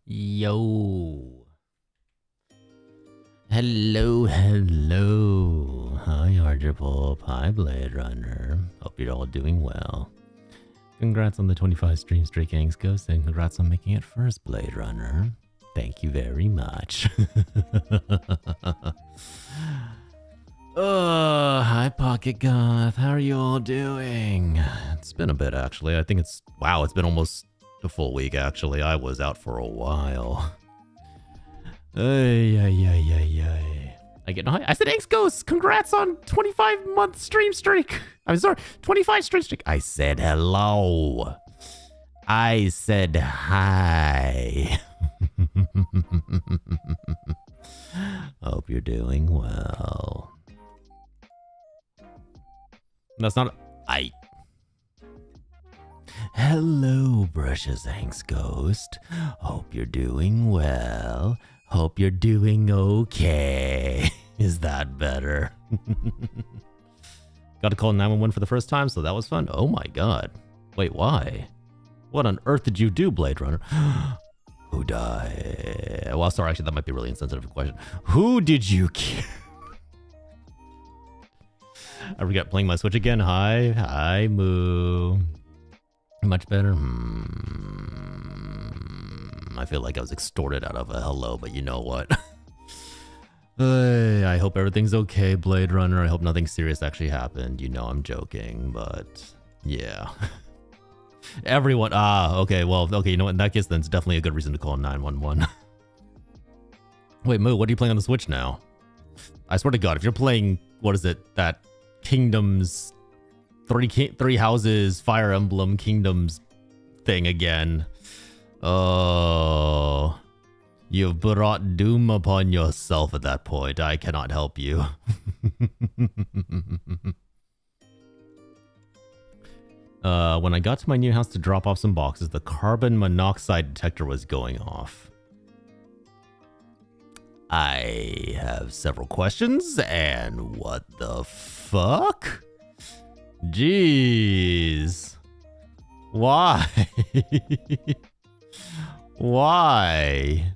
Yo. Hello, hello. Hi, Archerpulp. Hi, Blade Runner. Hope you're all doing well. Congrats on the 25 stream streak, Gangs Ghost, and congrats on making it first, Blade Runner. Thank you very much. Hi, Pocket Goth. How are you all doing? It's been a bit, actually. I think it's been almost a full week, actually. I was out for a while. I said, X Ghost, congrats on 25-month stream streak. I'm sorry, 25 stream streak. I said hello. I said hi. Hope you're doing well. That's not Hello, Brushes Hanks Ghost. Hope you're doing well. Hope you're doing okay. Is that better? Got to call 911 for the first time, so that was fun. Oh my god. Wait, why? What on earth did you do, Blade Runner? Who died? Well, sorry, actually, that might be a really insensitive question. Who did you kill? I forgot playing my Switch again. Hi, Moo. Much better. I feel like I was extorted out of a hello, but you know what? I hope everything's okay, Blade Runner. I hope nothing serious actually happened. You know I'm joking, but yeah. Everyone. Okay. Well, okay. You know what? In that case, then it's definitely a good reason to call 911. Wait, Moo, what are you playing on the Switch now? I swear to God, if you're playing, what is it? That Kingdoms, three houses, Fire Emblem Kingdoms thing again. Oh, you've brought doom upon yourself at that point. I cannot help you. When I got to my new house to drop off some boxes, the carbon monoxide detector was going off. I have several questions, and what the fuck? Jeez. Why? Why?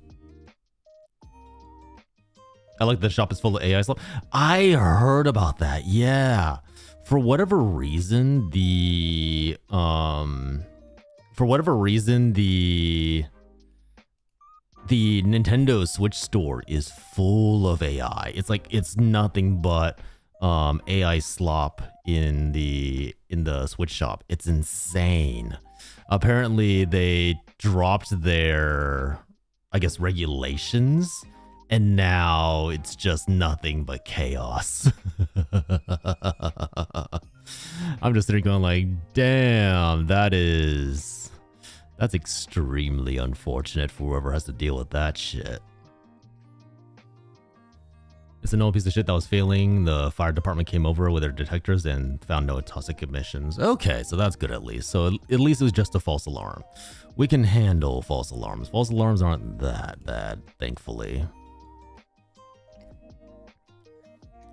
I like the shop is full of AI stuff. I heard about that. Yeah. For whatever reason, the Nintendo Switch store is full of AI. It's like it's nothing but AI slop in the Switch shop. It's insane. Apparently they dropped their, I guess, regulations, and now it's just nothing but chaos. I'm just sitting going like, damn, that's extremely unfortunate for whoever has to deal with that shit. It's an old piece of shit that was failing. The fire department came over with their detectors and found no toxic emissions. Okay, so that's good at least. So at least it was just a false alarm. We can handle false alarms. False alarms aren't that bad, thankfully.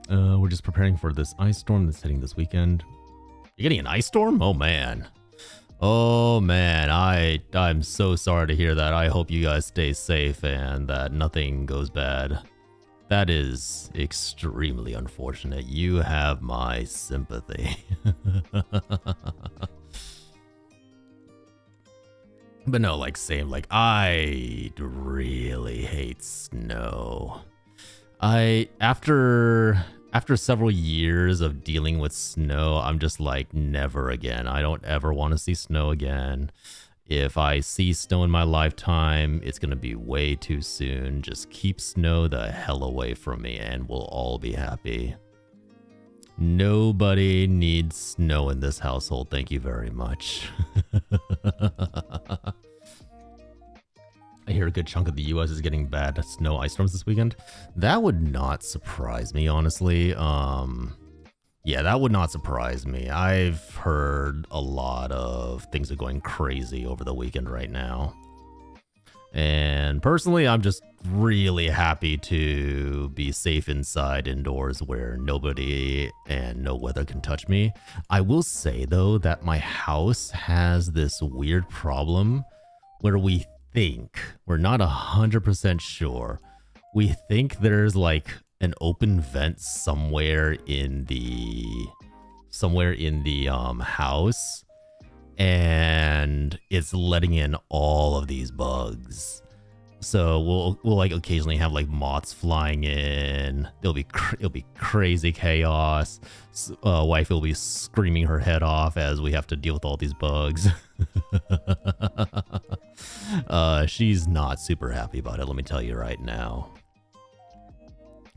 We're just preparing for this ice storm that's hitting this weekend. You're getting an ice storm? Oh man. Oh man, I'm so sorry to hear that. I hope you guys stay safe and that nothing goes bad. That is extremely unfortunate. You have my sympathy. But no, like same, like I really hate snow. After several years of dealing with snow, I'm just like, never again. I don't ever want to see snow again. If I see snow in my lifetime, it's going to be way too soon. Just keep snow the hell away from me and we'll all be happy. Nobody needs snow in this household. Thank you very much. I hear a good chunk of the US is getting bad snow ice storms this weekend. That would not surprise me, honestly. Yeah, that would not surprise me. I've heard a lot of things are going crazy over the weekend right now. And personally, I'm just really happy to be safe inside indoors where nobody and no weather can touch me. I will say, though, that my house has this weird problem where we think, we're not 100% sure. We think there's like an open vent somewhere in the house, and it's letting in all of these bugs. So we'll like occasionally have like moths flying in. It'll be crazy chaos. Wife will be screaming her head off as we have to deal with all these bugs. She's not super happy about it, let me tell you right now.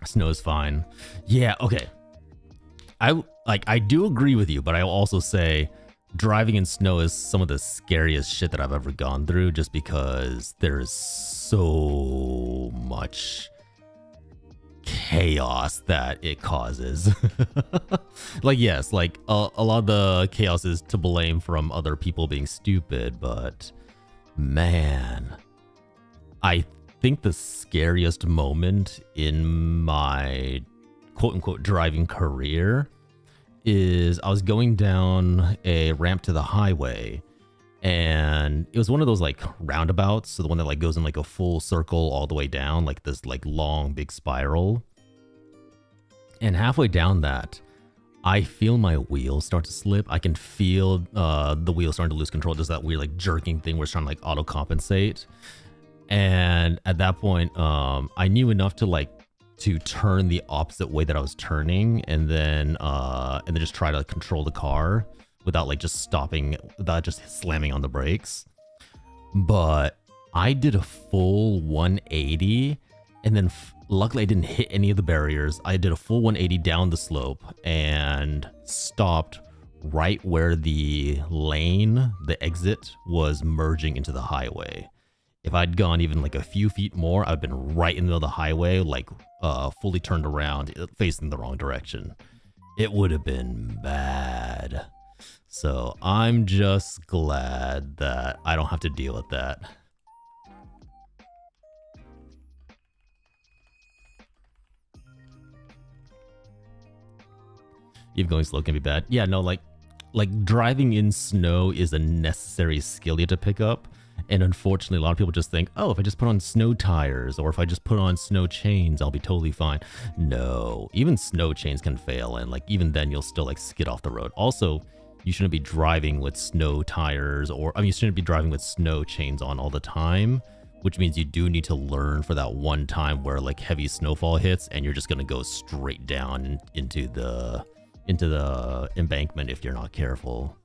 Snow's fine. Yeah, okay. I do agree with you, but I will also say driving in snow is some of the scariest shit that I've ever gone through, just because there's so much chaos that it causes. Like, yes, like a lot of the chaos is to blame from other people being stupid, but man, I think the scariest moment in my quote-unquote driving career is I was going down a ramp to the highway, and it was one of those like roundabouts, so the one that like goes in like a full circle all the way down, like this like long big spiral. And halfway down that, I feel my wheels start to slip. I can feel the wheels starting to lose control. Just that weird like jerking thing where it's trying to like auto compensate. And at that point, I knew enough to turn the opposite way that I was turning, and then just try to control the car without like just stopping, without just slamming on the brakes. But I did a full 180, and then luckily I didn't hit any of the barriers. I did a full 180 down the slope and stopped right where the lane, the exit, was merging into the highway. If I'd gone even like a few feet more, I'd been right in the middle of the highway, like fully turned around, facing the wrong direction. It would have been bad. So I'm just glad that I don't have to deal with that. Even going slow can be bad. Yeah, no, like driving in snow is a necessary skill you have to pick up. And unfortunately, a lot of people just think, oh, if I just put on snow tires or if I just put on snow chains, I'll be totally fine. No, even snow chains can fail. And like, even then you'll still like skid off the road. Also, you shouldn't be driving with snow tires, or I mean, you shouldn't be driving with snow chains on all the time, which means you do need to learn for that one time where like heavy snowfall hits and you're just going to go straight down into the embankment if you're not careful.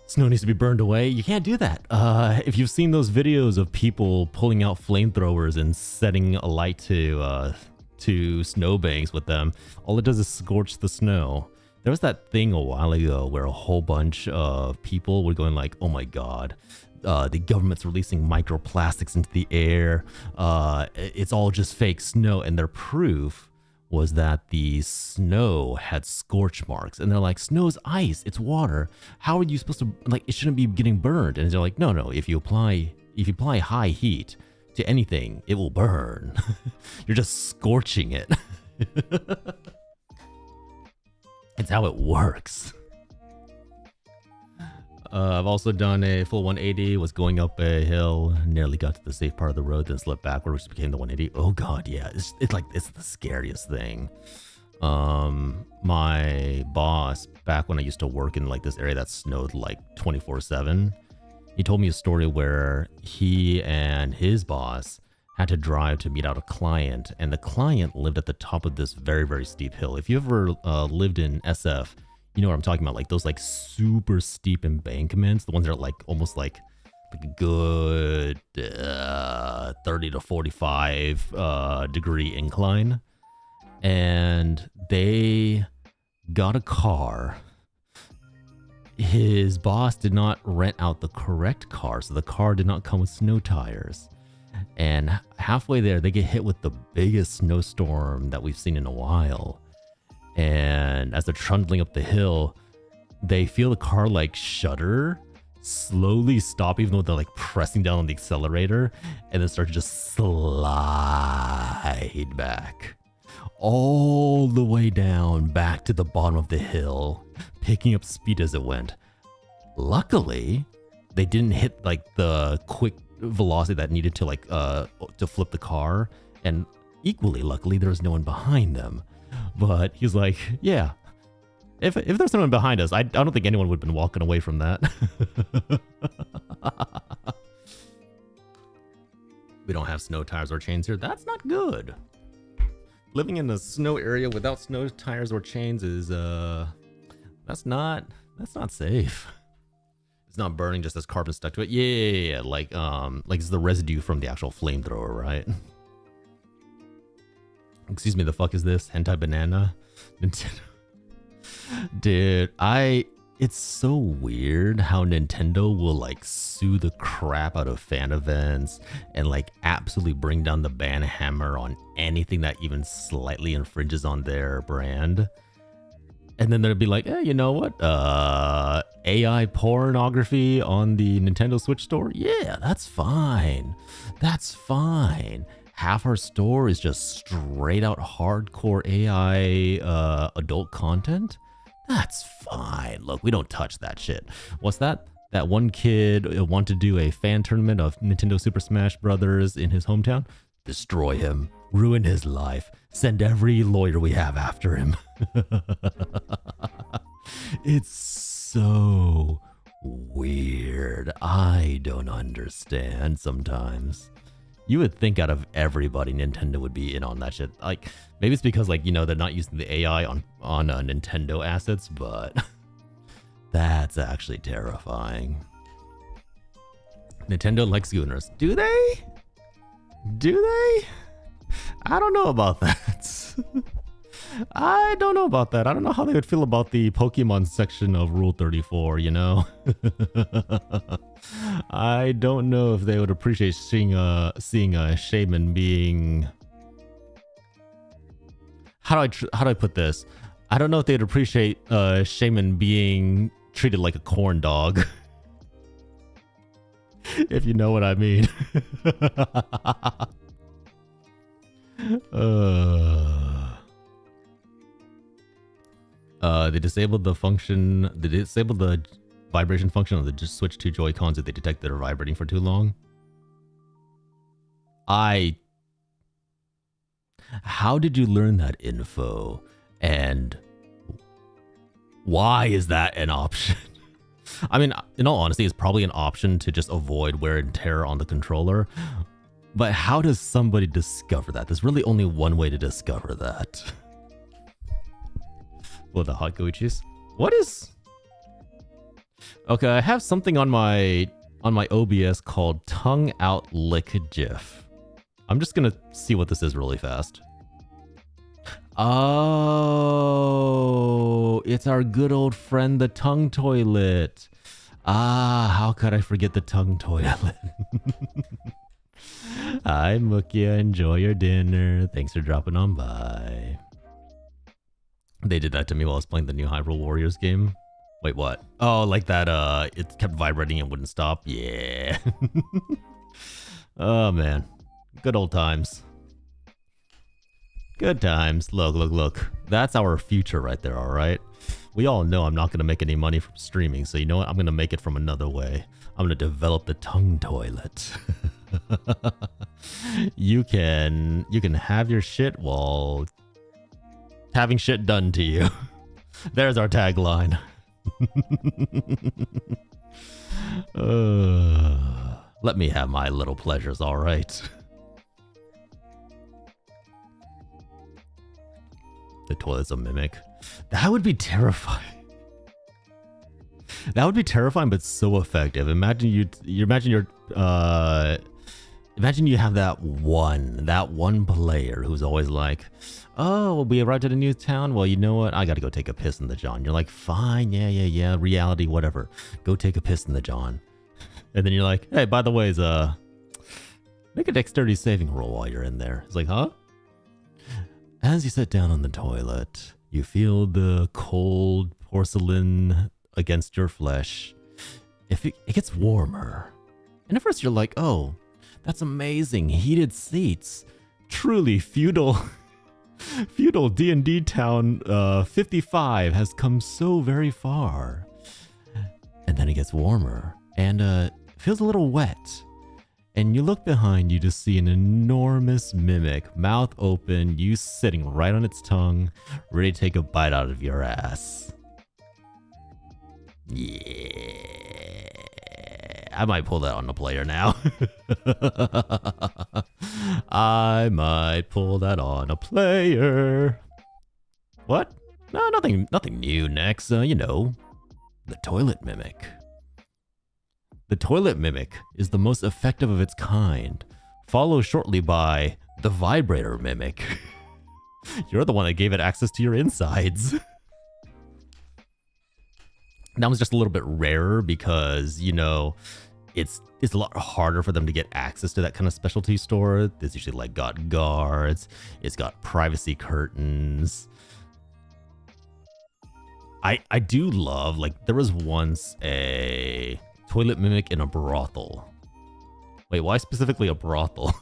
Snow needs to be burned away. You can't do that. If you've seen those videos of people pulling out flamethrowers and setting a light to snowbanks with them, all it does is scorch the snow. There was that thing a while ago where a whole bunch of people were going like, oh my god, the government's releasing microplastics into the air. It's all just fake snow. And their proof was that the snow had scorch marks, and they're like, snow's ice, it's water. How are you supposed to, like, it shouldn't be getting burned. And they're like, no, if you apply high heat to anything, it will burn. You're just scorching it. It's how it works. I've also done a full 180, was going up a hill, nearly got to the safe part of the road, then slipped backward, which became the 180. Oh god, yeah, it's the scariest thing. My boss, back when I used to work in like this area that snowed like 24/7, he told me a story where he and his boss had to drive to meet out a client, and the client lived at the top of this very, very steep hill. If you ever lived in SF, you know what I'm talking about, like those like super steep embankments, the ones that are like almost like a good 30 to 45 degree incline. And they got a car. His boss did not rent out the correct car, so the car did not come with snow tires. And halfway there, they get hit with the biggest snowstorm that we've seen in a while. And as they're trundling up the hill, they feel the car like shudder, slowly stop, even though they're like pressing down on the accelerator, and then start to just slide back all the way down back to the bottom of the hill, picking up speed as it went. Luckily, they didn't hit like the quick velocity that needed to like to flip the car, and equally luckily there was no one behind them. But he's like, yeah, if there's someone behind us, I don't think anyone would have been walking away from that. We don't have snow tires or chains here. That's not good. Living in a snow area without snow tires or chains is that's not safe. It's not burning just as carbon stuck to it. Yeah. Like it's the residue from the actual flamethrower, right? Excuse me, the fuck is this? Hentai banana? Nintendo. Dude, it's so weird how Nintendo will like sue the crap out of fan events and like absolutely bring down the ban hammer on anything that even slightly infringes on their brand. And then they'll be like, hey, you know what? AI pornography on the Nintendo Switch store? Yeah, that's fine. That's fine. Half our store is just straight out hardcore AI adult content? That's fine. Look, we don't touch that shit. What's that? That one kid wanted to do a fan tournament of Nintendo Super Smash Brothers in his hometown? Destroy him. Ruin his life. Send every lawyer we have after him. It's so weird. I don't understand sometimes. You would think out of everybody, Nintendo would be in on that shit. Like, maybe it's because, like, you know, they're not using the AI on Nintendo assets, but that's actually terrifying. Nintendo likes Gooners. Do they? Do they? I don't know about that. I don't know about that. I don't know how they would feel about the Pokemon section of Rule 34, you know? I don't know if they would appreciate seeing a shaman being... How do I put this? I don't know if they'd appreciate a shaman being treated like a corn dog. If you know what I mean. They disabled the function. They disabled the vibration function on the Switch 2 Joy-Cons if they detect they're vibrating for too long. How did you learn that info? And why is that an option? I mean, in all honesty, it's probably an option to just avoid wear and tear on the controller. But how does somebody discover that? There's really only one way to discover that. Well, the hot goichis. What is... Okay, I have something on my OBS called Tongue Out Lick GIF. I'm just gonna see what this is really fast. Oh, it's our good old friend, the tongue toilet. Ah, how could I forget the tongue toilet? Hi, Mukia. Enjoy your dinner. Thanks for dropping on by. They did that to me while I was playing the new Hyrule Warriors game. Wait, what? Oh, like that, it kept vibrating and wouldn't stop? Yeah. Oh, man. Good old times. Good times. Look, look, look. That's our future right there, alright? We all know I'm not going to make any money from streaming, so you know what? I'm going to make it from another way. I'm going to develop the tongue toilet. You can have your shit while having shit done to you. There's our tagline. Let me have my little pleasures, alright? The toilet's a mimic. That would be terrifying. That would be terrifying, but so effective. Imagine imagine you have that one player who's always like, oh, we arrived at a new town. Well, you know what? I gotta go take a piss in the John. You're like, fine, yeah, reality, whatever. Go take a piss in the John. And then you're like, hey, by the way, make a dexterity saving roll while you're in there. It's like, huh? As you sit down on the toilet, you feel the cold porcelain against your flesh. If it gets warmer. And at first you're like, oh, that's amazing. Heated seats. Truly feudal D&D town 55 has come so very far. And then it gets warmer and feels a little wet. and you look behind you to see an enormous mimic, mouth open, you sitting right on its tongue, ready to take a bite out of your ass. Yeah, I might pull that on the player now. I might pull that on a player. What? No, nothing new. Next, you know, the toilet mimic. The toilet mimic is the most effective of its kind, followed shortly by the vibrator mimic. You're the one that gave it access to your insides. That was just a little bit rarer because, you know, it's a lot harder for them to get access to that kind of specialty store. It's usually like got guards, it's got privacy curtains. I do love, like, there was once a toilet mimic in a brothel. Wait, why specifically a brothel?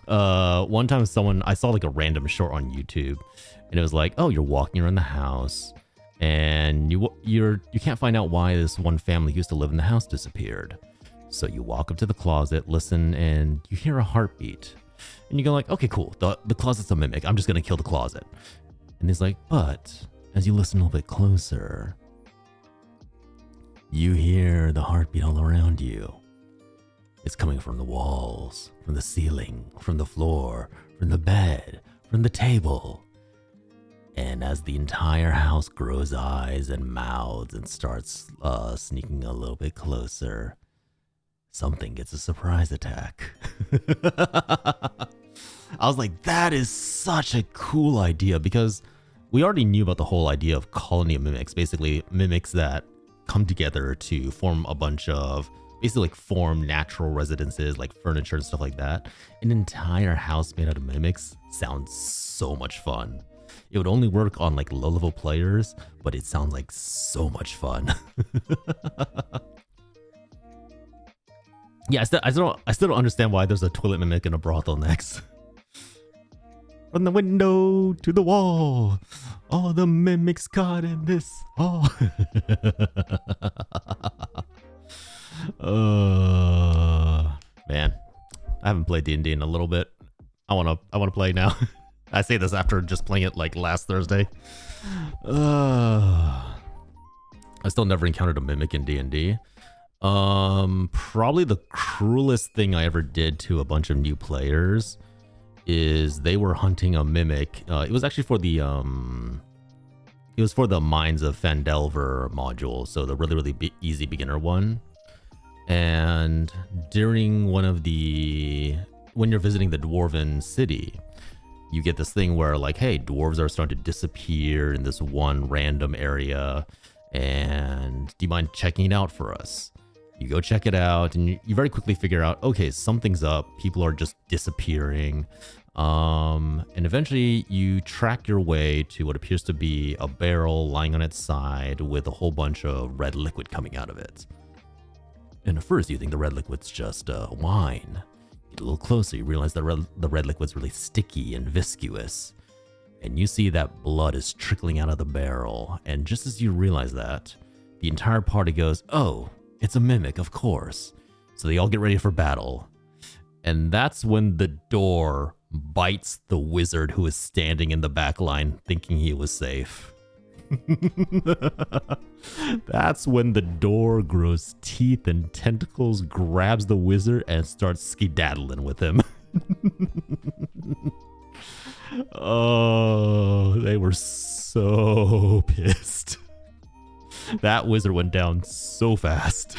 One time I saw like a random short on YouTube, and it was like, oh, you're walking around the house, and you can't find out why this one family who used to live in the house disappeared. So you walk up to the closet, listen, and you hear a heartbeat, and you go like, okay, cool. The closet's a mimic. I'm just gonna kill the closet. And he's like, but as you listen a little bit closer, you hear the heartbeat all around you. It's coming from the walls, from the ceiling, from the floor, from the bed, from the table. And as the entire house grows eyes and mouths and starts sneaking a little bit closer, something gets a surprise attack. I was like, that is such a cool idea, because we already knew about the whole idea of colony of mimics, basically mimics that come together to form a bunch of, basically like form natural residences like furniture and stuff like that. An entire house made out of mimics sounds so much fun. It would only work on like low-level players, but it sounds like so much fun. Yeah, I still don't understand why there's a toilet mimic in a brothel next. From the window to the wall, all the mimics caught in this hall. Man, I haven't played D&D in a little bit. I wanna play now. I say this after just playing it like last Thursday. I still never encountered a mimic in D&D. Probably the cruelest thing I ever did to a bunch of new players is they were hunting a mimic. It was actually for the Mines of Phandelver module, so the really easy beginner one. And during when you're visiting the dwarven city, you get this thing where like, hey, dwarves are starting to disappear in this one random area, and do you mind checking it out for us? You go check it out, and you very quickly figure out, okay, something's up. People are just disappearing. And eventually you track your way to what appears to be a barrel lying on its side with a whole bunch of red liquid coming out of it. And at first you think the red liquid's just wine. You get a little closer, you realize the red liquid's really sticky and viscous. And you see that blood is trickling out of the barrel. And just as you realize that, the entire party goes, oh, it's a mimic, of course. So they all get ready for battle. And that's when the door bites the wizard who is standing in the back line thinking he was safe. That's when the door grows teeth and tentacles, grabs the wizard, and starts skedaddling with him. Oh, they were so pissed. That wizard went down so fast.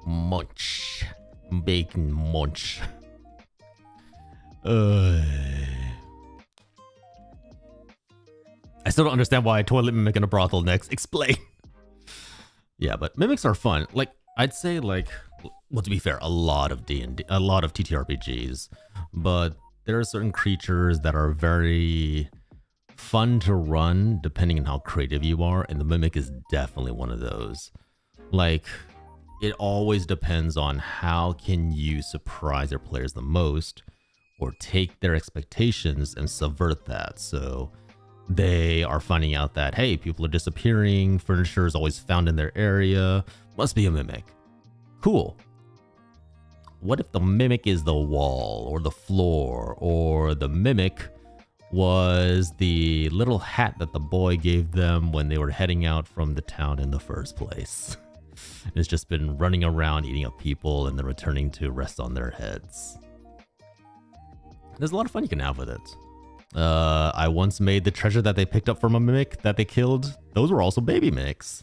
Munch. Bacon munch. I still don't understand why a toilet mimic in a brothel next. Explain. Yeah, but mimics are fun. Like, I'd say, like, well, to be fair, a lot of D&D, a lot of TTRPGs, but there are certain creatures that are very fun to run depending on how creative you are, and the mimic is definitely one of those. Like, it always depends on how can you surprise your players the most, or take their expectations and subvert that. So they are finding out that, hey, people are disappearing, furniture is always found in their area. Must be a mimic. Cool. What if the mimic is the wall or the floor, or the mimic was the little hat that the boy gave them when they were heading out from the town in the first place? It's just been running around eating up people and then returning to rest on their heads. There's a lot of fun you can have with it. I once made the treasure that they picked up from a mimic that they killed. Those were also baby mimics.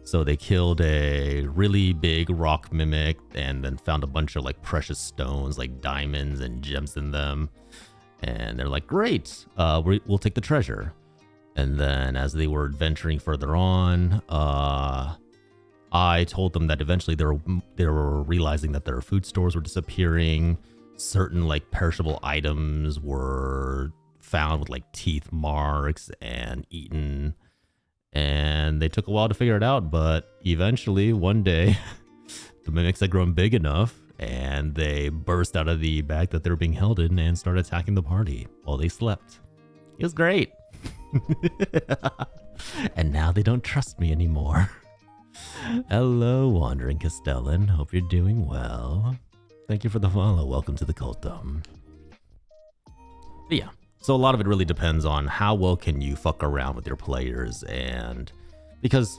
So they killed a really big rock mimic and then found a bunch of like precious stones, like diamonds and gems in them. And they're like, great, we'll take the treasure. And then as they were adventuring further on, I told them that eventually they were realizing that their food stores were disappearing. Certain like perishable items were found with like teeth marks and eaten. And they took a while to figure it out, but eventually one day the mimics had grown big enough and they burst out of the bag that they were being held in and started attacking the party while they slept. It was great. And now they don't trust me anymore. Hello, Wandering Castellan. Hope you're doing well. Thank you for the follow. Welcome to the cultum. But yeah. So a lot of it really depends on how well can you fuck around with your players, and because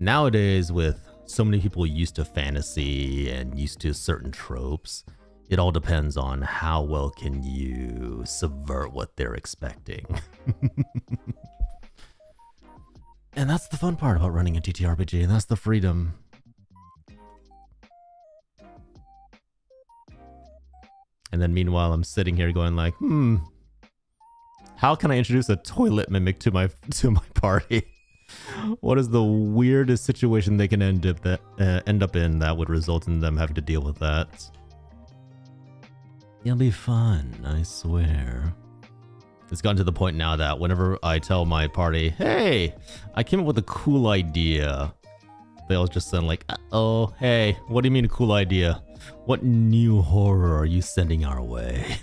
nowadays with so many people used to fantasy and used to certain tropes, it all depends on how well can you subvert what they're expecting. And that's the fun part about running a TTRPG, and that's the freedom. And then meanwhile I'm sitting here going like, how can I introduce a toilet mimic to my party? What is the weirdest situation they can end up in that would result in them having to deal with that? It'll be fun, I swear. It's gotten to the point now that whenever I tell my party, hey, I came up with a cool idea, they all just sound like, uh-oh, hey, what do you mean a cool idea? What new horror are you sending our way?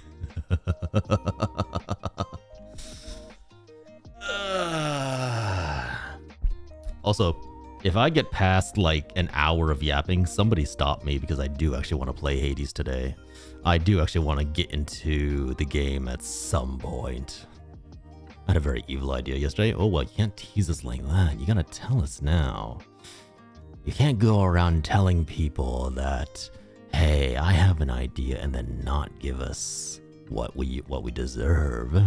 Also, if I get past like an hour of yapping, somebody stop me, because I do actually want to play Hades today. I do actually want to get into the game at some point. I had a very evil idea yesterday. Oh, well, you can't tease us like that. You gotta tell us now. You can't go around telling people that, hey, I have an idea, and then not give us what we deserve.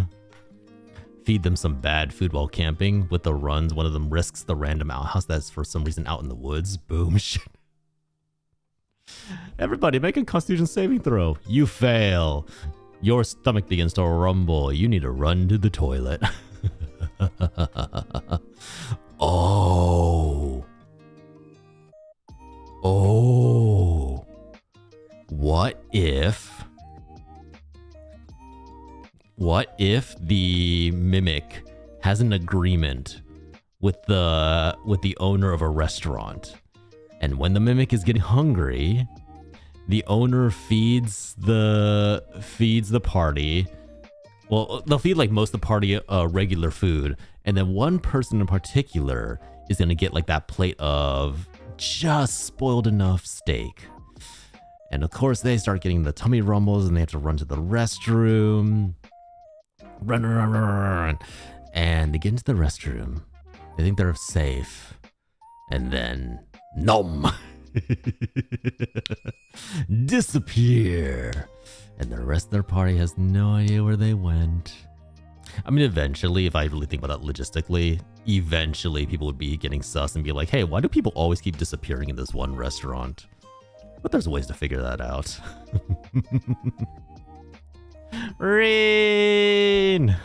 Feed them some bad food while camping. With the runs, one of them risks the random outhouse that's for some reason out in the woods. Boom. Shit. Everybody make a constitution saving throw. You fail. Your stomach begins to rumble. You need to run to the toilet. Oh. What if the mimic has an agreement with the owner of a restaurant, and when the mimic is getting hungry, the owner feeds the party. Well, they'll feed like most of the party regular food, and then one person in particular is gonna get like that plate of just spoiled enough steak. And of course they start getting the tummy rumbles and they have to run to the restroom. Run. And they get into the restroom. They think they're safe. And then, nom! Disappear! And the rest of their party has no idea where they went. I mean, eventually, if I really think about that logistically, eventually people would be getting sus and be like, hey, why do people always keep disappearing in this one restaurant? But there's ways to figure that out. Reen!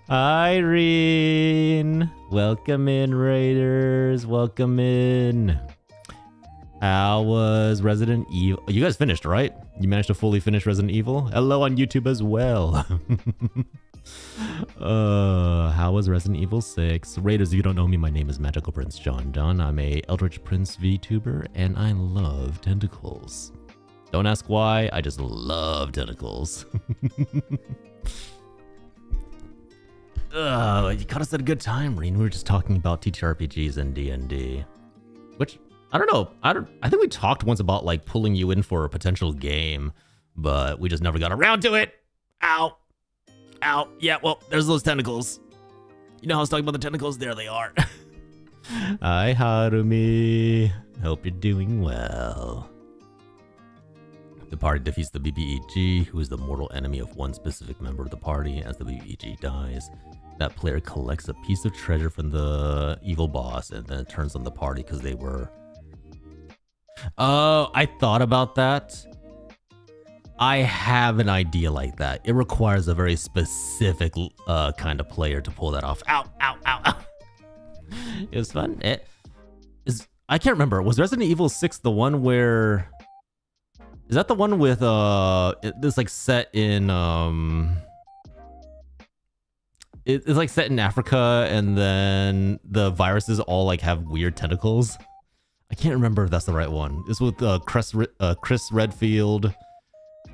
Irene! Welcome in, Raiders. Welcome in. How was Resident Evil? You guys finished, right? You managed to fully finish Resident Evil? Hello on YouTube as well. How was Resident Evil 6? Raiders, if you don't know me, my name is Magical Prince John Dunn. I'm a Eldritch Prince VTuber, and I love tentacles. Don't ask why, I just love tentacles. You caught us at a good time, Reen. We were just talking about TTRPGs and D&D. which I don't know. I think we talked once about like pulling you in for a potential game, but we just never got around to it. Ow. Ow. Yeah, well, there's those tentacles. You know how I was talking about the tentacles? There they are. Hi, Harumi. Hope you're doing well. The party defeats the BBEG, who is the mortal enemy of one specific member of the party. As the BBEG dies, that player collects a piece of treasure from the evil boss and then turns on the party because they were... Oh, I thought about that. I have an idea like that. It requires a very specific kind of player to pull that off. Ow, ow, ow, ow. It was fun. I can't remember. Was Resident Evil 6 the one where... Is that the one with this like set in it's like set in Africa and then the viruses all like have weird tentacles? I can't remember if that's the right one. It's with Chris Redfield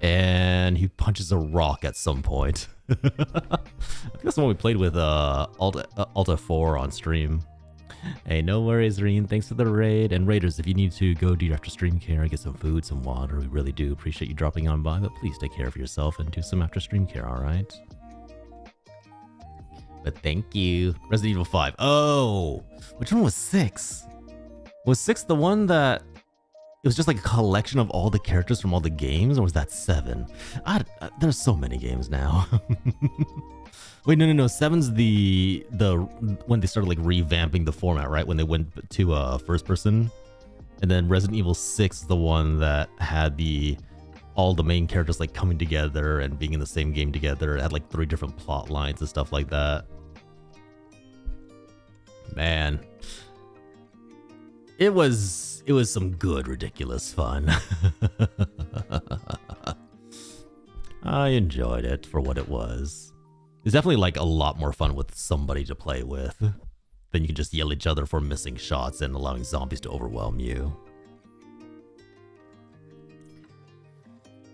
and he punches a rock at some point. I think that's the one we played with Alta 4 on stream. Hey, no worries, Reen. Thanks for the raid. And raiders, if you need to go do your after stream care, get some food, some water, we really do appreciate you dropping on by, but please take care of yourself and do some after stream care, all right? But thank you. Resident Evil 5. Oh, which one was 6? Was 6 the one that it was just like a collection of all the characters from all the games, or was that 7? There's so many games now. Wait, no. 7's the when they started like revamping the format, right? When they went to first person, and then Resident Evil 6 is the one that had all the main characters like coming together and being in the same game together. It had like 3 different plot lines and stuff like that. Man, it was some good ridiculous fun. I enjoyed it for what it was. It's definitely like a lot more fun with somebody to play with. Then you can just yell at each other for missing shots and allowing zombies to overwhelm you.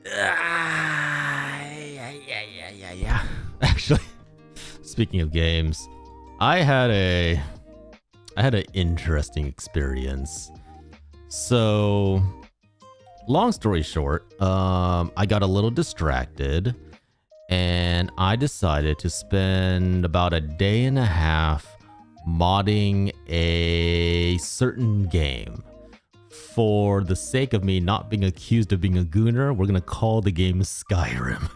Yeah. Actually, speaking of games, I had an interesting experience. So, long story short, I got a little distracted. And I decided to spend about a day and a half modding a certain game. For the sake of me not being accused of being a gooner, we're gonna call the game Skyrim.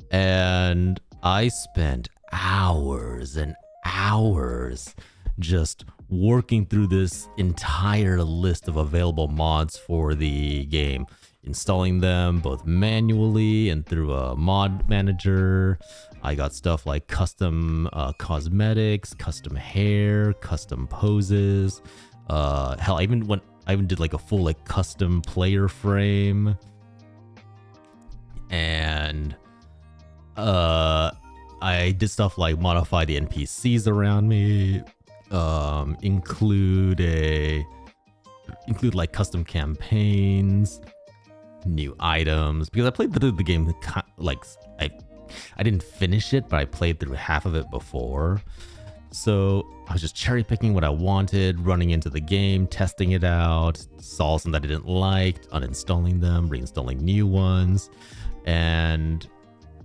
And I spent hours and hours just working through this entire list of available mods for the game. Installing them both manually and through a mod manager. I got stuff like custom cosmetics, custom hair, custom poses. Hell, I even did like a full like custom player frame. And I did stuff like modify the NPCs around me, include like custom campaigns, new items, because I played through the game like I didn't finish it, but I played through half of it before. So I was just cherry picking what I wanted, running into the game, testing it out, saw some that I didn't like, uninstalling them, reinstalling new ones. And,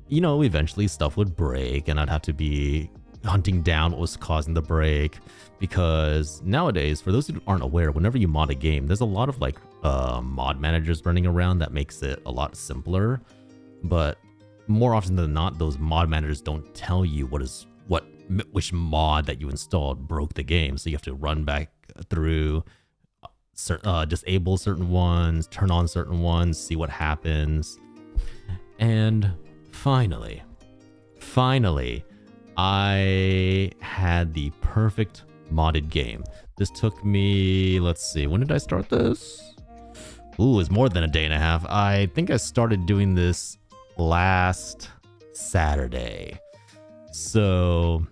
you know, eventually stuff would break and I'd have to be hunting down what was causing the break. Because nowadays, for those who aren't aware, whenever you mod a game, there's a lot of like mod managers running around that makes it a lot simpler. But more often than not, those mod managers don't tell you which mod that you installed broke the game. So you have to run back through, disable certain ones, turn on certain ones, see what happens. And finally, I had the perfect modded game. This took me, let's see, when did I start this? Ooh, it's more than a day and a half. I think I started doing this last Saturday. So,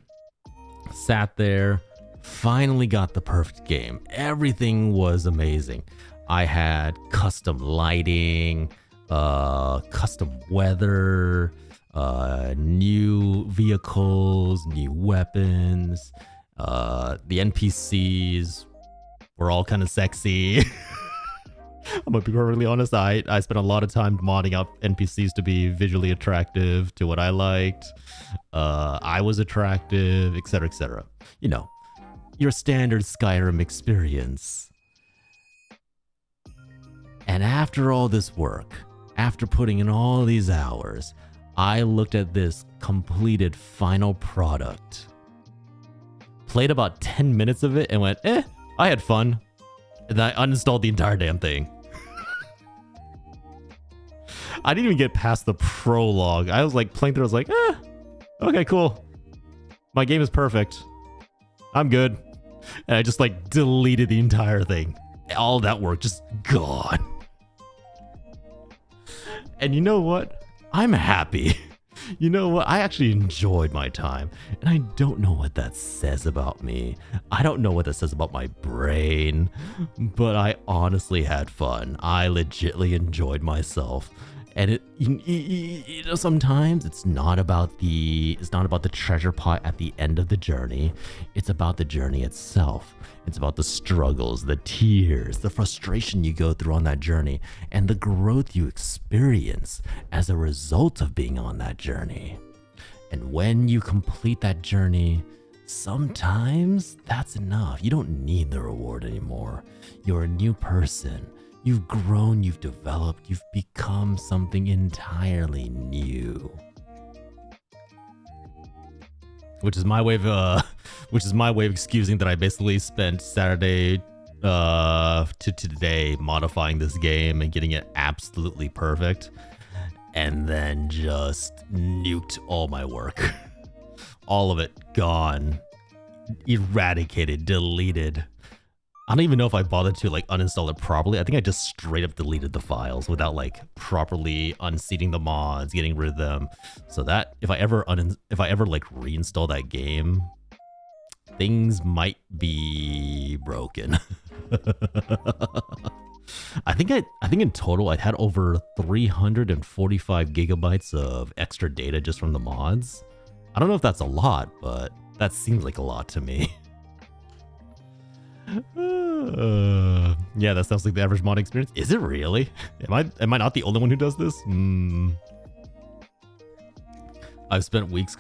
sat there, finally got the perfect game. Everything was amazing. I had custom lighting, custom weather, new vehicles, new weapons, The NPCs were all kind of sexy. I'm gonna be perfectly honest, I spent a lot of time modding up NPCs to be visually attractive to what I liked. I was attractive, etc, etc. You know, your standard Skyrim experience. And after all this work, after putting in all these hours, I looked at this completed final product. Played about 10 minutes of it and went, I had fun. And I uninstalled the entire damn thing. I didn't even get past the prologue. I was like playing through, I was like, okay, cool. My game is perfect. I'm good. And I just like deleted the entire thing. All that work just gone. And you know what? I'm happy. You know what? I actually enjoyed my time. And I don't know what that says about me. I don't know what that says about my brain. But I honestly had fun. I legitimately enjoyed myself. And you know, sometimes it's not about the treasure pot at the end of the journey. It's about the journey itself. It's about the struggles, the tears, the frustration you go through on that journey, and the growth you experience as a result of being on that journey. And when you complete that journey, sometimes that's enough. You don't need the reward anymore. You're a new person. You've grown, you've developed, you've become something entirely new. Which is my way of excusing that I basically spent Saturday to today modifying this game and getting it absolutely perfect, and then just nuked all my work. All of it gone, eradicated, deleted. I don't even know if I bothered to like uninstall it properly. I think I just straight up deleted the files without like properly unseating the mods, getting rid of them. So that if I ever like reinstall that game, things might be broken. I think in total I had over 345 gigabytes of extra data just from the mods. I don't know if that's a lot, but that seems like a lot to me. Yeah, that sounds like the average mod experience. Is it really? Am I not the only one who does this? I've spent weeks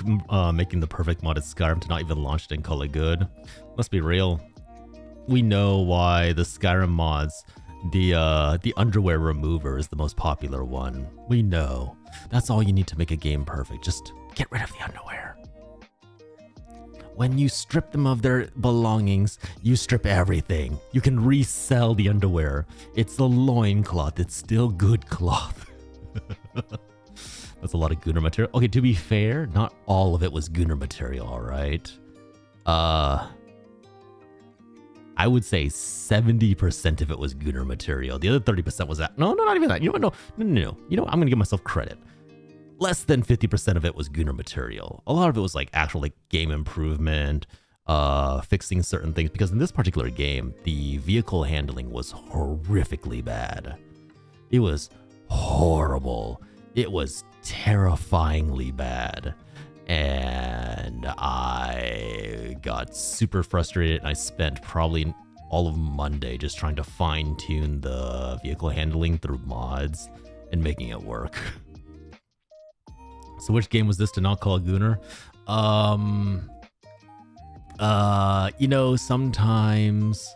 making the perfect modded Skyrim to not even launch it and call it good. Let's be real. We know why the Skyrim mods, the underwear remover is the most popular one. We know. That's all you need to make a game perfect. Just get rid of the underwear. When you strip them of their belongings, you strip everything. You can resell the underwear. It's the loincloth. It's still good cloth. That's a lot of Gunnar material. Okay, to be fair, not all of it was Gunnar material, all right? I would say 70% of it was Gunnar material. The other 30% was that. No, not even that. You know what? No. You know what? I'm going to give myself credit. Less than 50% of it was Gunnar material. A lot of it was like actual like game improvement, fixing certain things. Because in this particular game, the vehicle handling was horrifically bad. It was horrible. It was terrifyingly bad. And I got super frustrated, and I spent probably all of Monday just trying to fine tune the vehicle handling through mods and making it work. So which game was this to not call a Gunnar? You know, sometimes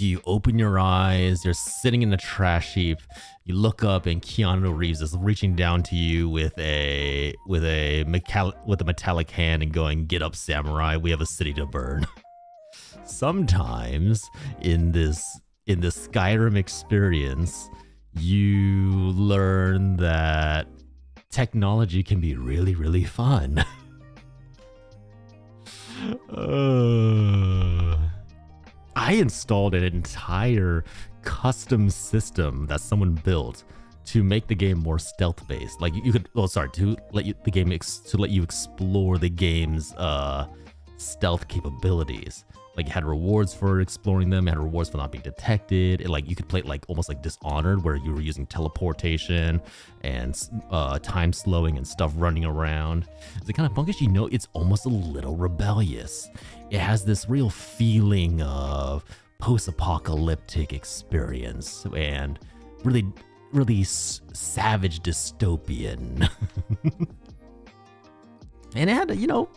you open your eyes, you're sitting in a trash heap, you look up and Keanu Reeves is reaching down to you with a metallic hand and going, "Get up, samurai, we have a city to burn." Sometimes in this Skyrim experience, you learn that technology can be really, really fun. I installed an entire custom system that someone built to make the game more stealth-based. Like you could, to let you explore the game's stealth capabilities. Like, it had rewards for exploring them, it had rewards for not being detected. It, like, you could play it like almost like Dishonored, where you were using teleportation and time slowing and stuff running around. It's the kind of punkish, you know, it's almost a little rebellious. It has this real feeling of post-apocalyptic experience and really savage dystopian. And it had, you know,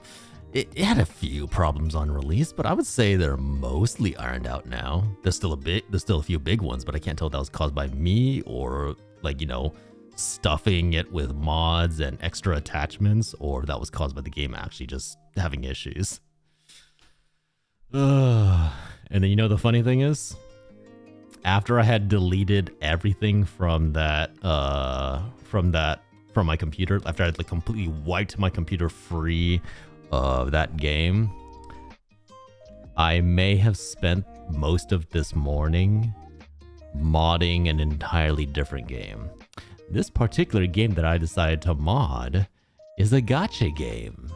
it had a few problems on release, but I would say they're mostly ironed out now. There's still a few big ones, but I can't tell if that was caused by me or, like, you know, stuffing it with mods and extra attachments, or that was caused by the game actually just having issues. And then, you know, the funny thing is, after I had deleted everything from my computer, after I had like completely wiped my computer free of that game, I may have spent most of this morning modding an entirely different game. This particular game that I decided to mod is a gacha game.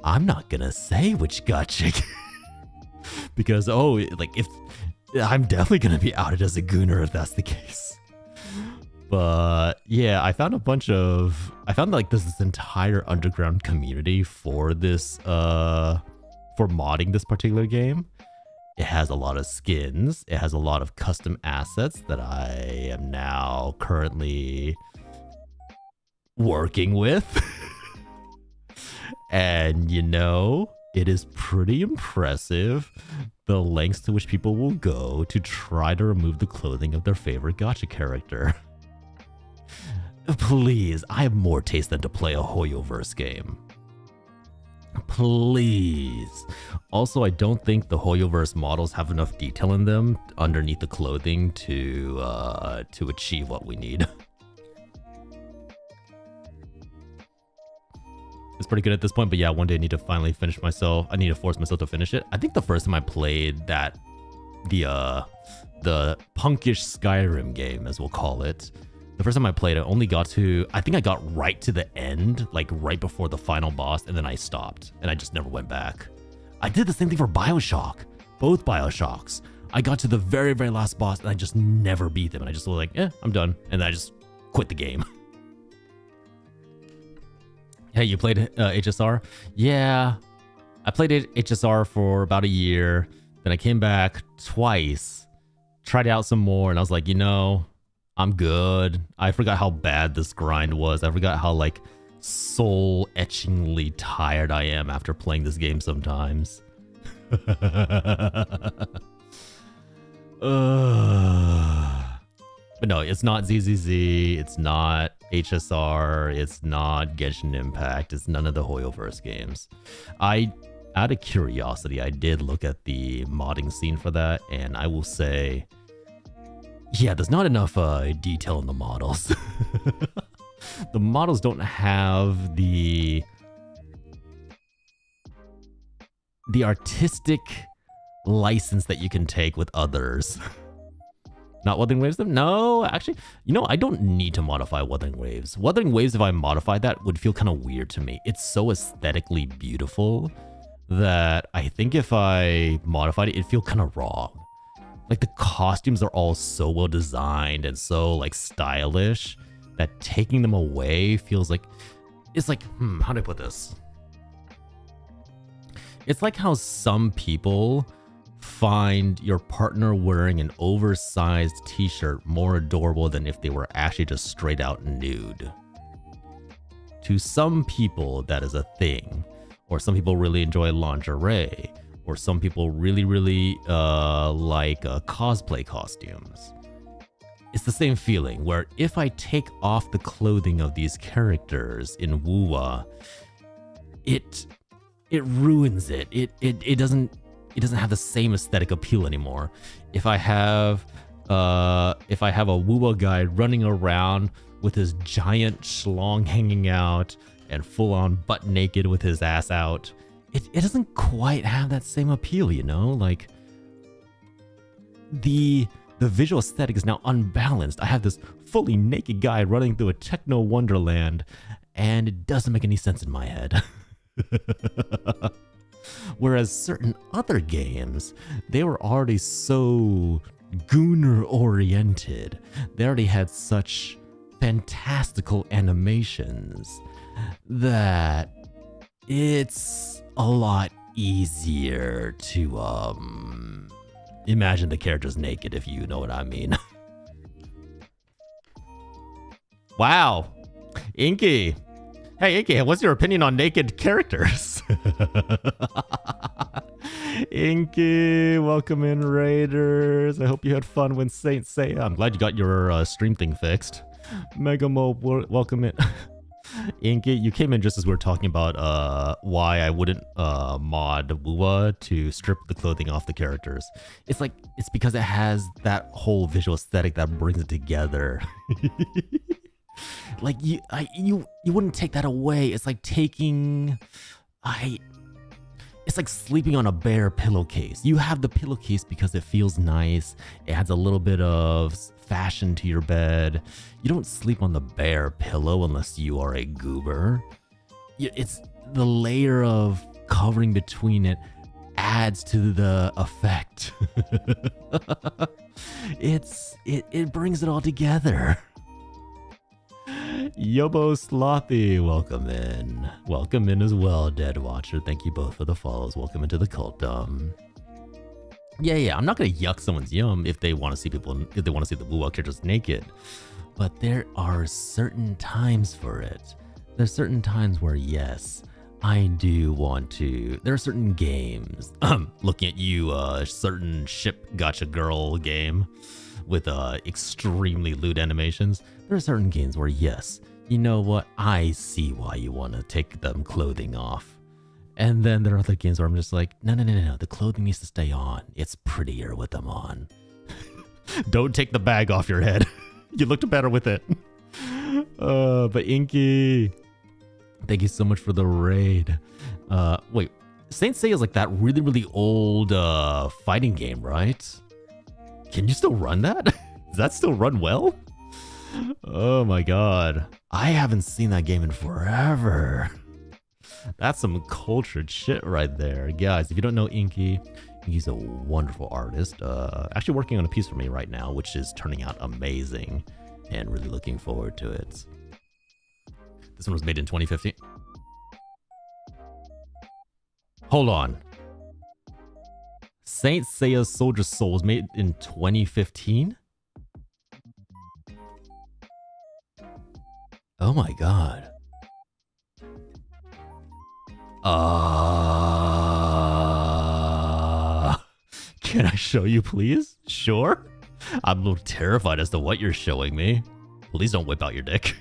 I'm not gonna say which gacha game because, oh, like, if I'm definitely gonna be outed as a gooner if that's the case. But yeah, I found like this entire underground community for this for modding this particular game. It has a lot of skins, it has a lot of custom assets that I am now currently working with. And, you know, it is pretty impressive the lengths to which people will go to try to remove the clothing of their favorite gacha character. Please, I have more taste than to play a Hoyoverse game. Please. Also, I don't think the Hoyoverse models have enough detail in them underneath the clothing to achieve what we need. It's pretty good at this point, but yeah, one day I need to finally finish myself. I need to force myself to finish it. I think the first time I played that, the punkish Skyrim game, as we'll call it, the first time I played it, I think I got right to the end, like right before the final boss, and then I stopped, and I just never went back. I did the same thing for Bioshock, both Bioshocks. I got to the very, very last boss, and I just never beat them, and I just was like, I'm done, and then I just quit the game. Hey, you played HSR? Yeah, I played HSR for about a year, then I came back twice, tried out some more, and I was like, you know, I'm good. I forgot how bad this grind was. I forgot how, like, soul-etchingly tired I am after playing this game sometimes. But no, it's not ZZZ, it's not HSR, it's not Genshin Impact, it's none of the Hoyoverse games. Out of curiosity, I did look at the modding scene for that, and I will say, yeah, there's not enough detail in the models. The models don't have the artistic license that you can take with others. Not Wuthering Waves them? No, actually, you know, I don't need to modify Wuthering Waves. Wuthering Waves, if I modified that, would feel kind of weird to me. It's so aesthetically beautiful that I think if I modified it, it'd feel kind of wrong. Like, the costumes are all so well designed and so, like, stylish that taking them away feels like, it's like, how do I put this? It's like how some people find your partner wearing an oversized t-shirt more adorable than if they were actually just straight out nude. To some people, that is a thing. Or some people really enjoy lingerie. Or some people really like cosplay costumes. It's the same feeling where if I take off the clothing of these characters in WoWA, it ruins it. It doesn't have the same aesthetic appeal anymore. If I have a WoWA guy running around with his giant schlong hanging out and full on butt naked with his ass out, it doesn't quite have that same appeal, you know? Like, the visual aesthetic is now unbalanced. I have this fully naked guy running through a techno wonderland, and it doesn't make any sense in my head. Whereas certain other games, they were already so gooner oriented. They already had such fantastical animations that it's a lot easier to imagine the characters naked, if you know what I mean. Wow, Inky. Hey, Inky, what's your opinion on naked characters? Inky, welcome in, Raiders. I hope you had fun when Saint Seiya. I'm glad you got your stream thing fixed. Megamo, welcome in. Inky, you came in just as we were talking about why I wouldn't mod Wuwa to strip the clothing off the characters. It's because it has that whole visual aesthetic that brings it together. Like you wouldn't take that away. It's like taking, it's like sleeping on a bare pillowcase. You have the pillowcase because it feels nice. It adds a little bit of fashion to your bed. You don't sleep on the bare pillow unless you are a goober. It's the layer of covering between it adds to the effect. It brings it all together. Yobo Slothy, welcome in. Welcome in as well, Dead Watcher. Thank you both for the follows. Welcome into the cultdom. Yeah, I'm not gonna yuck someone's yum if they want to see the Wuwa characters naked. But there are certain times for it. There's certain times where, yes, I do want to. There are certain games. Looking at you, certain ship gotcha girl game with extremely lewd animations. There are certain games where, yes, you know what? I see why you want to take them clothing off. And then there are other games where I'm just like, no. The clothing needs to stay on. It's prettier with them on. Don't take the bag off your head. You looked better with it. But Inky, thank you so much for the raid. Wait, Saint Seiya is like that really, really old fighting game, right? Can you still run that? Does that still run well? Oh my god. I haven't seen that game in forever. That's some cultured shit right there. Guys, if you don't know Inky, he's a wonderful artist. Actually working on a piece for me right now, which is turning out amazing. And really looking forward to it. This one was made in 2015. Hold on. Saint Seiya Soldier Soul was made in 2015? Oh my god. Can I show you, please? Sure? I'm a little terrified as to what you're showing me. Please don't whip out your dick.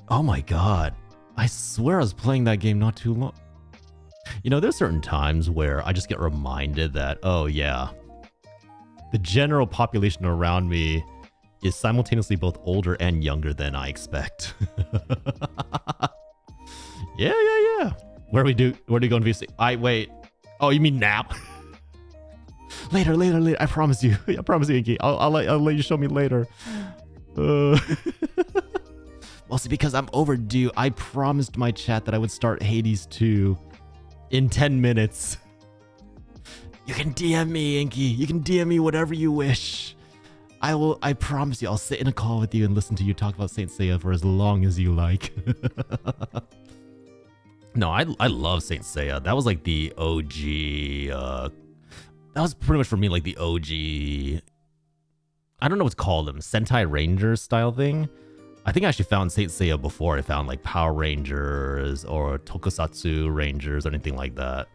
Oh my god. I swear I was playing that game not too long. You know, there's certain times where I just get reminded that, oh yeah, the general population around me is simultaneously both older and younger than I expect. Yeah. Where do you go in VC? Wait. Oh, you mean now? Later. I promise you. I promise you, Inky. I'll let you show me later. Mostly because I'm overdue. I promised my chat that I would start Hades 2 in 10 minutes. You can DM me, Inky. You can DM me whatever you wish. I promise you, I'll sit in a call with you and listen to you talk about Saint Seiya for as long as you like. No, I love Saint Seiya. That was like the OG. That was pretty much for me like the OG. I don't know what's called them. Sentai Rangers style thing. I think I actually found Saint Seiya before I found like Power Rangers or Tokusatsu Rangers or anything like that.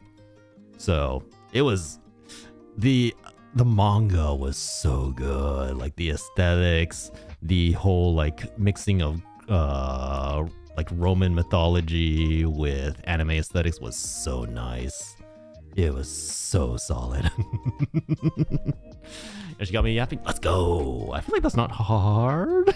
So it was the manga was so good. Like the aesthetics, the whole like mixing of like Roman mythology with anime aesthetics was so nice. It was so solid. And she got me yapping. Let's go. I feel like that's not hard.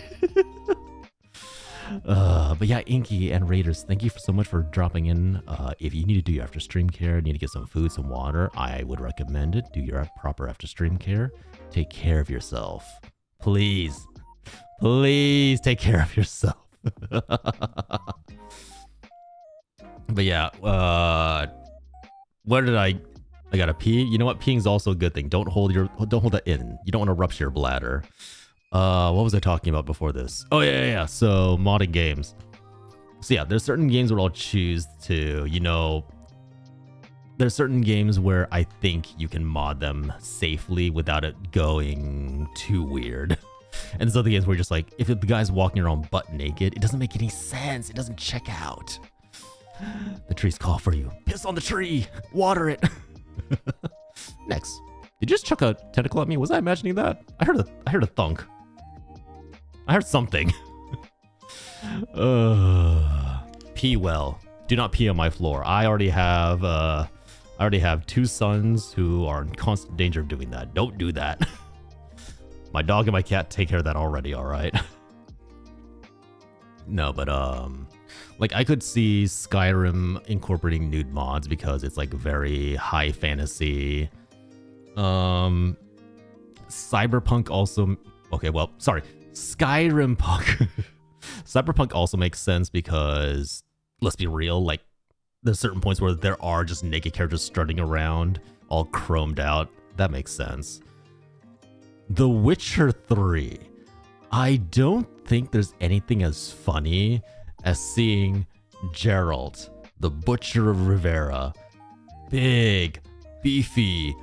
But yeah, Inky and Raiders, thank you so much for dropping in. If you need to do your after stream care, need to get some food, some water, I would recommend it. Do your proper after stream care. Take care of yourself. Please take care of yourself. But yeah, what did I gotta pee. You know what? Peeing's also a good thing. Don't hold that in. You don't want to rupture your bladder. What was I talking about before this? Oh yeah. So modding games. So yeah, there's certain games where I'll choose to, you know, there's certain games where I think you can mod them safely without it going too weird. And there's other games where you're just like, if the guy's walking around butt naked, it doesn't make any sense. It doesn't check out. The trees call for you. Piss on the tree. Water it. Next. Did you just chuck a tentacle at me? Was I imagining that? I heard a thunk. I heard something. Pee well. Do not pee on my floor. I already have 2 sons who are in constant danger of doing that. Don't do that. My dog and my cat take care of that already, alright? No, but like I could see Skyrim incorporating nude mods because it's like very high fantasy. Cyberpunk also, okay, well, sorry, Skyrim punk. Cyberpunk also makes sense because, let's be real, like there's certain points where there are just naked characters strutting around, all chromed out. That makes sense. The Witcher 3. I don't think there's anything as funny as seeing Geralt, the Butcher of Rivera, big, beefy,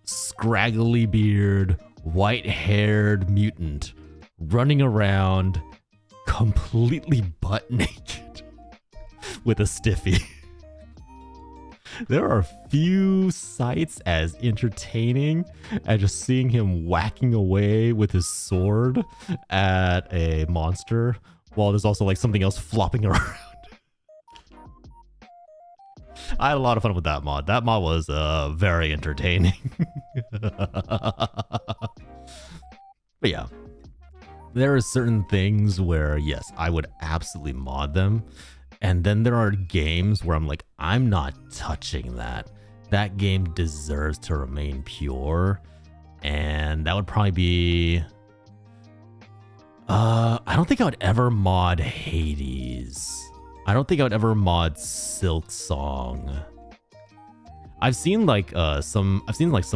scraggly beard, white-haired mutant, running around completely butt naked with a stiffy. There are few sights as entertaining as just seeing him whacking away with his sword at a monster, while there's also like something else flopping around. I had a lot of fun with that mod. That mod was very entertaining. But yeah, there are certain things where, yes, I would absolutely mod them. And then there are games where I'm like, I'm not touching that. That game deserves to remain pure. And that would probably be... I don't think I would ever mod Hades. I don't think I would ever mod Silksong. I've seen like some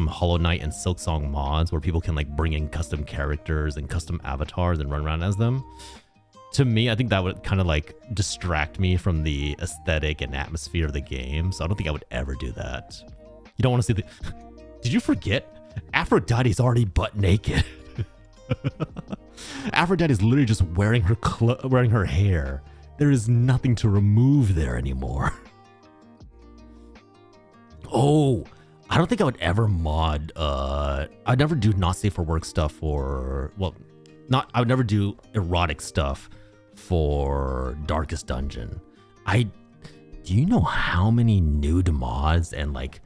Hollow Knight and Silksong mods where people can like bring in custom characters and custom avatars and run around as them. To me, I think that would kind of like distract me from the aesthetic and atmosphere of the game. So I don't think I would ever do that. You don't want to see the... Did you forget? Aphrodite's already butt naked. Aphrodite's literally just wearing her hair. There is nothing to remove there anymore. Oh, I don't think I would ever mod... I'd never do not safe for work stuff for... Well, I would never do erotic stuff for Darkest Dungeon. Do you know how many nude mods and like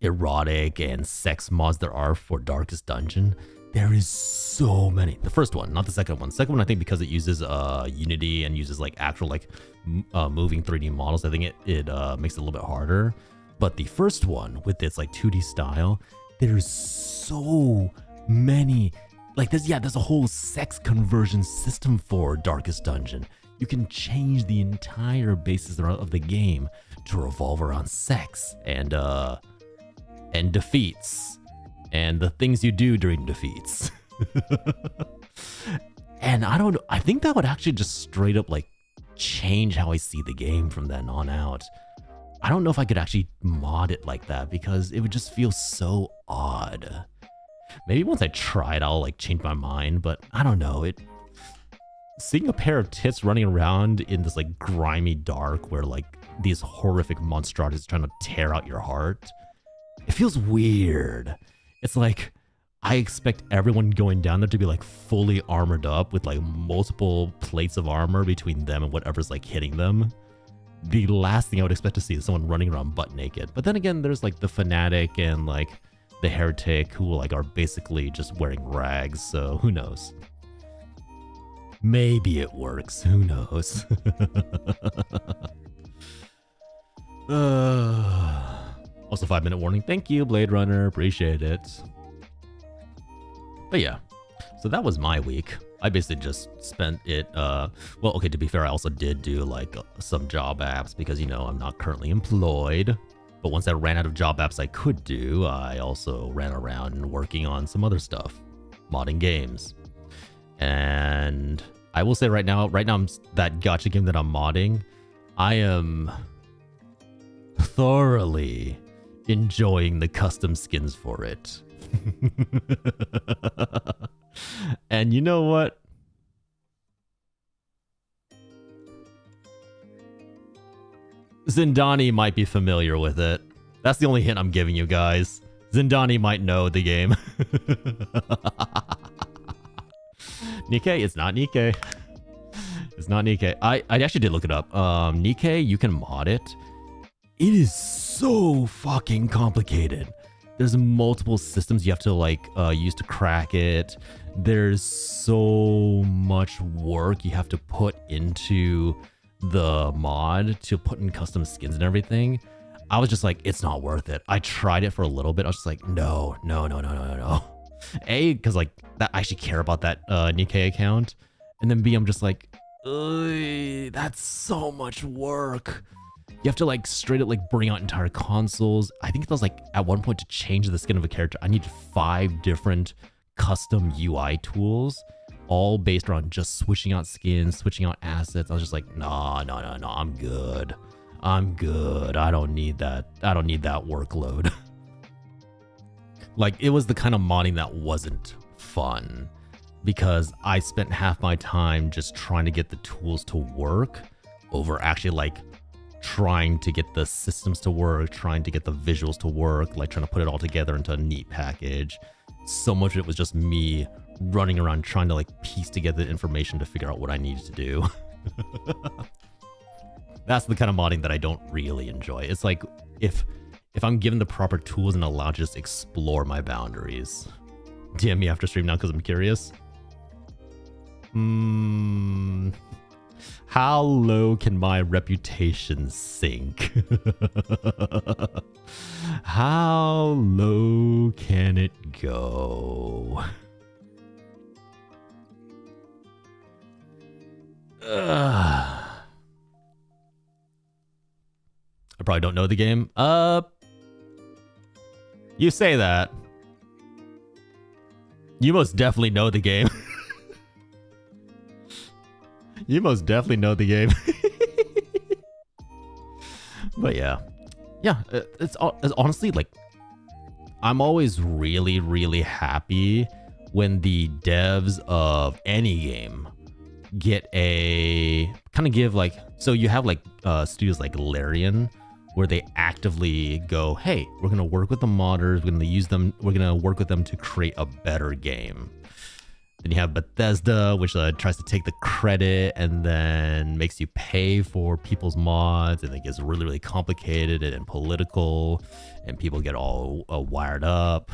erotic and sex mods there are for Darkest Dungeon? There is so many. The first one, not the second one. Second one, I think because it uses Unity and uses like actual like moving 3D models, I think it makes it a little bit harder. But the first one with its like 2D style, there's so many. Like there's a whole sex conversion system for Darkest Dungeon. You can change the entire basis of the game to revolve around sex and defeats and the things you do during defeats. And I think that would actually just straight up like change how I see the game from then on out. I don't know if I could actually mod it like that because it would just feel so odd. Maybe once I try it, I'll like change my mind, but I don't know. Seeing a pair of tits running around in this like grimy dark where like these horrific monstrosities trying to tear out your heart, it feels weird. It's like I expect everyone going down there to be like fully armored up with like multiple plates of armor between them and whatever's like hitting them. The last thing I would expect to see is someone running around butt naked. But then again, there's like the fanatic and like the heretic who like are basically just wearing rags, so who knows? Maybe it works, who knows? Also 5-minute warning. Thank you, Blade Runner, appreciate it. But yeah, so that was my week. I basically just spent it, well, okay, to be fair, I also did do like some job apps because, you know, I'm not currently employed. But once I ran out of job apps I could do, I also ran around and working on some other stuff, modding games. And I will say right now I'm that gacha game that I'm modding, I am thoroughly enjoying the custom skins for it. And you know what? Zindani might be familiar with it. That's the only hint I'm giving you guys. Zindani might know the game. Nikkei? It's not Nikkei. It's not Nikkei. I actually did look it up. Nikkei, you can mod it. It is so fucking complicated. There's multiple systems you have to like use to crack it. There's so much work you have to put into the mod to put in custom skins and everything. I was just like, it's not worth it. I tried it for a little bit. I was just like, no. A, because like that I actually care about that Nikkei account. And then B, I'm just like, that's so much work. You have to like straight up like bring out entire consoles. I think it was like at one point to change the skin of a character, I needed 5 different custom UI tools, all based around just switching out skins, switching out assets. I was just like, no, I'm good. I don't need that. I don't need that workload. Like, it was the kind of modding that wasn't fun because I spent half my time just trying to get the tools to work over actually like trying to get the systems to work, trying to get the visuals to work, like trying to put it all together into a neat package. So much of it was just me running around trying to like piece together the information to figure out what I needed to do. That's the kind of modding that I don't really enjoy. It's like if I'm given the proper tools and allowed to just explore my boundaries. DM me after stream now because I'm curious. How low can my reputation sink? How low can it go? I probably don't know the game. You say that. You most definitely know the game. You most definitely know the game. But yeah, it's honestly like, I'm always really, really happy when the devs of any game get a kind of give like, so you have like studios like Larian where they actively go, hey, we're gonna work with the modders, we're gonna use them, we're gonna work with them to create a better game. Then you have Bethesda, which tries to take the credit and then makes you pay for people's mods, and it gets really, really complicated and political, and people get all wired up.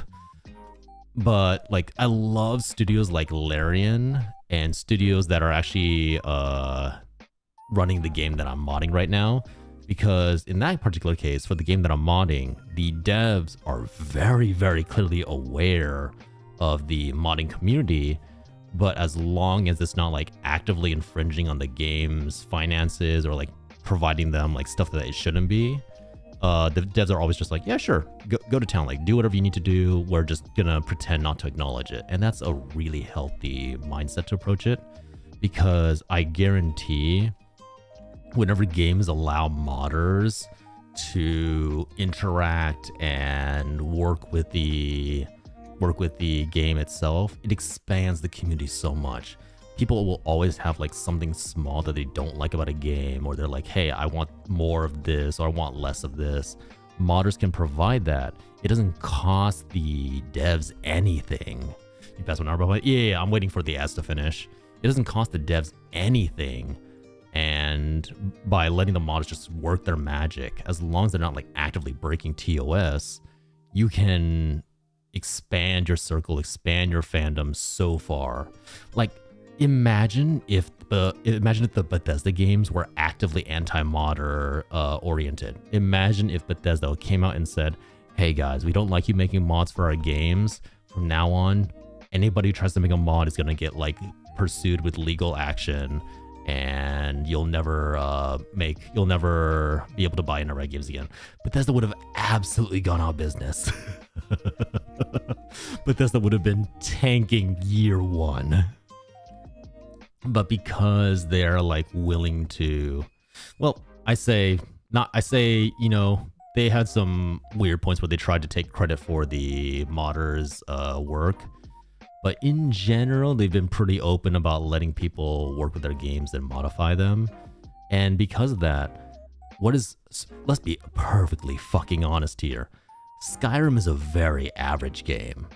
But like, I love studios like Larian and studios that are actually running the game that I'm modding right now, because in that particular case, for the game that I'm modding, the devs are very, very clearly aware of the modding community. But as long as it's not like actively infringing on the game's finances or like providing them like stuff that it shouldn't be, the devs are always just like, yeah, sure, go to town, like do whatever you need to do. We're just gonna pretend not to acknowledge it. And that's a really healthy mindset to approach it, because I guarantee whenever games allow modders to interact and work with the game itself, it expands the community so much. People will always have like something small that they don't like about a game, or they're like, hey, I want more of this, or I want less of this. Modders can provide that. It doesn't cost the devs anything. You pass 1 hour by? Yeah, I'm waiting for the ads to finish. It doesn't cost the devs anything. And by letting the modders just work their magic, as long as they're not like actively breaking TOS, you can expand your circle, expand your fandom so far. Like, imagine if the Bethesda games were actively anti-modder oriented. Imagine if Bethesda came out and said, hey guys, we don't like you making mods for our games. From now on, anybody who tries to make a mod is gonna get like pursued with legal action, and you'll never be able to buy NRA games again. Bethesda would have absolutely gone out of business. Bethesda would have been tanking year one. But because they're like willing to, well, I say, you know, they had some weird points where they tried to take credit for the modders' work. But in general, they've been pretty open about letting people work with their games and modify them. And because of that, let's be perfectly fucking honest here. Skyrim is a very average game.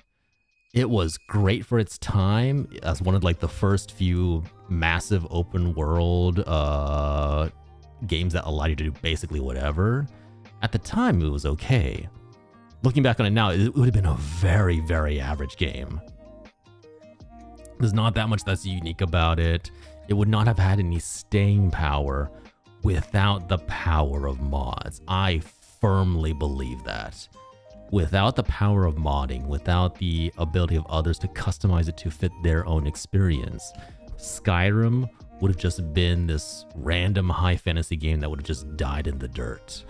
It was great for its time as one of like the first few massive open world games that allowed you to do basically whatever. At the time, it was okay. Looking back on it now, it would have been a very, very average game. There's not that much that's unique about it. It would not have had any staying power without the power of mods. I firmly believe that. Without the power of modding, without the ability of others to customize it to fit their own experience, Skyrim would have just been this random high fantasy game that would have just died in the dirt.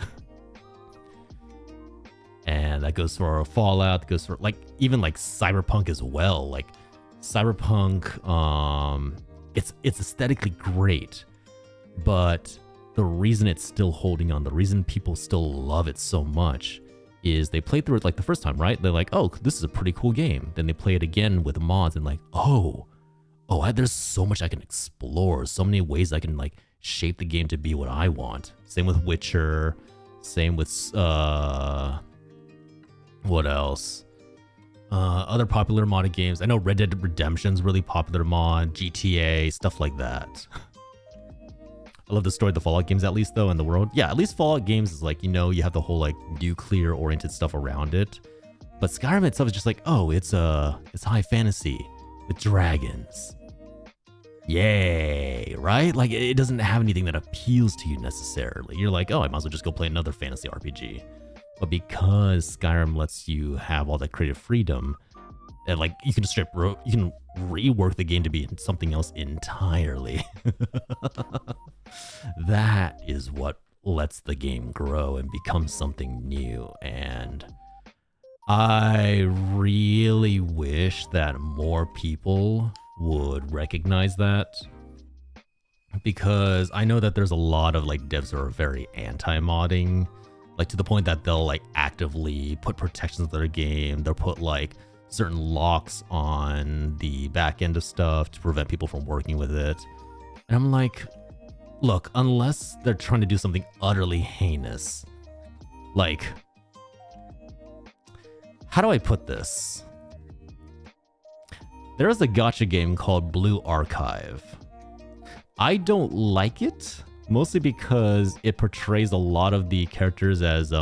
And that goes for Fallout, goes for like even like Cyberpunk as well. Like Cyberpunk, it's aesthetically great, but the reason it's still holding on, the reason people still love it so much is they played through it like the first time, right? They're like, oh, this is a pretty cool game. Then they play it again with mods and like, there's so much I can explore, so many ways I can like shape the game to be what I want. Same with Witcher, same with, what else? Other popular modded games. I know Red Dead Redemption's really popular mod, GTA, stuff like that. I love the story of the Fallout games at least though in the world. Yeah, at least Fallout games is like, you know, you have the whole like nuclear oriented stuff around it. But Skyrim itself is just like, oh, it's high fantasy with dragons. Yay, right? Like it doesn't have anything that appeals to you necessarily. You're like, oh, I might as well just go play another fantasy RPG. But because Skyrim lets you have all that creative freedom, and like you can rework the game to be something else entirely. That is what lets the game grow and become something new. And I really wish that more people would recognize that, because I know that there's a lot of like devs that are very anti-modding, like to the point that they'll like actively put protections to their game. They'll put like certain locks on the back end of stuff to prevent people from working with it. And I'm like, look, unless they're trying to do something utterly heinous, like, how do I put this? There is a gacha game called Blue Archive. I don't like it, mostly because it portrays a lot of the characters as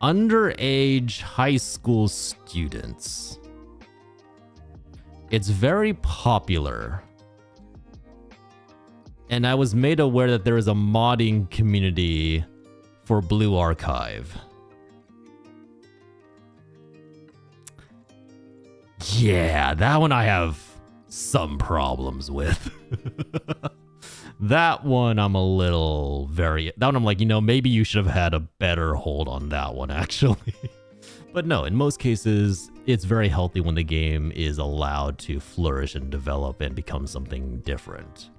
underage high school students. It's very popular. And I was made aware that there is a modding community for Blue Archive. Yeah, that one I have some problems with. That one I'm that one I'm like, you know, maybe you should have had a better hold on that one actually. But no, in most cases, it's very healthy when the game is allowed to flourish and develop and become something different.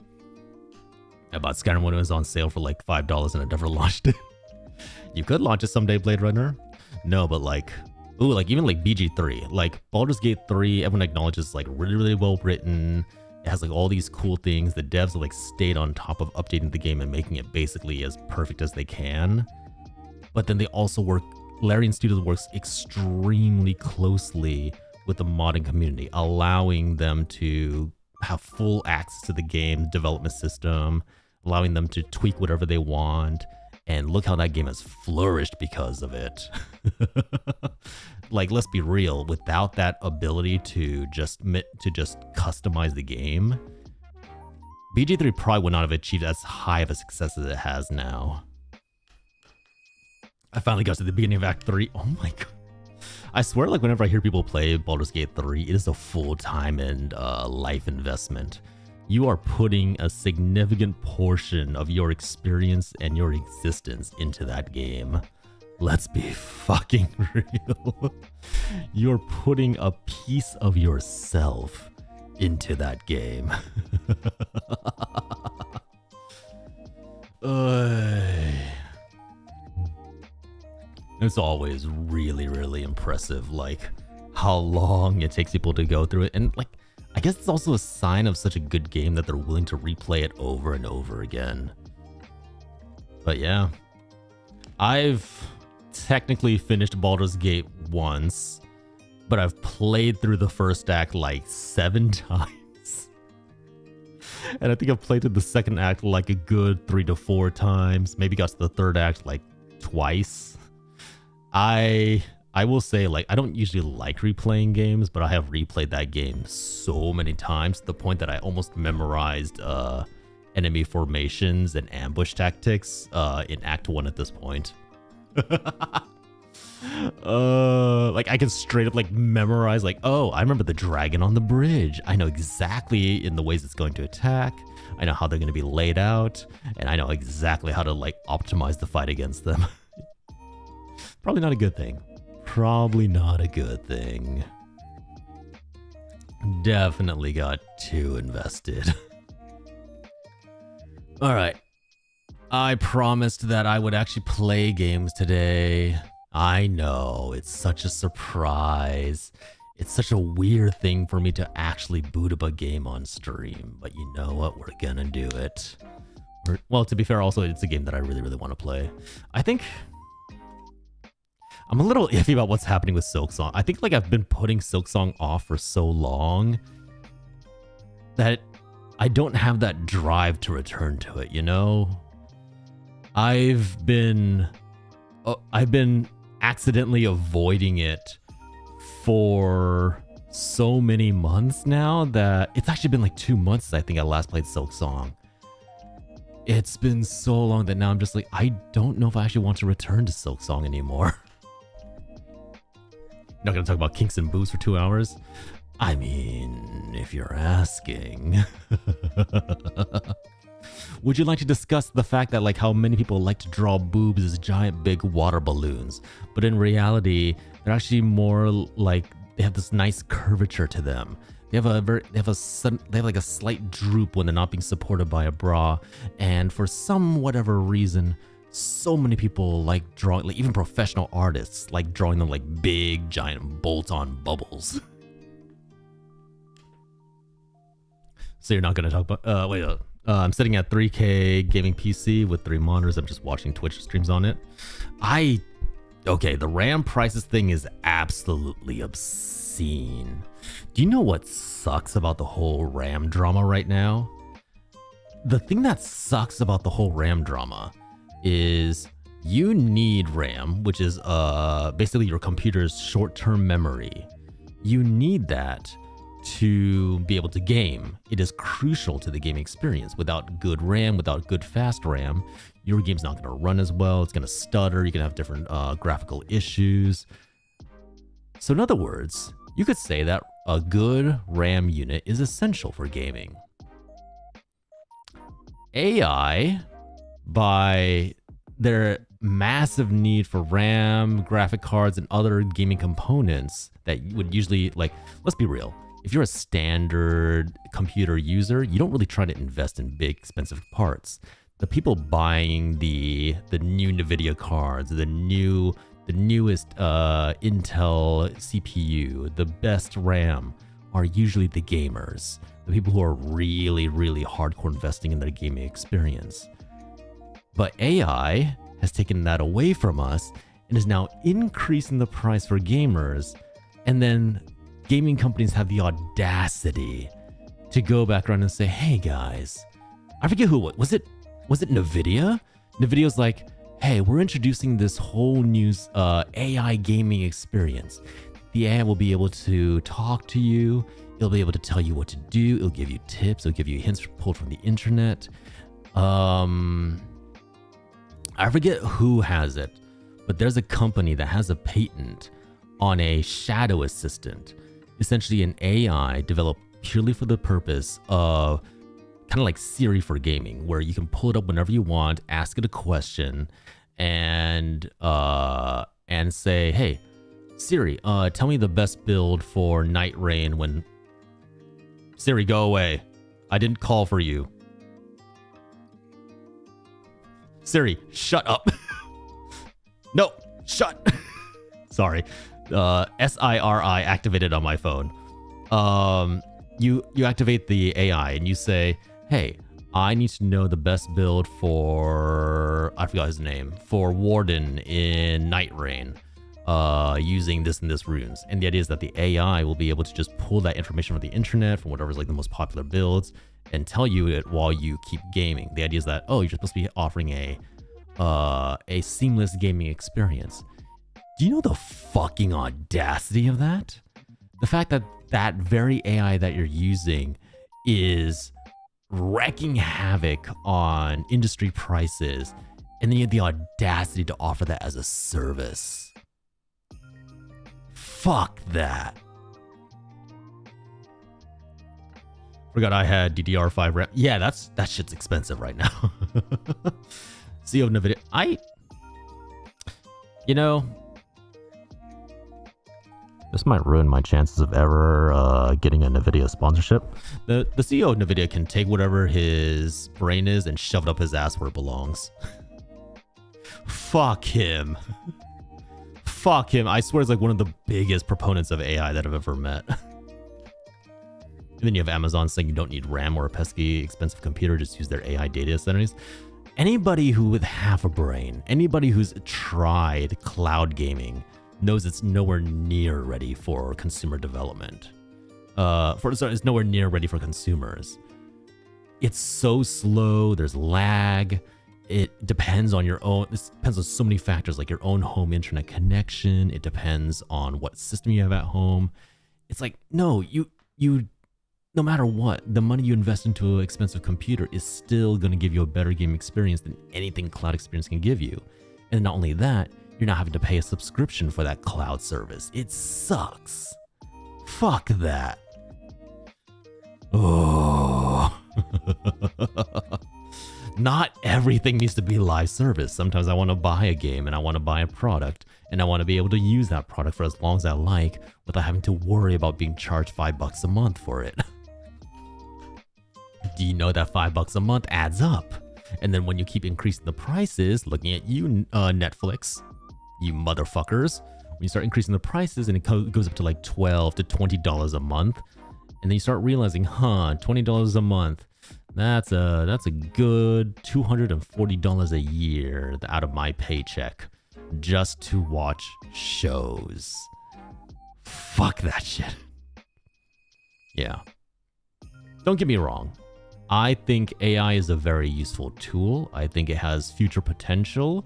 I bought Skyrim when it was on sale for like $5 and I never launched it. You could launch it someday, Blade Runner. No, but like, ooh, like even like BG3, like Baldur's Gate 3, everyone acknowledges like really, really well written. It has like all these cool things. The devs have like stayed on top of updating the game and making it basically as perfect as they can. But then they also Larian Studios works extremely closely with the modding community, allowing them to have full access to the game development system, allowing them to tweak whatever they want. And look how that game has flourished because of it. Like, let's be real, without that ability to just customize the game, BG3 probably would not have achieved as high of a success as it has now. I finally got to the beginning of Act 3. Oh my god. I swear, like, whenever I hear people play Baldur's Gate 3, it is a full-time and life investment. You are putting a significant portion of your experience and your existence into that game. Let's be fucking real. You're putting a piece of yourself into that game. It's always really, really impressive, like, how long it takes people to go through it. And, like, I guess it's also a sign of such a good game that they're willing to replay it over and over again. But yeah, I've technically finished Baldur's Gate once, but I've played through the first act like 7 times. And I think I've played through the second act like a good 3 to 4 times. Maybe got to the third act like twice. I will say, like, I don't usually like replaying games, but I have replayed that game so many times to the point that I almost memorized enemy formations and ambush tactics in Act 1 at this point. Like, I can straight up like memorize, like, oh, I remember the dragon on the bridge. I know exactly in the ways it's going to attack. I know how they're going to be laid out, and I know exactly how to like optimize the fight against them. Probably not a good thing. Probably not a good thing. Definitely got too invested. All right. I promised that I would actually play games today. I know, it's such a surprise. It's such a weird thing for me to actually boot up a game on stream, but you know what? We're gonna do it. Well, to be fair, also, it's a game that I really, really want to play. I think I'm a little iffy about what's happening with Silksong. I think like I've been putting Silksong off for so long that I don't have that drive to return to it, you know? I've been accidentally avoiding it for so many months now that it's actually been like 2 months since I think I last played Silksong. It's been so long that now I'm just like, I don't know if I actually want to return to Silksong anymore. Not gonna talk about kinks and boobs for 2 hours? I mean, if you're asking. Would you like to discuss the fact that like how many people like to draw boobs as giant big water balloons, but in reality, they're actually more like they have this nice curvature to them. They have like a slight droop when they're not being supported by a bra, and for some whatever reason, so many people like drawing, like even professional artists like drawing them like big giant bolt-on bubbles. So you're not gonna talk about I'm sitting at 3K gaming PC with 3 monitors. I'm just watching Twitch streams on it. Okay, the RAM prices thing is absolutely obscene. Do you know what sucks about the whole RAM drama right now? The thing that sucks about the whole RAM drama is you need RAM, which is basically your computer's short-term memory. You need that to be able to game. It is crucial to the gaming experience. Without good RAM, without good fast RAM, your game's not going to run as well. It's going to stutter. You're going to have different graphical issues. So in other words, you could say that a good RAM unit is essential for gaming. AI, by their massive need for RAM, graphic cards, and other gaming components that you would usually, like, let's be real. If you're a standard computer user, you don't really try to invest in big, expensive parts. The people buying the new NVIDIA cards, the newest Intel CPU, the best RAM, are usually the gamers, the people who are really, really hardcore investing in their gaming experience. But AI has taken that away from us and is now increasing the price for gamers, and then gaming companies have the audacity to go back around and say, hey guys, I forget who, was it NVIDIA? NVIDIA's like, hey, we're introducing this whole new AI gaming experience. The AI will be able to talk to you. It'll be able to tell you what to do. It'll give you tips. It'll give you hints pulled from the internet. I forget who has it, but there's a company that has a patent on a shadow assistant, essentially an AI developed purely for the purpose of kind of like Siri for gaming, where you can pull it up whenever you want, ask it a question, and say, hey, Siri, tell me the best build for Night Rain when... Siri, go away. I didn't call for you. Siri, shut up. No, shut. Sorry. SIRI activated on my phone. You activate the AI and you say, hey, I need to know the best build for... I forgot his name. For Warden in Night Rain. Using this and this runes. And the idea is that the AI will be able to just pull that information from the internet, from whatever's like the most popular builds, and tell you it while you keep gaming. The idea is that, oh, you're supposed to be offering a seamless gaming experience. Do you know the fucking audacity of that? The fact that that very AI that you're using is wreaking havoc on industry prices, and then you have the audacity to offer that as a service. Fuck that. Forgot I had DDR5 RAM. Yeah, that shit's expensive right now. CEO of NVIDIA. You know, this might ruin my chances of ever getting a NVIDIA sponsorship. The CEO of NVIDIA can take whatever his brain is and shove it up his ass where it belongs. Fuck him. Fuck him. I swear he's like one of the biggest proponents of AI that I've ever met. And then you have Amazon saying you don't need RAM or a pesky expensive computer, just use their AI data centers. Anybody who with half a brain, anybody who's tried cloud gaming knows it's nowhere near ready for consumer development. It's nowhere near ready for consumers. It's so slow, there's lag. It depends on your own, this depends on so many factors, like your own home internet connection. It depends on what system you have at home. It's like, no, you no matter what, the money you invest into an expensive computer is still going to give you a better game experience than anything cloud experience can give you. And not only that, you're not having to pay a subscription for that cloud service. It sucks. Fuck that. Oh. Not everything needs to be live service. Sometimes I want to buy a game and I want to buy a product and I want to be able to use that product for as long as I like without having to worry about being charged $5 a month for it. Do you know that $5 a month adds up? And then when you keep increasing the prices, looking at you, Netflix, you motherfuckers, when you start increasing the prices and it goes up to like $12 to $20 a month, and then you start realizing, $20 a month, that's a good $240 a year out of my paycheck just to watch shows. Fuck that shit. Yeah. Don't get me wrong. I think AI is a very useful tool. I think it has future potential.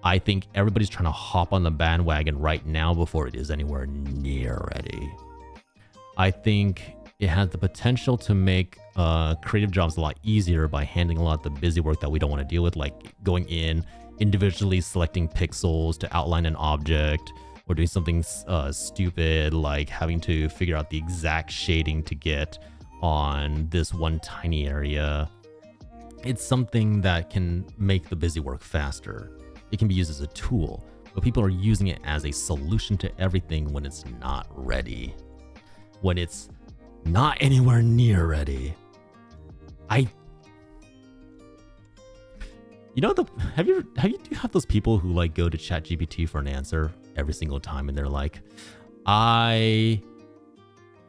I think everybody's trying to hop on the bandwagon right now before it is anywhere near ready. I think it has the potential to make creative jobs a lot easier by handling a lot of the busy work that we don't want to deal with, like going in, individually selecting pixels to outline an object, or doing something stupid like having to figure out the exact shading to get on this one tiny area. It's something that can make the busy work faster. It can be used as a tool, but people are using it as a solution to everything when it's not ready. When it's not anywhere near ready. Do you have those people who like go to ChatGPT for an answer every single time and they're like,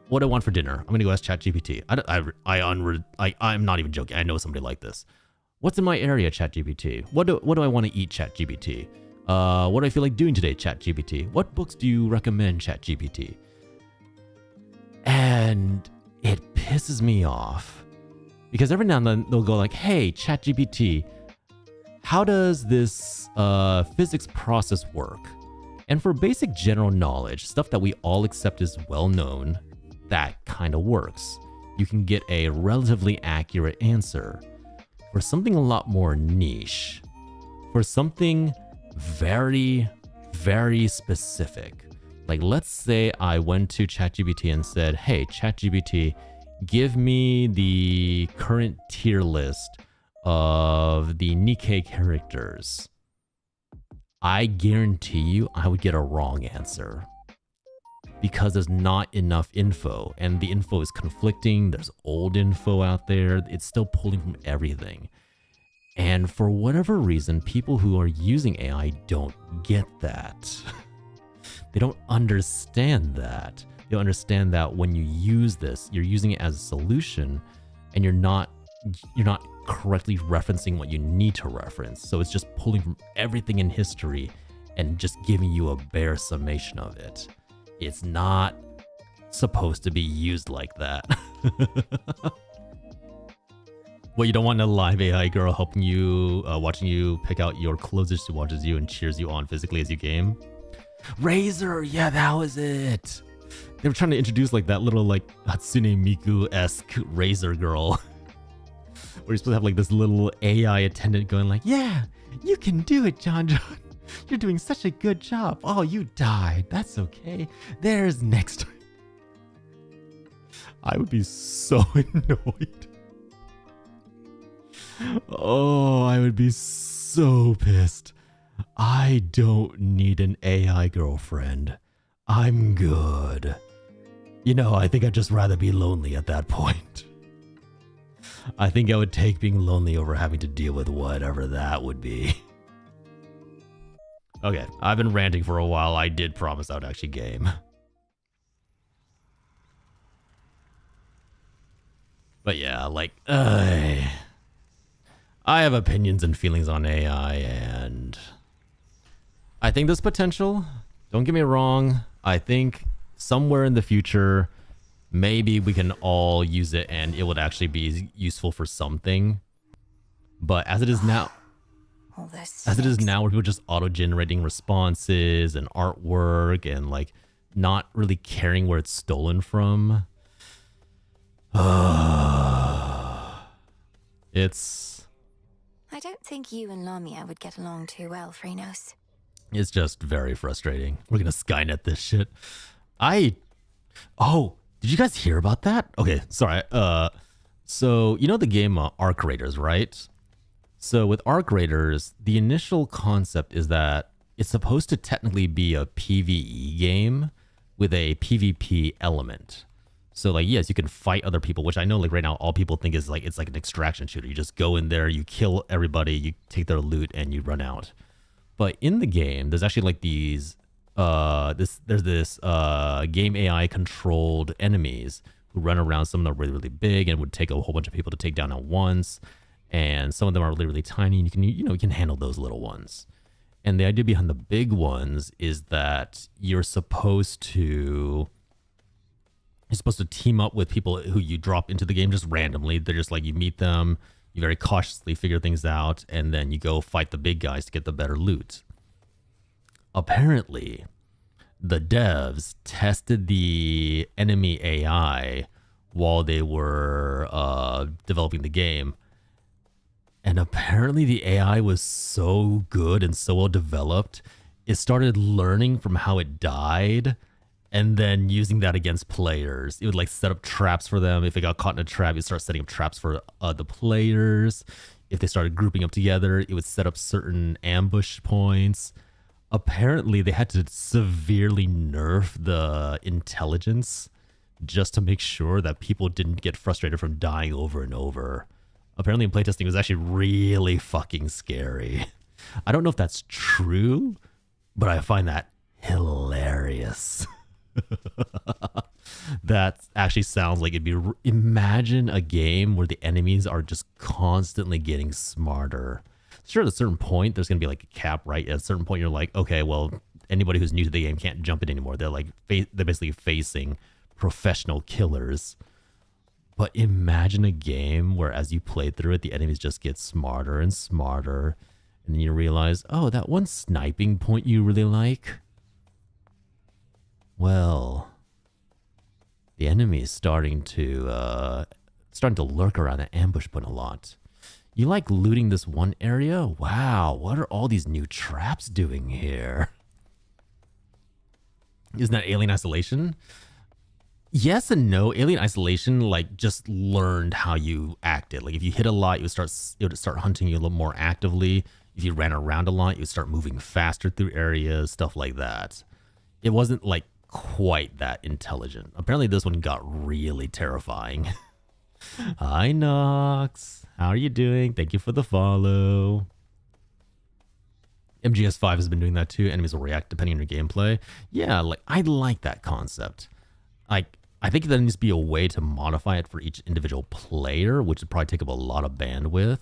what do I want for dinner? I'm gonna go ask ChatGPT. I'm not even joking. I know somebody like this. What's in my area, ChatGPT? What do I want to eat, ChatGPT? What do I feel like doing today, ChatGPT? What books do you recommend, ChatGPT? And it pisses me off because every now and then they'll go like, hey, ChatGPT, how does this physics process work? And for basic general knowledge, stuff that we all accept is well known, that kind of works. You can get a relatively accurate answer. For something a lot more niche, for something very, very specific, Like, let's say I went to ChatGPT and said, hey, ChatGPT, give me the current tier list of the Nikkei characters. I guarantee you I would get a wrong answer because there's not enough info and the info is conflicting. There's old info out there. It's still pulling from everything. And for whatever reason, people who are using AI don't get that. They don't understand that. They don't understand that when you use this, you're using it as a solution and you're not correctly referencing what you need to reference. So it's just pulling from everything in history and just giving you a bare summation of it. It's not supposed to be used like that. Well, you don't want a live AI girl helping you, watching you pick out your closest who watches you and cheers you on physically as you game. Razor, yeah, that was it. They were trying to introduce like that little like Hatsune Miku-esque Razor girl. Where you're supposed to have like this little AI attendant going like, yeah, you can do it, John John. You're doing such a good job. Oh, you died. That's okay. There's next time. I would be so annoyed. Oh, I would be so pissed. I don't need an AI girlfriend. I'm good. You know, I think I'd just rather be lonely at that point. I think I would take being lonely over having to deal with whatever that would be. Okay, I've been ranting for a while. I did promise I would actually game. But yeah, like, I have opinions and feelings on AI, and I think there's potential. Don't get me wrong. I think somewhere in the future, maybe we can all use it and it would actually be useful for something. But as it is now, where people just auto-generating responses and artwork and like not really caring where it's stolen from. It's... I don't think you and Lamia would get along too well, Phrynos. It's just very frustrating. We're gonna Skynet this shit. Oh, did you guys hear about that? Okay, sorry. So you know the game Arc Raiders, right? So with Arc Raiders, the initial concept is that it's supposed to technically be a PvE game with a PvP element. So like, yes, you can fight other people, which I know like right now all people think is like, it's like an extraction shooter. You just go in there, you kill everybody, you take their loot and you run out. But in the game, there's actually like these, there's this game AI controlled enemies who run around. Some of them are really, really big and would take a whole bunch of people to take down at once. And some of them are really, really tiny. And you can handle those little ones. And the idea behind the big ones is that you're supposed to team up with people who you drop into the game just randomly. They're just like, you meet them, you very cautiously figure things out, and then you go fight the big guys to get the better loot. Apparently, the devs tested the enemy AI while they were developing the game. And apparently the AI was so good and so well developed, it started learning from how it died and then using that against players. It would like set up traps for them. If it got caught in a trap, it would start setting up traps for the players. If they started grouping up together, it would set up certain ambush points. Apparently they had to severely nerf the intelligence just to make sure that people didn't get frustrated from dying over and over. Apparently in playtesting it was actually really fucking scary. I don't know if that's true, but I find that hilarious. That actually sounds like it'd be... Imagine a game where the enemies are just constantly getting smarter. Sure, at a certain point, there's going to be like a cap, right? At a certain point, you're like, okay, well, anybody who's new to the game can't jump in anymore. They're like, they're basically facing professional killers. But imagine a game where as you play through it, the enemies just get smarter and smarter. And then you realize, oh, that one sniping point you really like? Well, the enemy is starting to lurk around the ambush point a lot. You like looting this one area? Wow, what are all these new traps doing here? Isn't that Alien Isolation? Yes and no. Alien Isolation like just learned how you acted. Like if you hit a lot, it would start hunting you a little more actively. If you ran around a lot, you would start moving faster through areas, stuff like that. It wasn't like quite that intelligent. Apparently this one got really terrifying. Hi Nox. How are you doing? Thank you for the follow. MGS5 has been doing that too. Enemies will react depending on your gameplay. Yeah, like I like that concept. Like I think there needs to be a way to modify it for each individual player, which would probably take up a lot of bandwidth.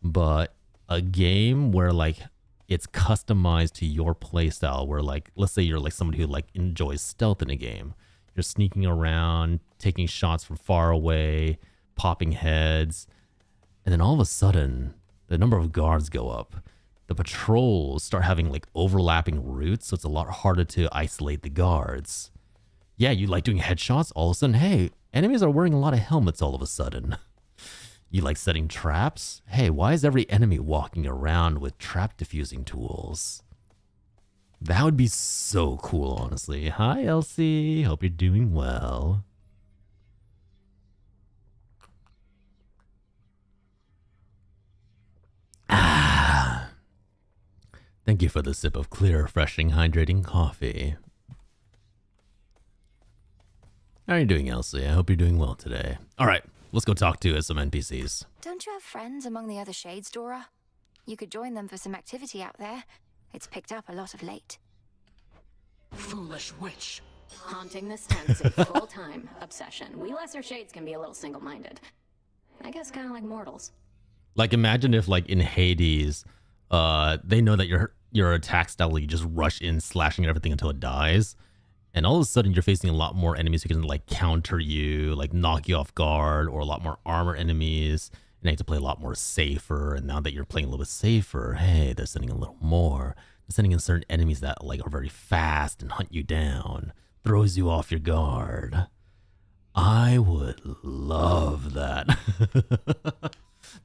But a game where like it's customized to your playstyle, where like let's say you're like somebody who like enjoys stealth in a game. You're sneaking around, taking shots from far away, popping heads, and then all of a sudden the number of guards go up. The patrols start having like overlapping routes, so it's a lot harder to isolate the guards. Yeah, you like doing headshots, all of a sudden, hey, enemies are wearing a lot of helmets all of a sudden. You like setting traps? Hey, why is every enemy walking around with trap diffusing tools? That would be so cool, honestly. Hi, Elsie. Hope you're doing well. Thank you for the sip of clear, refreshing, hydrating coffee. How are you doing, Elsie? I hope you're doing well today. All right, let's go talk to some NPCs. Don't you have friends among the other shades, Dora? You could join them for some activity out there. It's picked up a lot of late. Foolish witch. Haunting this town's a full-time obsession. We lesser shades can be a little single-minded. I guess kind of like mortals. Like imagine if like in Hades, they know that your attack style, you just rush in, slashing at everything until it dies. And all of a sudden you're facing a lot more enemies who can like counter you, like knock you off guard, or a lot more armor enemies. And you have to play a lot more safer. And now that you're playing a little bit safer, hey, they're sending a little more. They're sending in certain enemies that like are very fast and hunt you down, throws you off your guard. I would love that.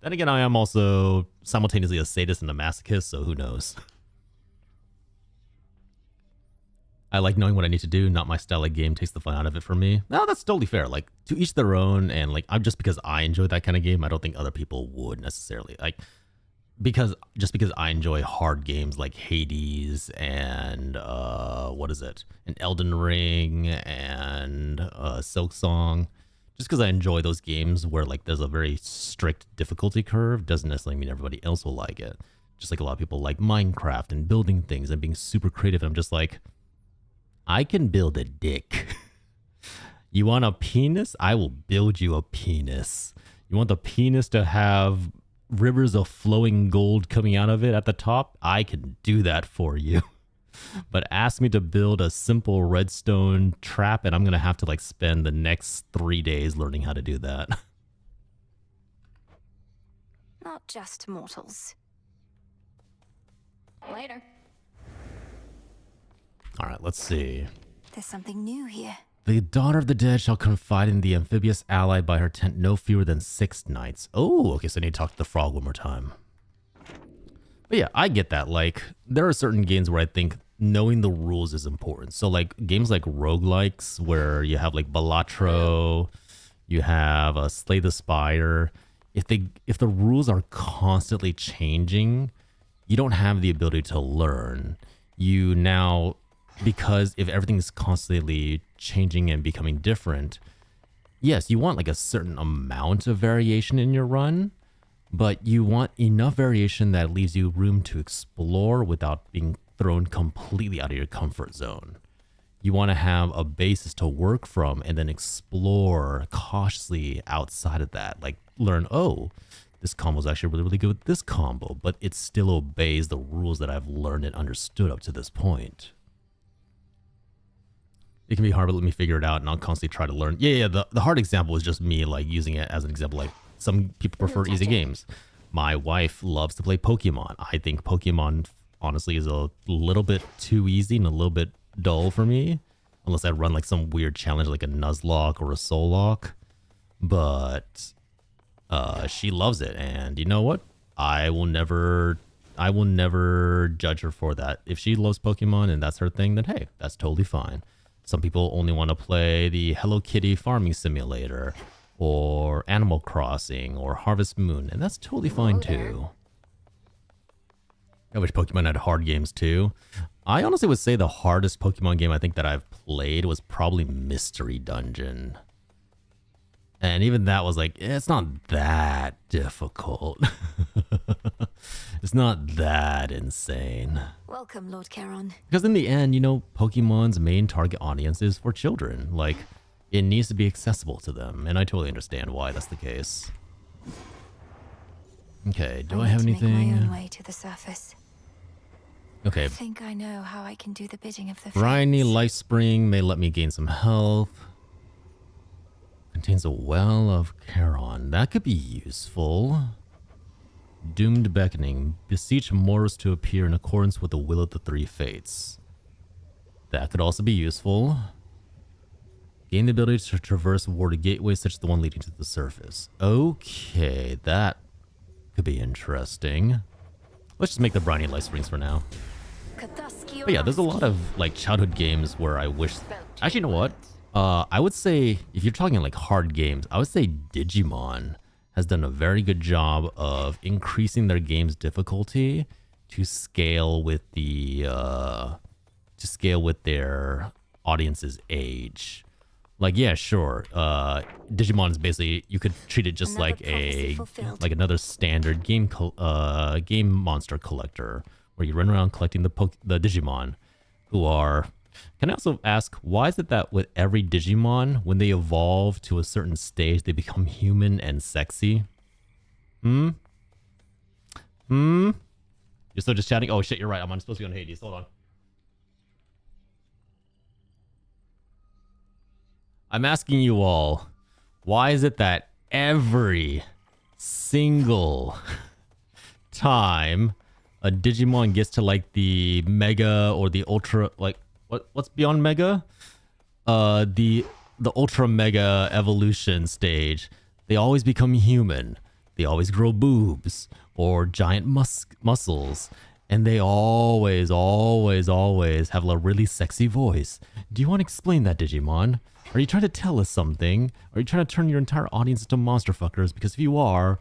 Then again, I am also simultaneously a sadist and a masochist, so who knows? I like knowing what I need to do. Not my style of game takes the fun out of it for me. No, that's totally fair. Like, to each their own, and like, I'm just because I enjoy that kind of game, I don't think other people would necessarily. Like, because I enjoy hard games like Hades and what is it? An Elden Ring and Silk Song. Just because I enjoy those games where like there's a very strict difficulty curve doesn't necessarily mean everybody else will like it. Just like a lot of people like Minecraft and building things and being super creative. I'm just like, I can build a dick. You want a penis? I will build you a penis. You want the penis to have rivers of flowing gold coming out of it at the top? I can do that for you. But ask me to build a simple redstone trap, and I'm going to have to like spend the next 3 days learning how to do that. Not just mortals. Later. All right, let's see. There's something new here. The daughter of the dead shall confide in the amphibious ally by her tent no fewer than 6 nights. Oh, okay, so I need to talk to the frog one more time. But yeah, I get that. Like, there are certain games where I think knowing the rules is important. So like games like roguelikes where you have like Balatro, you have Slay the Spire. If the rules are constantly changing, you don't have the ability to learn. You now, because if everything is constantly changing and becoming different, yes, you want like a certain amount of variation in your run, but you want enough variation that leaves you room to explore without being thrown completely out of your comfort zone. You want to have a basis to work from and then explore cautiously outside of that. Like learn, oh, this combo is actually really, really good with this combo, but it still obeys the rules that I've learned and understood up to this point. It can be hard, but let me figure it out and I'll constantly try to learn. Yeah, the hard example is just me like using it as an example. Like some people prefer easy games. My wife loves to play Pokemon. I think Pokemon honestly is a little bit too easy and a little bit dull for me. Unless I run like some weird challenge like a Nuzlocke or a Soullock. But she loves it. And you know what? I will never I will never judge her for that. If she loves Pokemon and that's her thing, then hey, that's totally fine. Some people only want to play the Hello Kitty farming simulator or Animal Crossing or Harvest Moon, and that's totally fine too. I wish Pokemon had hard games too. I honestly would say the hardest Pokemon game I think that I've played was probably Mystery Dungeon. And even that was like, it's not that difficult. It's not that insane. Welcome, Lord Charon. Because in the end, you know, Pokemon's main target audience is for children. Like, it needs to be accessible to them. And I totally understand why that's the case. Okay, do I have anything? Make my own way to the surface. Okay. I think I know how I can do the bidding of the Briny fates. Life Spring may let me gain some health. Contains a well of Charon. That could be useful. Doomed Beckoning. Beseech mortals to appear in accordance with the will of the three fates. That could also be useful. Gain the ability to traverse warded gateways such as the one leading to the surface. Okay, that could be interesting. Let's just make the Briny Life Springs for now. But yeah, there's a lot of like childhood games where I wish... Actually, you know what? I would say, if you're talking like hard games, I would say Digimon has done a very good job of increasing their game's difficulty to scale with the their audience's age. Like, yeah, sure. Digimon is basically, you could treat it just like another standard game monster collector, where you run around collecting the Digimon, who are. Can I also ask, why is it that with every Digimon, when they evolve to a certain stage, they become human and sexy? You're still just chatting? Oh shit, you're right. I'm supposed to be on Hades. Hold on. I'm asking you all, why is it that every single time a Digimon gets to like the Mega or the Ultra, like, what's beyond Mega? The Ultra Mega evolution stage, they always become human. They always grow boobs or giant muscles. And they always have a really sexy voice. Do you want to explain that, Digimon? Are you trying to tell us something? Are you trying to turn your entire audience into monster fuckers? Because if you are,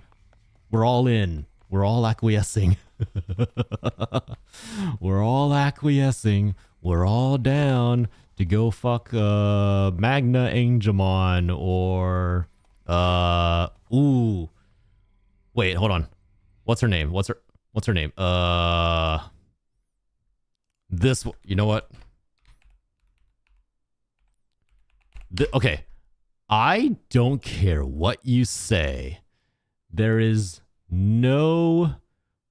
we're all in. We're all acquiescing. We're all acquiescing. We're all down to go fuck Magna Angemon or ooh. Wait, hold on. What's her name? What's her name? This, you know what? Okay. I don't care what you say. There is no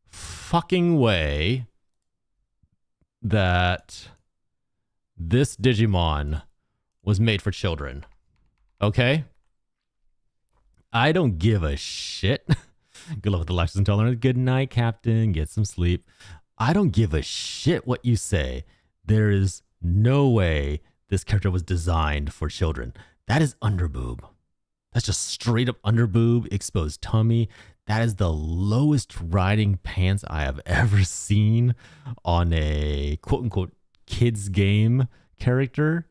fucking way that this Digimon was made for children. Okay? I don't give a shit. Good luck with the lactose intolerance. Good night, Captain. Get some sleep. I don't give a shit what you say. There is no way this character was designed for children. That is underboob. That's just straight up underboob, exposed tummy. That is the lowest riding pants I have ever seen on a quote unquote kids game character.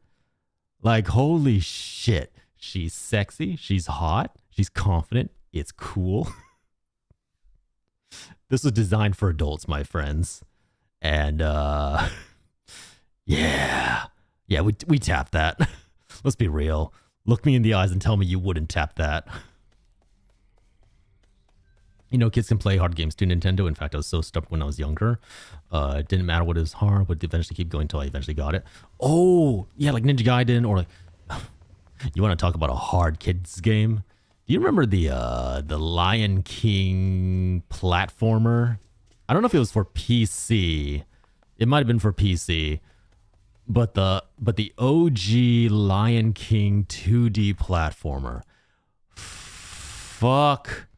Like, holy shit. She's sexy. She's hot. She's confident. It's cool. This was designed for adults, my friends. And yeah, we tapped that. Let's be real. Look me in the eyes and tell me you wouldn't tap that. You know, kids can play hard games too, Nintendo. In fact, I was so stubborn when I was younger. It didn't matter what is hard, would eventually keep going until I eventually got it. Oh, yeah, like Ninja Gaiden, or like, you want to talk about a hard kids game? Do you remember the Lion King platformer? I don't know if it was for PC. It might have been for PC. But the OG Lion King 2D platformer. Fuck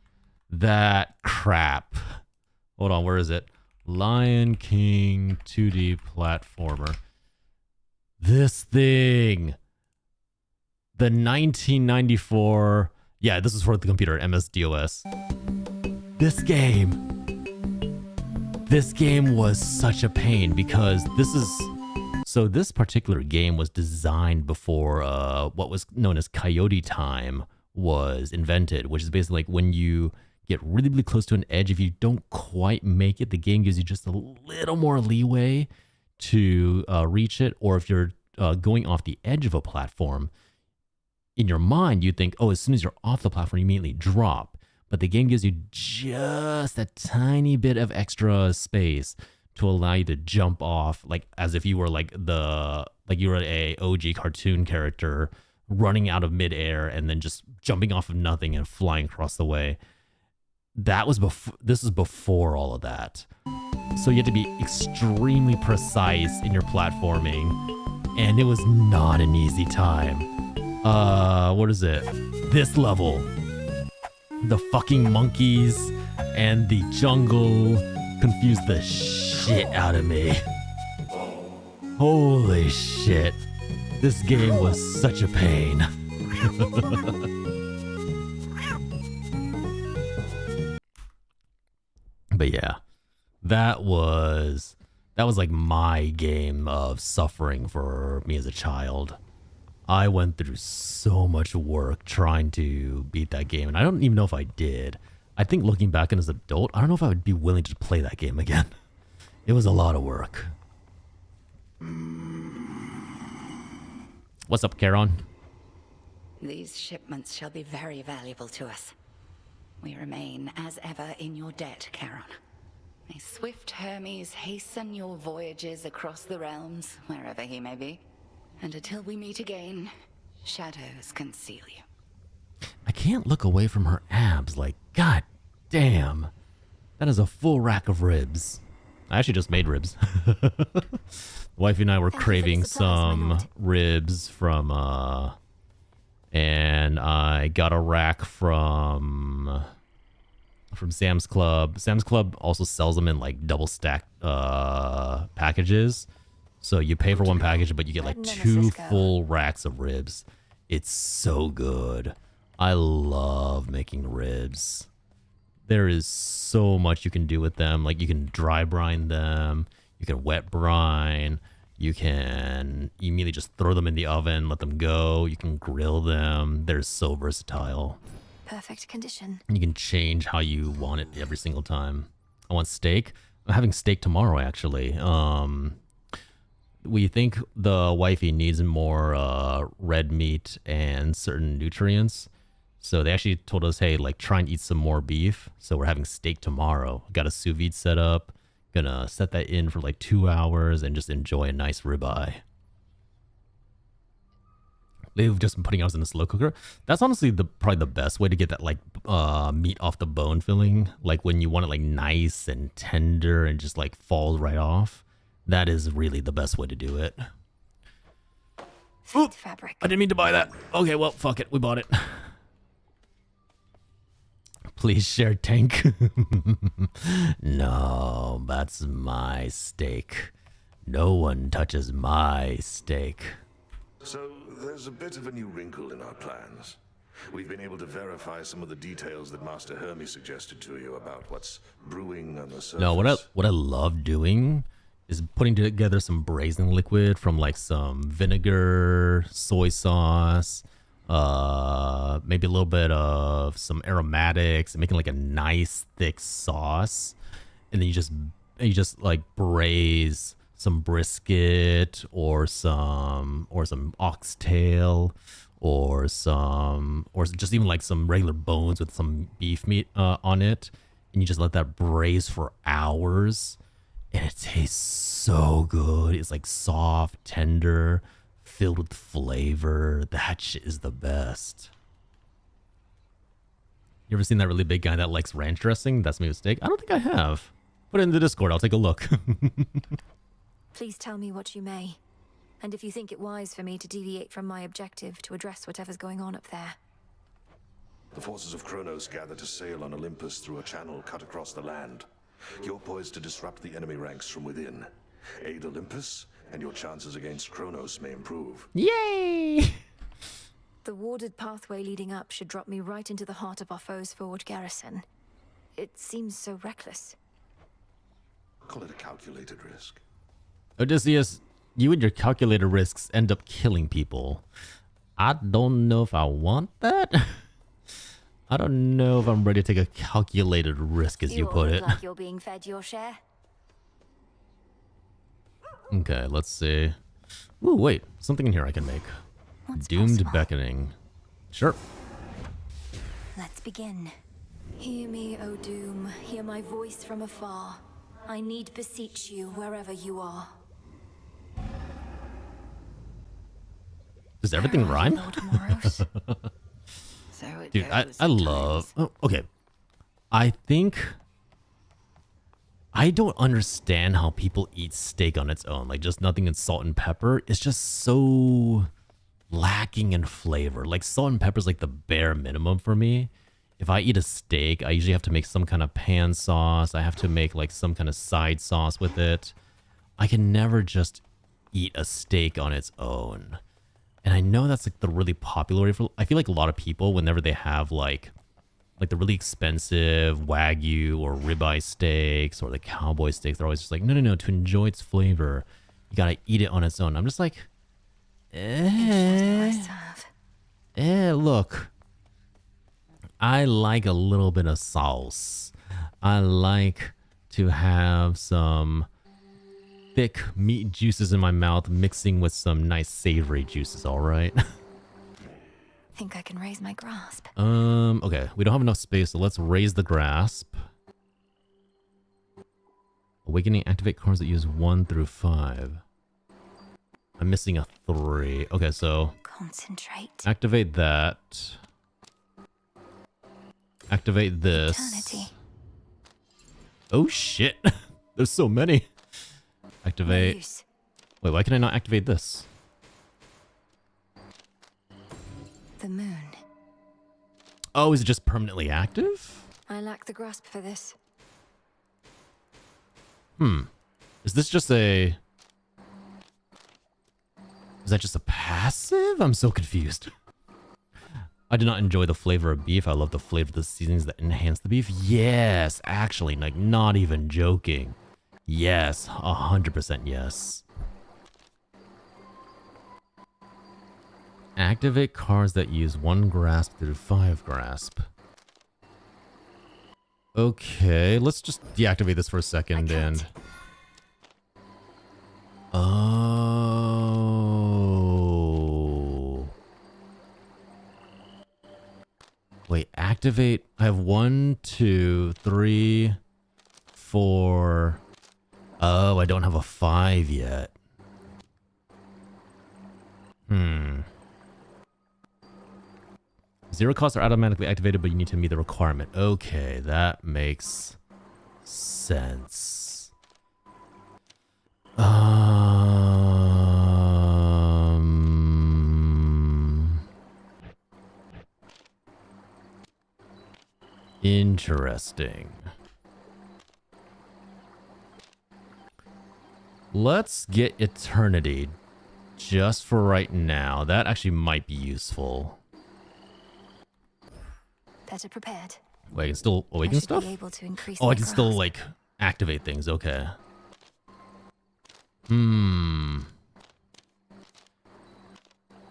that crap. Hold on, where is it? Lion King 2D platformer. This thing. The 1994... Yeah, this is for the computer, MS-DOS. This game. This game was such a pain because this particular game was designed before what was known as coyote time was invented, which is basically like when you get really, really close to an edge, if you don't quite make it, the game gives you just a little more leeway to reach it. Or if you're going off the edge of a platform, in your mind, you think, oh, as soon as you're off the platform, you immediately drop. But the game gives you just a tiny bit of extra space to allow you to jump off, like as if you were you were a OG cartoon character running out of midair and then just jumping off of nothing and flying across the way. That was before. This is before all of that. So you had to be extremely precise in your platforming, and it was not an easy time. What is it? This level. The fucking monkeys and the jungle confused the shit out of me. Holy shit. This game was such a pain. But yeah, that was like my game of suffering for me as a child. I went through so much work trying to beat that game, and I don't even know if I did. I think looking back as an adult, I don't know if I would be willing to play that game again. It was a lot of work. What's up, Charon? These shipments shall be very valuable to us. We remain, as ever, in your debt, Charon. May swift Hermes hasten your voyages across the realms, wherever he may be. And until we meet again, shadows conceal you. I can't look away from her abs, like, god damn. That is a full rack of ribs. I actually just made ribs. Wifey and I were craving some ribs from, and I got a rack from Sam's Club. Sam's Club also sells them in like double stacked packages. So you pay for one package, but you get like 2 full racks of ribs. It's so good. I love making ribs. There is so much you can do with them. Like you can dry brine them. You can wet brine. You can immediately just throw them in the oven, let them go. You can grill them. They're so versatile. Perfect condition. You can change how you want it every single time. I want steak. I'm having steak tomorrow, actually. We think the wifey needs more red meat and certain nutrients. So they actually told us, hey, like try and eat some more beef. So we're having steak tomorrow. Got a sous vide set up. Gonna set that in for like 2 hours and just enjoy a nice ribeye. They've just been putting ours in a slow cooker. That's honestly probably the best way to get that like meat off the bone filling. Like when you want it like nice and tender and just like falls right off. That is really the best way to do it. Oop, fabric. I didn't mean to buy that. Okay, well, fuck it. We bought it. Please share tank. No, that's my steak. No one touches my steak. So there's a bit of a new wrinkle in our plans. We've been able to verify some of the details that Master Hermes suggested to you about what's brewing on the surface. No, what I love doing is putting together some braising liquid from like some vinegar, soy sauce, maybe a little bit of some aromatics, and making like a nice thick sauce, and then you just like braise some brisket or some oxtail or just even like some regular bones with some beef meat on it, and you just let that braise for hours. And it tastes so good. It's like soft, tender, filled with flavor. That shit is the best. You ever seen that really big guy that likes ranch dressing? That's me with steak. I don't think I have. Put it in the Discord. I'll take a look. Please tell me what you may. And if you think it wise for me to deviate from my objective to address whatever's going on up there. The forces of Kronos gather to sail on Olympus through a channel cut across the land. You're poised to disrupt the enemy ranks from within. Aid Olympus, and your chances against Kronos may improve. Yay! The warded pathway leading up should drop me right into the heart of our foe's forward garrison. It seems so reckless. Call it a calculated risk. Odysseus, you and your calculated risks end up killing people. I don't know if I want that. I don't know if I'm ready to take a calculated risk, as you all put look it. like you're being fed your share. Okay, let's see. Ooh, wait. Something in here I can make. What's Doomed possible? beckoning. Sure. Let's begin. Hear me, O Doom. Hear my voice from afar. I need beseech you wherever you are. Does everything Where are you, rhyme? Lord Moros? So it Dude, I goes I at love... times. Oh, okay. I think... I don't understand how people eat steak on its own. Like, just nothing in salt and pepper. It's just so lacking in flavor. Like, salt and pepper is like the bare minimum for me. If I eat a steak, I usually have to make some kind of pan sauce. I have to make like some kind of side sauce with it. I can never just eat a steak on its own. And I know that's like the really popular way for... I feel like a lot of people, whenever they have like the really expensive Wagyu or ribeye steaks or the cowboy steaks, they're always just like, no, to enjoy its flavor, you gotta eat it on its own. I'm just like, look, I like a little bit of sauce. I like to have some thick meat juices in my mouth mixing with some nice savory juices, all right? Think I can raise my grasp. Okay, we don't have enough space, so let's raise the grasp. Awakening, activate cards that use 1 through 5. I'm missing a 3. Okay, so Concentrate. activate that. Activate this. Eternity. Oh shit! There's so many. No Activate. use. Wait, why can I not activate this? The moon. Oh, is it just permanently active? I lack the grasp for this. Is this just a... Is that just a passive? I'm so confused. I do not enjoy the flavor of beef. I love the flavor of the seasonings that enhance the beef. Yes, actually, like, not even joking. Yes, 100% yes. Activate cards that use 1 grasp through 5 grasp. Okay, let's just deactivate this for a second and... Oh. Wait, activate. I have 1, 2, 3, 4. Oh, I don't have a 5 yet. Zero costs are automatically activated, but you need to meet the requirement. Okay, that makes sense. Interesting. Let's get Eternity just for right now. That actually might be useful. Better prepared. Wait, I can still I awaken should stuff? be able to increase Oh, I my can still, grasp. like, activate things. Okay.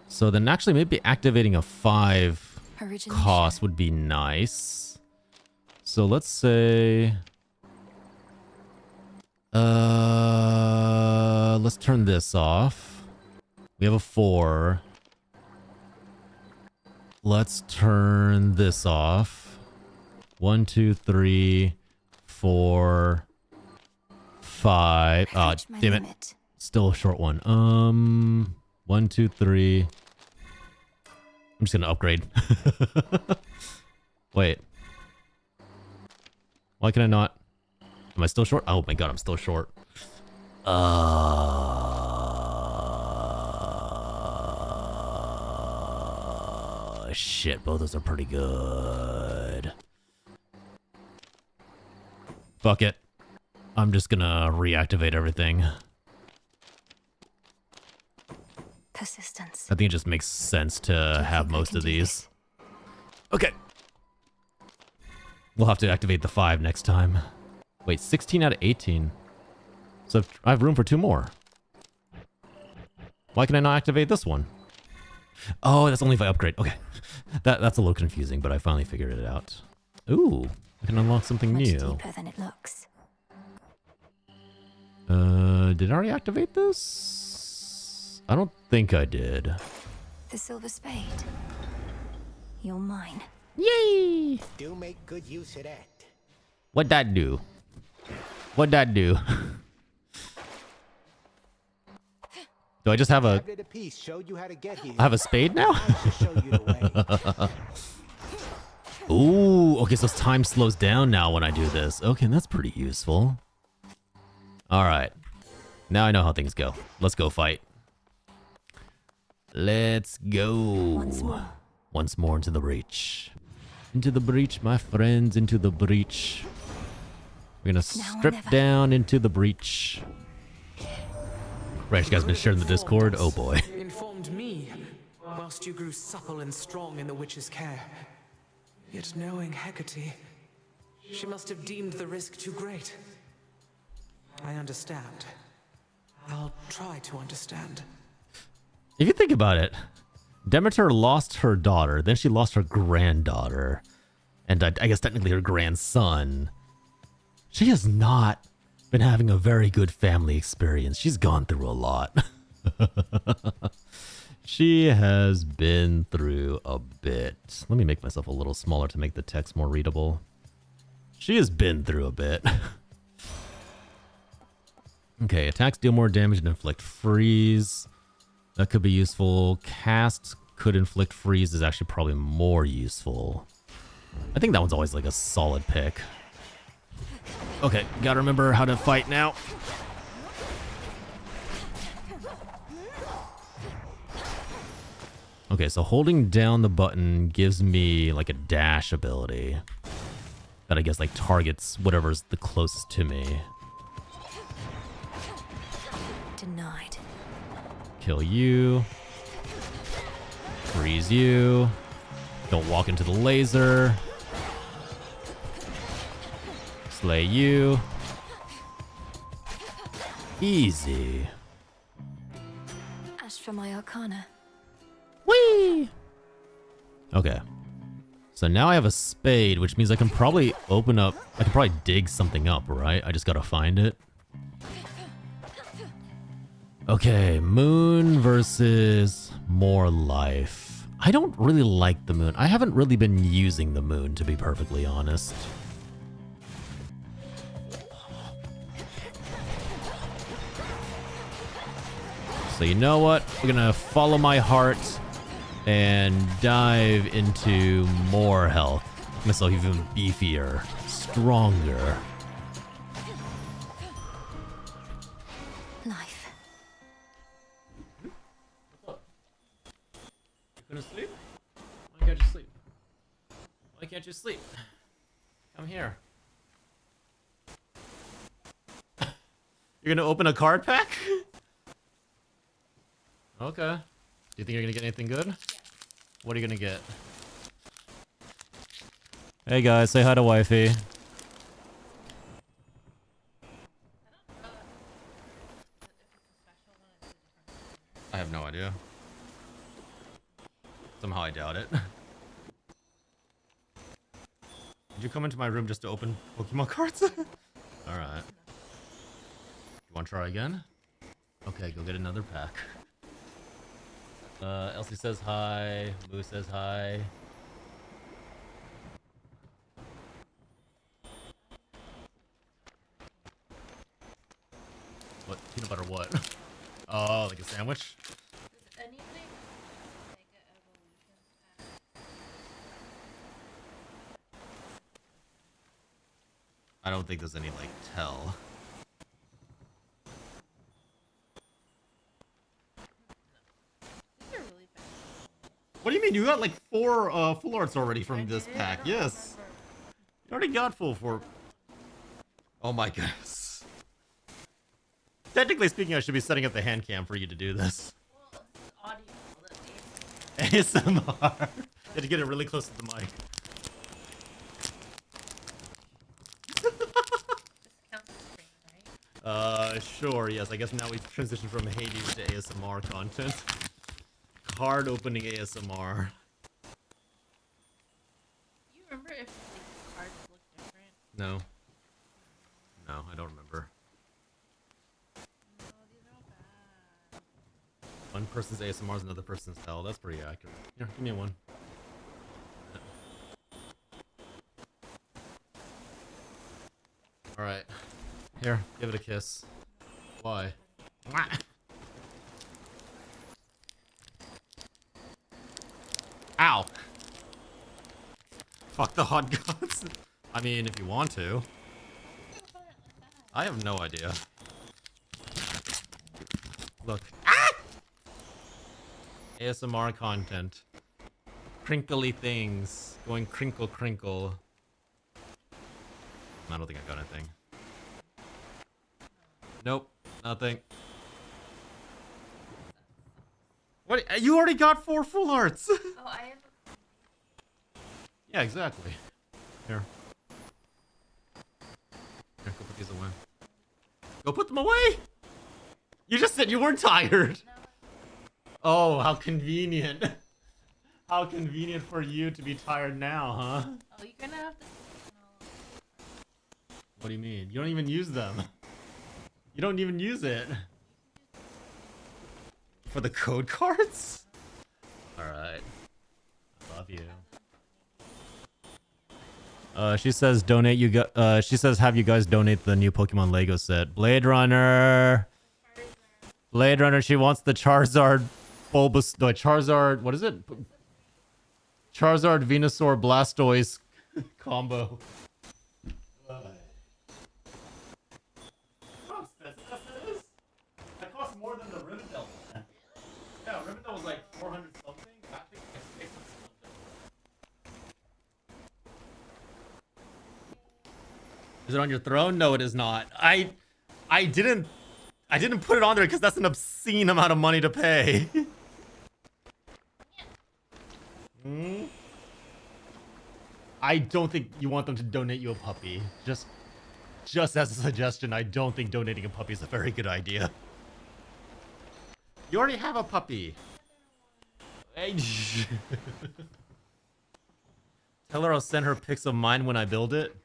So then actually maybe activating a 5 Origination. cost would be nice. So let's say... let's turn this off. We have a 4. Let's turn this off. 1, 2, 3, 4, 5. I've reached my Damn it. limit. Still a short one. 1, 2, 3. I'm just gonna upgrade. Wait. Why can I not? Am I still short? Oh my god, I'm still short. Shit, both those are pretty good. Fuck it. I'm just gonna reactivate everything. Persistence. I think it just makes sense to have think I most can of do these. this? Okay. We'll have to activate the 5 next time. Wait, 16 out of 18. So I have room for 2 more. Why can I not activate this one? Oh, that's only if I upgrade. Okay. That's a little confusing, but I finally figured it out. Ooh, I can unlock something Much new. deeper than it looks. Did I already activate this? I don't think I did. The silver spade. You're mine. Yay! Do make good use of that. What'd that do? What'd that do? Do I just have a... Cabinet apiece showed you how to get here. I have a spade now? I should show you the way. Ooh, okay, so time slows down now when I do this. Okay, that's pretty useful. Alright. Now I know how things go. Let's go fight. Let's go. Once more. Once more into the breach. Into the breach, my friends, into the breach. We're gonna Now or strip never. down into the breach. Right, you guys been sharing the Discord? Oh boy. Informed me, whilst you grew supple and strong in the witch's care. Yet knowing Hecate, she must have deemed the risk too great. I understand. I'll try to understand. If you think about it, Demeter lost her daughter, then she lost her granddaughter, and I guess technically her grandson. She has not been having a very good family experience. She's gone through a lot. She has been through a bit. Let me make myself a little smaller to make the text more readable. She has been through a bit. Okay, attacks deal more damage and inflict freeze. That could be useful. Cast could inflict freeze is actually probably more useful. I think that one's always like a solid pick. Okay, gotta remember how to fight now. Okay, so holding down the button gives me like a dash ability that I guess like targets whatever's the closest to me. Denied. Kill you. Freeze you. Don't walk into the laser. Slay you. Easy. Ash for my arcana. Whee! Okay. So now I have a spade, which means I can probably open up... I can probably dig something up, right? I just gotta find it. Okay, moon versus more life. I don't really like the moon. I haven't really been using the moon, to be perfectly honest. So you know what? We're gonna follow my heart and dive into more health. Make myself even beefier, stronger. Life. You couldn't sleep? Why can't you sleep? Why can't you sleep? Come here. You're gonna open a card pack? Okay. Do you think you're gonna get anything good? What are you gonna get? Hey guys, say hi to wifey. I have no idea. Somehow I doubt it. Did you come into my room just to open Pokemon cards? Alright. You wanna try again? Okay, go get another pack. Elsie says hi. Moo says hi. What? Peanut butter what? Oh, like a sandwich? I don't think there's any, like, tell. What do you mean? You got like 4 full arts already from this pack. Yes. You already got full for... Oh my goodness. Technically speaking, I should be setting up the hand cam for you to do this. Well, it's audio. ASMR. You had to get it really close to the mic. Sure, yes. I guess now we transition from Hades to ASMR content. Card opening ASMR. Do you remember if like, the cards look different? No. No, I don't remember. No, these are all bad. One person's ASMR is another person's hell. That's pretty accurate. Here, give me one. Alright. Here, give it a kiss. Why? Ow! Fuck the hot gods. I mean, if you want to. I have no idea. Look. Ah! ASMR content. Crinkly things. Going crinkle crinkle. I don't think I got anything. Nope. Nothing. What? You already got 4 full arts! Oh, I have. Yeah, exactly. Here. Here, go put these away. Go put them away! You just said you weren't tired! Oh, how convenient. How convenient for you to be tired now, huh? Oh, you're gonna have to. What do you mean? You don't even use them. You don't even use it. For the code cards? Alright. I love you. She says donate you she says have you guys donate the new Pokemon Lego set. Blade Runner. Blade Runner, she wants the Charizard Bulbous no, Charizard, what is it? Charizard Venusaur Blastoise combo. That costs more than the Rivendell one. Yeah, Rivendell was like 400 something. I think it's 600 something. Is it on your throne? No, it is not. I didn't put it on there because that's an obscene amount of money to pay. Hmm? I don't think you want them to donate you a puppy. Just as a suggestion, I don't think donating a puppy is a very good idea. You already have a puppy. Hey. Tell her I'll send her pics of mine when I build it.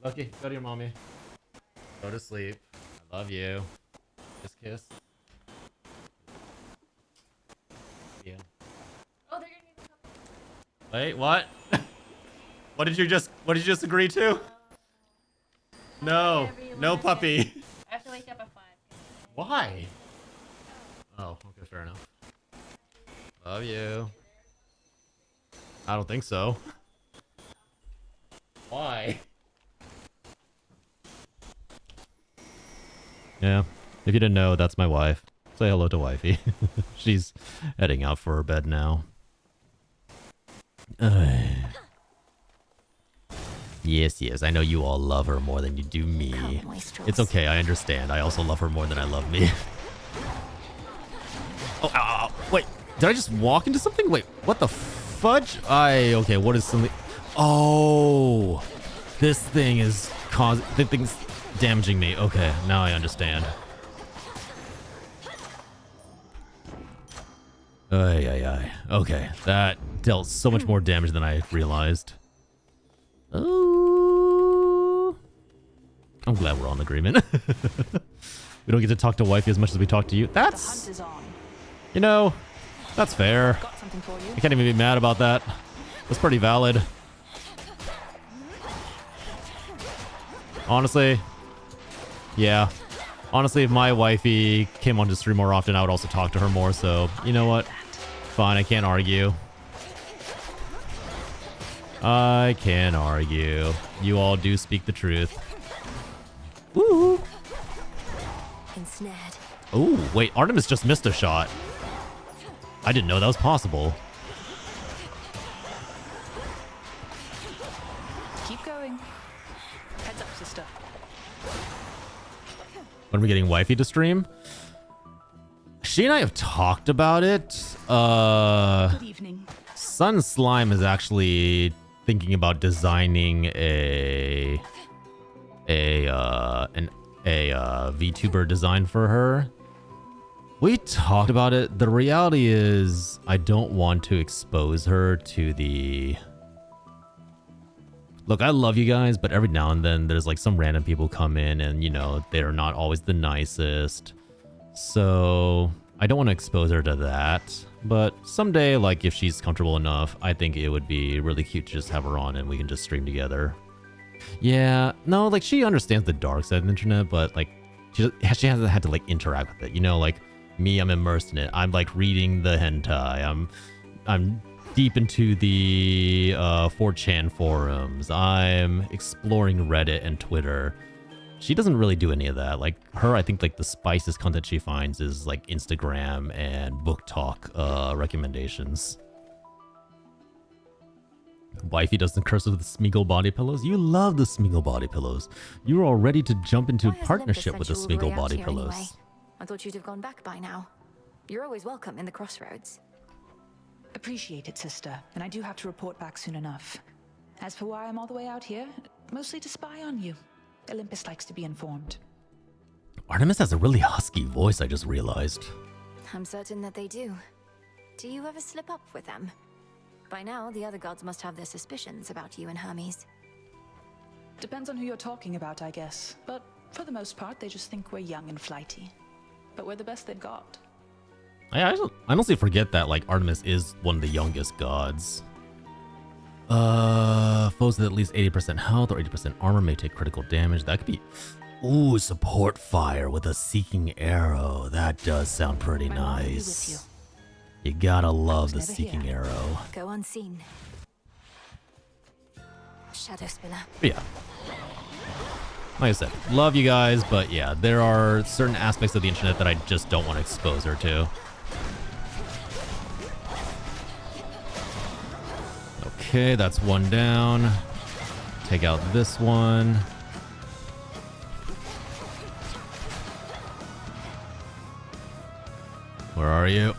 Lucky, go to your mommy. Go to sleep. I love you. Kiss, kiss. Yeah. Oh, they're gonna need a couple. Wait, what? What did you just agree to? No, no puppy. I have to wake up at 5. Why? Oh, okay, fair enough. Love you. I don't think so. Why? Yeah, if you didn't know, that's my wife. Say hello to wifey. She's heading out for her bed now. Yes, yes, I know you all love her more than you do me. It's okay, I understand. I also love her more than I love me. Oh, ow, ow, ow. Wait, did I just walk into something? Wait, what the fudge? Okay, what is something? Oh, this thing is the thing's damaging me. Okay, now I understand. Ay. Okay, that dealt so much more damage than I realized. Oh, I'm glad we're on agreement. We don't get to talk to wifey as much as we talk to you. That's, you know, that's fair. I can't even be mad about that. That's pretty valid. Honestly, yeah. Honestly, if my wifey came on to stream more often, I would also talk to her more. So, you know what? Fine, I can't argue. I can't argue. You all do speak the truth. Woo! Ensnared. Ooh, wait, Artemis just missed a shot. I didn't know that was possible. Keep going. Heads up, sister. When are we getting wifey to stream? She and I have talked about it. Good evening. Sun Slime is actually thinking about designing a VTuber design for her. We talked about it. The reality is I don't want to expose her to the... Look, I love you guys, but every now and then there's like some random people come in and, you know, they're not always the nicest. So I don't want to expose her to that. But someday, like if she's comfortable enough, I think it would be really cute to just have her on and we can just stream together. Yeah, no, like she understands the dark side of the internet, but like she hasn't had to like interact with it. You know, like me, I'm immersed in it. I'm like reading the hentai. I'm deep into the 4chan forums. I'm exploring Reddit and Twitter. She doesn't really do any of that. Like her, I think like the spiciest content she finds is like Instagram and book talk recommendations. Wifey doesn't curse with the Smeagol body pillows. You love the Smeagol body pillows. You're all ready to jump into a partnership with the Smeagol body pillows. Anyway? I thought you'd have gone back by now. You're always welcome in the crossroads. Appreciate it, sister, and I do have to report back soon enough. As for why I'm all the way out here, mostly to spy on you. Olympus likes to be informed. Artemis has a really husky voice, I just realized. I'm certain that they do. Do you ever slip up with them? By now, the other gods must have their suspicions about you and Hermes. Depends on who you're talking about, I guess. But for the most part, they just think we're young and flighty. But we're the best they've got. I honestly forget that like Artemis is one of the youngest gods. Foes with at least 80% health or 80% armor may take critical damage. That could be... Ooh, support fire with a seeking arrow. That does sound pretty nice. You gotta love the seeking arrow. Go unseen. Shadow Spiller. But yeah. Like I said, love you guys, but yeah, there are certain aspects of the internet that I just don't want to expose her to. Okay, that's one down. Take out this one. Where are you?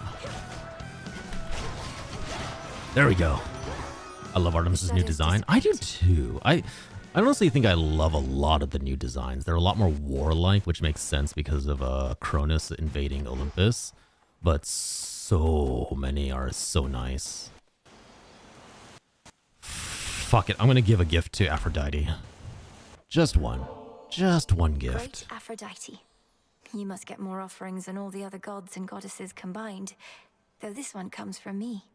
There we go. I love Artemis's new design. I do too. I honestly think I love a lot of the new designs. They're a lot more warlike, which makes sense because of Cronus invading Olympus. But so many are so nice. Fuck it, I'm gonna give a gift to Aphrodite. Just one. Just one gift. Great Aphrodite. You must get more offerings than all the other gods and goddesses combined. Though this one comes from me.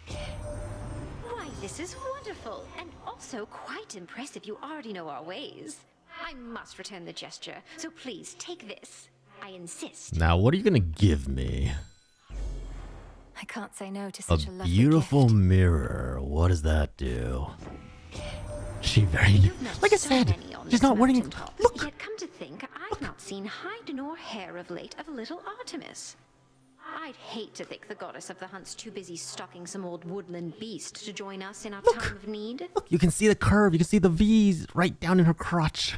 Why, this is wonderful, and also quite impressive. You already know our ways. I must return the gesture, so please take this. I insist. Now, what are you gonna give me? I can't say no to such a lovely beautiful gift. mirror. What does that do? She very... Like I said, she's not wearing... Look! Yet come to think, I've not seen hide nor hair of late of little Artemis. I'd hate to think the goddess of the hunt's too busy stalking some old woodland beast to join us in our time of need. Look, you can see the curve. You can see the V's right down in her crotch.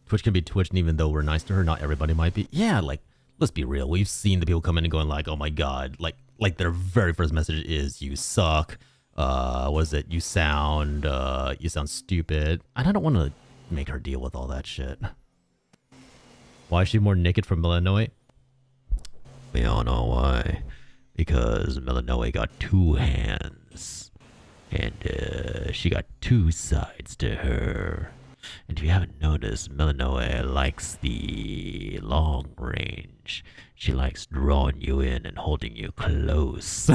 Twitch can be Twitch, and even though we're nice to her, not everybody might be. Yeah, like, let's be real. We've seen the people come in and going like, oh my god. Like their very first message is, you suck. What is it? You sound stupid. And I don't want to make her deal with all that shit. Why is she more naked from Melanoe? We all know why. Because Melanoe got two hands. And she got two sides to her. And if you haven't noticed, Melanoe likes the long range. She likes drawing you in and holding you close.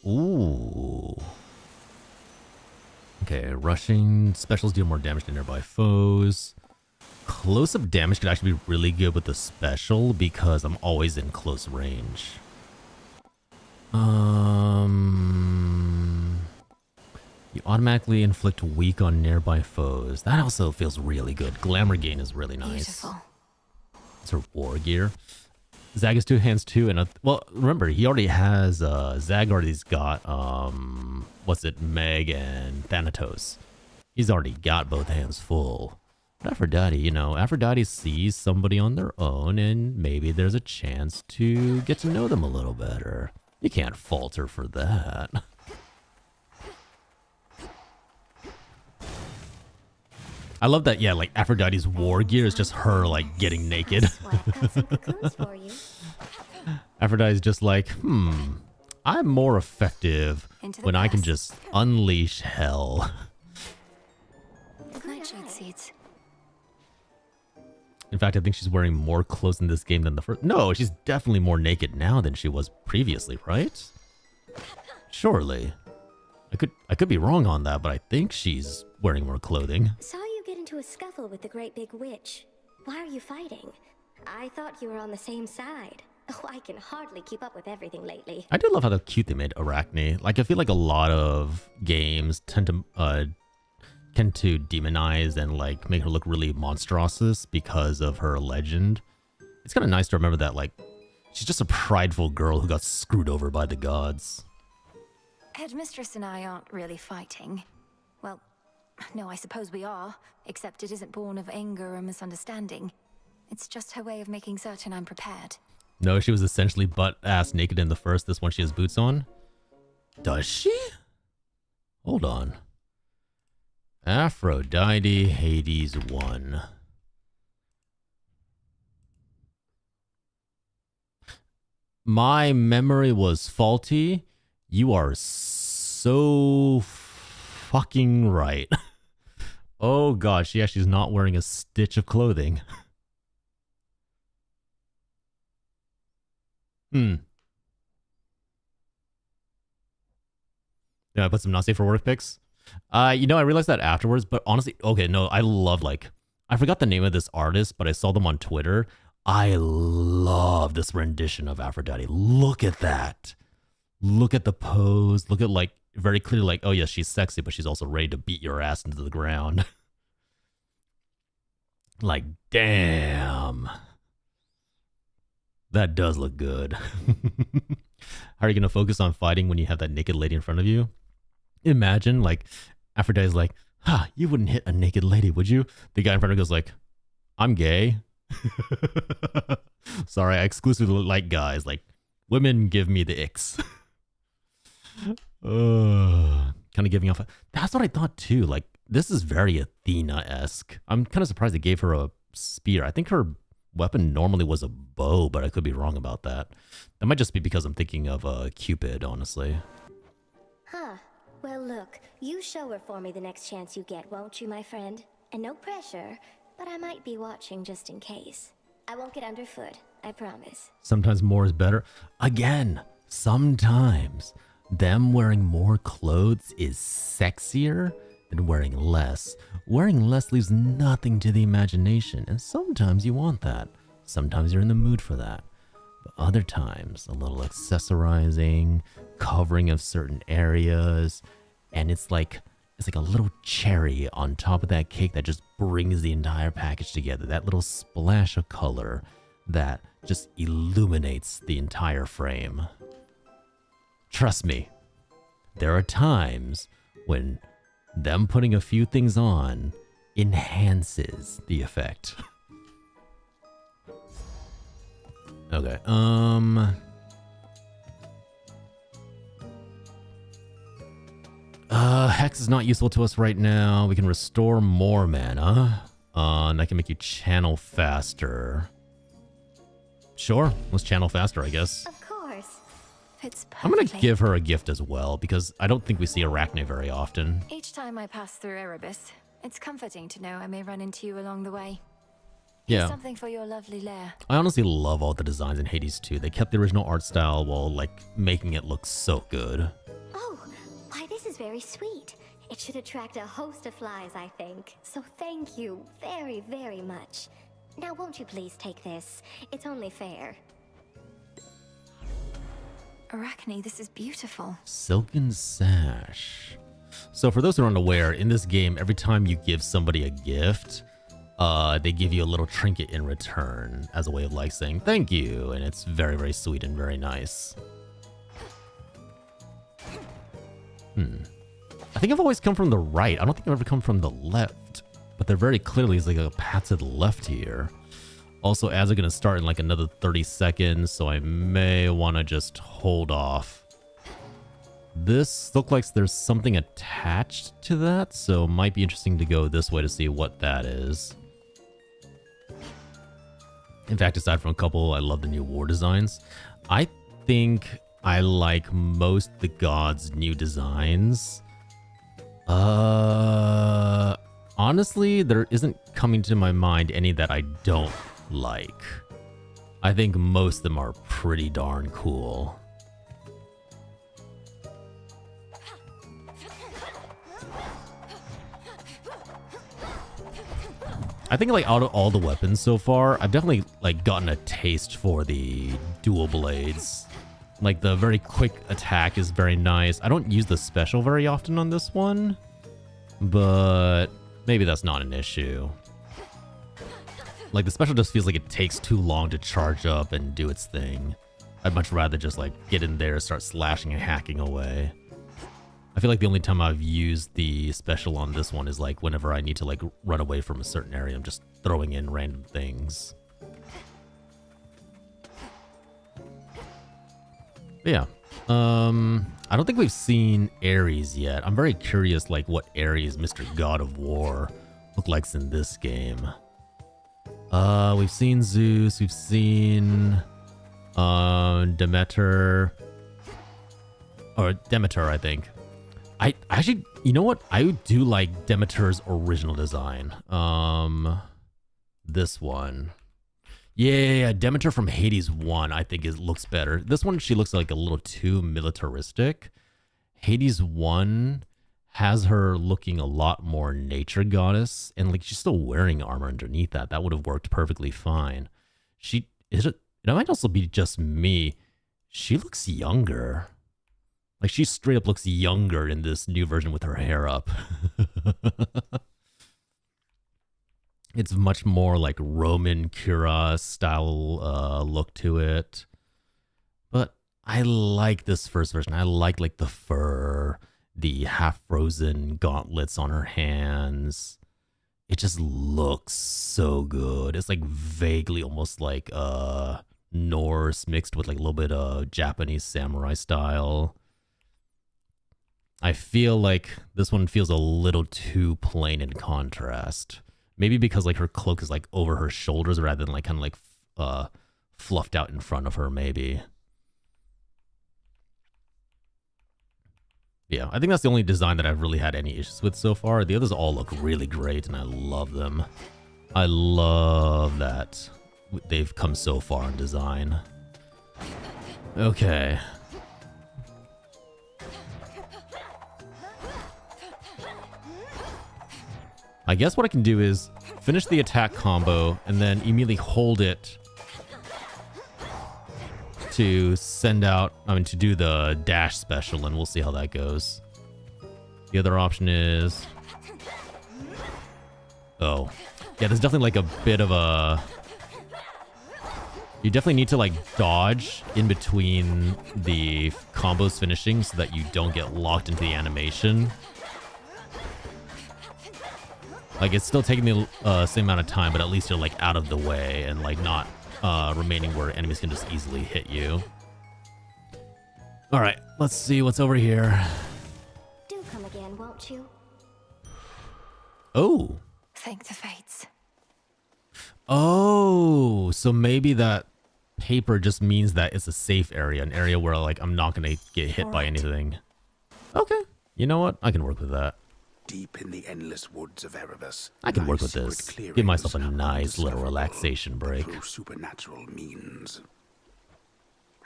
Ooh. Okay, rushing specials deal more damage to nearby foes. Close-up damage could actually be really good with the special because I'm always in close range. You automatically inflict weak on nearby foes. That also feels really good. Glamour gain is really nice. Beautiful. It's her war gear. Zag has two hands too, and well, remember he already has. Zag already's got what's it, Meg and Thanatos. He's already got both hands full. But Aphrodite, you know, Aphrodite sees somebody on their own and maybe there's a chance to get to know them a little better. You can't fault her for that. I love that, yeah, like Aphrodite's war gear is just her, like, getting naked. Aphrodite's just like, I'm more effective when I can just unleash hell. Nightshade seeds. In fact, I think she's wearing more clothes in this game than the first. No, she's definitely more naked now than she was previously, right? Surely. I could be wrong on that, but I think she's wearing more clothing. Saw you get into a scuffle with the great big witch. Why are you fighting? I thought you were on the same side. Oh, I can hardly keep up with everything lately. I do love how cute they made Arachne. Like, I feel like a lot of games tend to demonize and, like, make her look really monstrous because of her legend. It's kind of nice to remember that, like, she's just a prideful girl who got screwed over by the gods. Headmistress and I aren't really fighting. Well, no, I suppose we are, except it isn't born of anger or misunderstanding. It's just her way of making certain I'm prepared. No, she was essentially butt-ass naked in the first. This one she has boots on. Does she? Hold on. Aphrodite, Hades 1. My memory was faulty. You are so fucking right. Oh gosh, yeah, she's not wearing a stitch of clothing. Yeah, I put some not safe for work pics. You know, I realized that afterwards, but honestly, okay, no, I love, like, I forgot the name of this artist, but I saw them on Twitter. I love this rendition of Aphrodite. Look at that. Look at the pose. Look at, like, very clearly, like, oh yes, she's sexy, but she's also ready to beat your ass into the ground. Like, damn. That does look good. How are you going to focus on fighting when you have that naked lady in front of you? Imagine, like, Aphrodite's like, you wouldn't hit a naked lady, would you? The guy in front of her goes like, I'm gay. Sorry, I exclusively like guys. Like, women give me the icks. Kind of giving off. That's what I thought too. Like, this is very Athena-esque. I'm kind of surprised they gave her a spear. I think her weapon normally was a bow, but I could be wrong about that. That might just be because I'm thinking of Cupid, honestly. Huh. Well, look, you show her for me the next chance you get, won't you, my friend? And no pressure, but I might be watching just in case. I won't get underfoot, I promise. Sometimes more is better. Again, sometimes them wearing more clothes is sexier than wearing less. Wearing less leaves nothing to the imagination, and sometimes you want that. Sometimes you're in the mood for that. But other times, a little accessorizing, covering of certain areas, and it's like a little cherry on top of that cake that just brings the entire package together. That little splash of color that just illuminates the entire frame. Trust me, there are times when them putting a few things on enhances the effect. Okay, Hex is not useful to us right now. We can restore more mana. And that can make you channel faster. Sure, let's channel faster, I guess. Of course. Fits I'm gonna perfectly. give her a gift as well, because I don't think we see Arachne very often. Each time I pass through Erebus, it's comforting to know I may run into you along the way. Yeah. Something for your lovely lair. I honestly love all the designs in Hades 2. They kept the original art style while, like, making it look so good. Oh, why this is very sweet. It should attract a host of flies, I think. So thank you very, very much. Now won't you please take this? It's only fair. Arachne, this is beautiful. Silken Sash. So for those who are unaware, in this game, every time you give somebody a gift, they give you a little trinket in return as a way of, like, saying thank you, and it's very, very sweet and very nice. I think I've always come from the right. I don't think I've ever come from the left. But but there very clearly is like a path to the left here. Also, ads are going to start in like another 30 seconds, so I may want to just hold off. This looks like there's something attached to that, so it might be interesting to go this way to see what that is. In fact, aside from a couple, I love the new war designs. I think I like most the gods' new designs. Honestly, there isn't coming to my mind any that I don't like. I think most of them are pretty darn cool. I think like out of all the weapons so far, I've definitely like gotten a taste for the dual blades. Like the very quick attack is very nice. I don't use the special very often on this one, but maybe that's not an issue. Like the special just feels like it takes too long to charge up and do its thing. I'd much rather just like get in there, start slashing and hacking away. I feel like the only time I've used the special on this one is like whenever I need to like run away from a certain area. I'm just throwing in random things. But yeah. I don't think we've seen Ares yet. I'm very curious like what Ares, Mr. God of War, look like in this game. We've seen Zeus, we've seen Demeter, or Demeter, I think. I actually, you know what? I do like Demeter's original design. This one. Yeah, Demeter from Hades 1, I think looks better. This one, she looks like a little too militaristic. Hades 1 has her looking a lot more nature goddess, and like she's still wearing armor underneath that. That would have worked perfectly fine. It might also be just me. She looks younger. Like she straight up looks younger in this new version with her hair up. It's much more like Roman Cura style look to it. But I like this first version. I like the fur, the half-frozen gauntlets on her hands. It just looks so good. It's like vaguely almost like Norse mixed with like a little bit of Japanese samurai style. I feel like this one feels a little too plain in contrast. Maybe because like her cloak is like over her shoulders rather than like kind of like fluffed out in front of her maybe. Yeah, I think that's the only design that I've really had any issues with so far. The others all look really great and I love them. I love that they've come so far in design. Okay. I guess what I can do is finish the attack combo and then immediately hold it to send out, to do the dash special, and we'll see how that goes. The other option is... Oh. Yeah, there's definitely like a bit of a... You definitely need to like dodge in between the combos finishing so that you don't get locked into the animation. Like, it's still taking the same amount of time, but at least you're, like, out of the way and, like, not remaining where enemies can just easily hit you. All right, let's see what's over here. Do come again, won't you? Oh. Thank the fates. Oh, so maybe that paper just means that it's a safe area, an area where, like, I'm not going to get hit by anything. Okay. You know what? I can work with that. Deep in the endless woods of Erebus, I can work with this. Give myself a nice little relaxation break. Through supernatural means.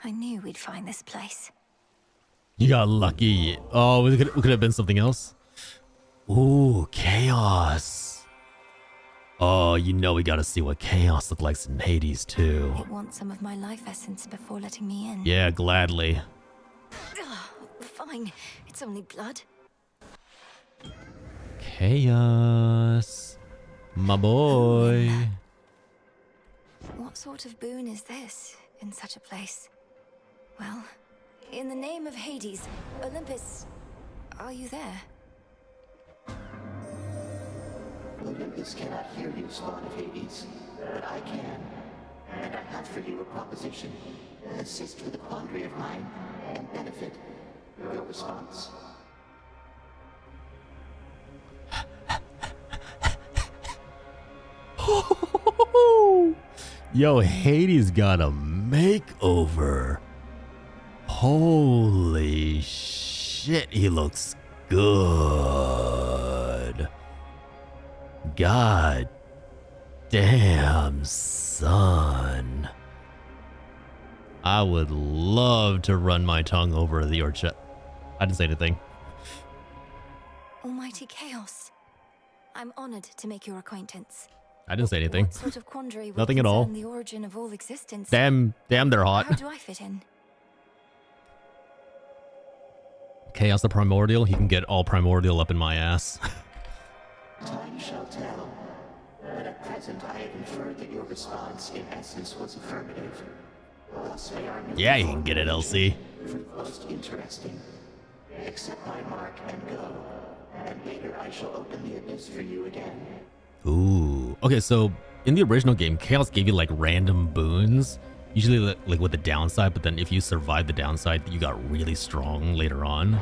I knew we'd find this place. You got lucky. Oh, it could have been something else. Ooh, chaos. Oh, you know we gotta see what chaos looks like in Hades too. It wants some of my life essence before letting me in. Yeah, gladly. Fine, it's only blood. Chaos, my boy. What sort of boon is this in such a place? Well, in the name of Hades, Olympus, are you there? Olympus cannot hear you, spawn of Hades, but I can. And I have for you a proposition. Assist with a quandary of mine and benefit. Your response? Yo, Hades got a makeover. Holy shit, he looks good. God damn, son. I would love to run my tongue over your chest. I didn't say anything. Almighty Chaos. I'm honored to make your acquaintance. I didn't say anything. What sort of quandary would Nothing at all. concern the origin of all existence? Damn, they're How hot. do I fit in? Chaos the Primordial, he can get all Primordial up in my ass. Time shall tell. But at present I have inferred that your response in essence was affirmative. Thus may our new Yeah, you can get it, LC. prove most interesting. Accept my mark and go. And later I shall open the abyss for you again. Ooh. Okay, so in the original game, Chaos gave you like random boons, usually like with the downside, but then if you survive the downside, you got really strong later on.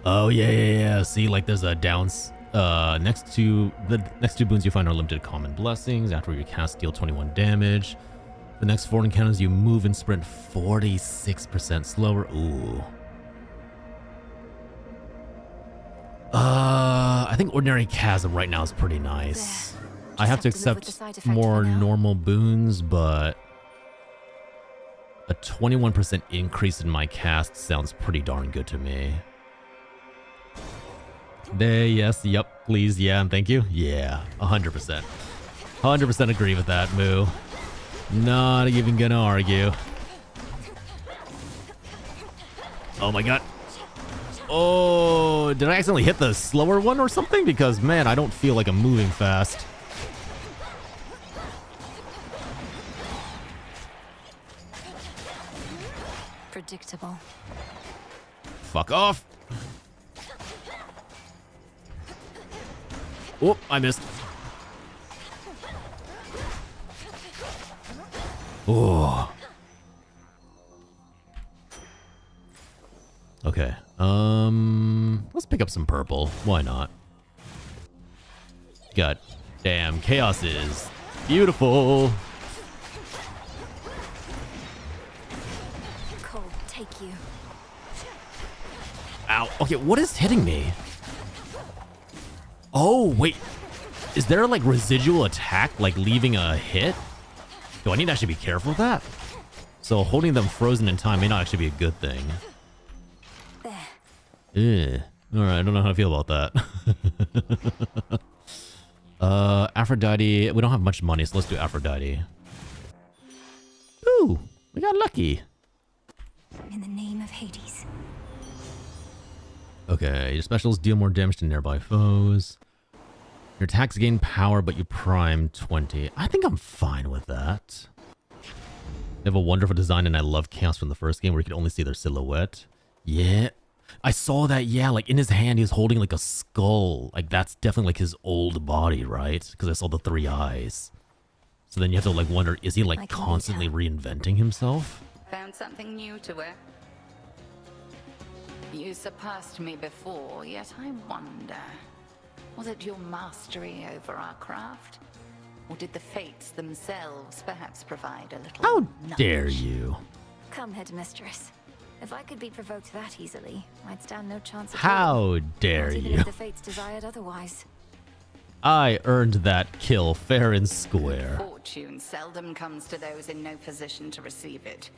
Oh yeah. See, like there's a next two boons you find are limited common blessings. After you cast, deal 21 damage. The next 4 encounters, you move and sprint 46% slower. Ooh. I think Ordinary Chasm right now is pretty nice. I have to accept more normal boons, but a 21% increase in my cast sounds pretty darn good to me. Yes, yep, please, yeah, and thank you. Yeah, 100%. 100% agree with that, Moo. Not even gonna argue. Oh my god. Oh, did I accidentally hit the slower one or something? Because, man, I don't feel like I'm moving fast. Predictable. Fuck off. Oh, I missed. Oh. Okay. Let's pick up some purple. Why not? God damn, Chaos is beautiful. Cold, take you. Ow. Okay, what is hitting me? Oh, wait. Is there like residual attack, like leaving a hit? Do I need to actually be careful with that? So holding them frozen in time may not actually be a good thing. There. Alright, I don't know how I feel about that. Aphrodite. We don't have much money, so let's do Aphrodite. Ooh, we got lucky. In the name of Hades. Okay, your specials deal more damage to nearby foes. Your attacks gain power, but you prime 20. I think I'm fine with that. They have a wonderful design, and I love Chaos from the first game where you could only see their silhouette. Yeah. I saw that, yeah, like in his hand, he was holding like a skull. Like that's definitely like his old body, right? Because I saw the 3 eyes. So then you have to like wonder, is he like constantly reinventing himself? Found something new to wear? You surpassed me before, yet I wonder. Was it your mastery over our craft? Or did the fates themselves perhaps provide a little How nudge? dare you? Come, headmistress. If I could be provoked that easily, I'd stand no chance at all. How dare Not even you? if the fates desired otherwise. I earned that kill fair and square. Fortune seldom comes to those in no position to receive it.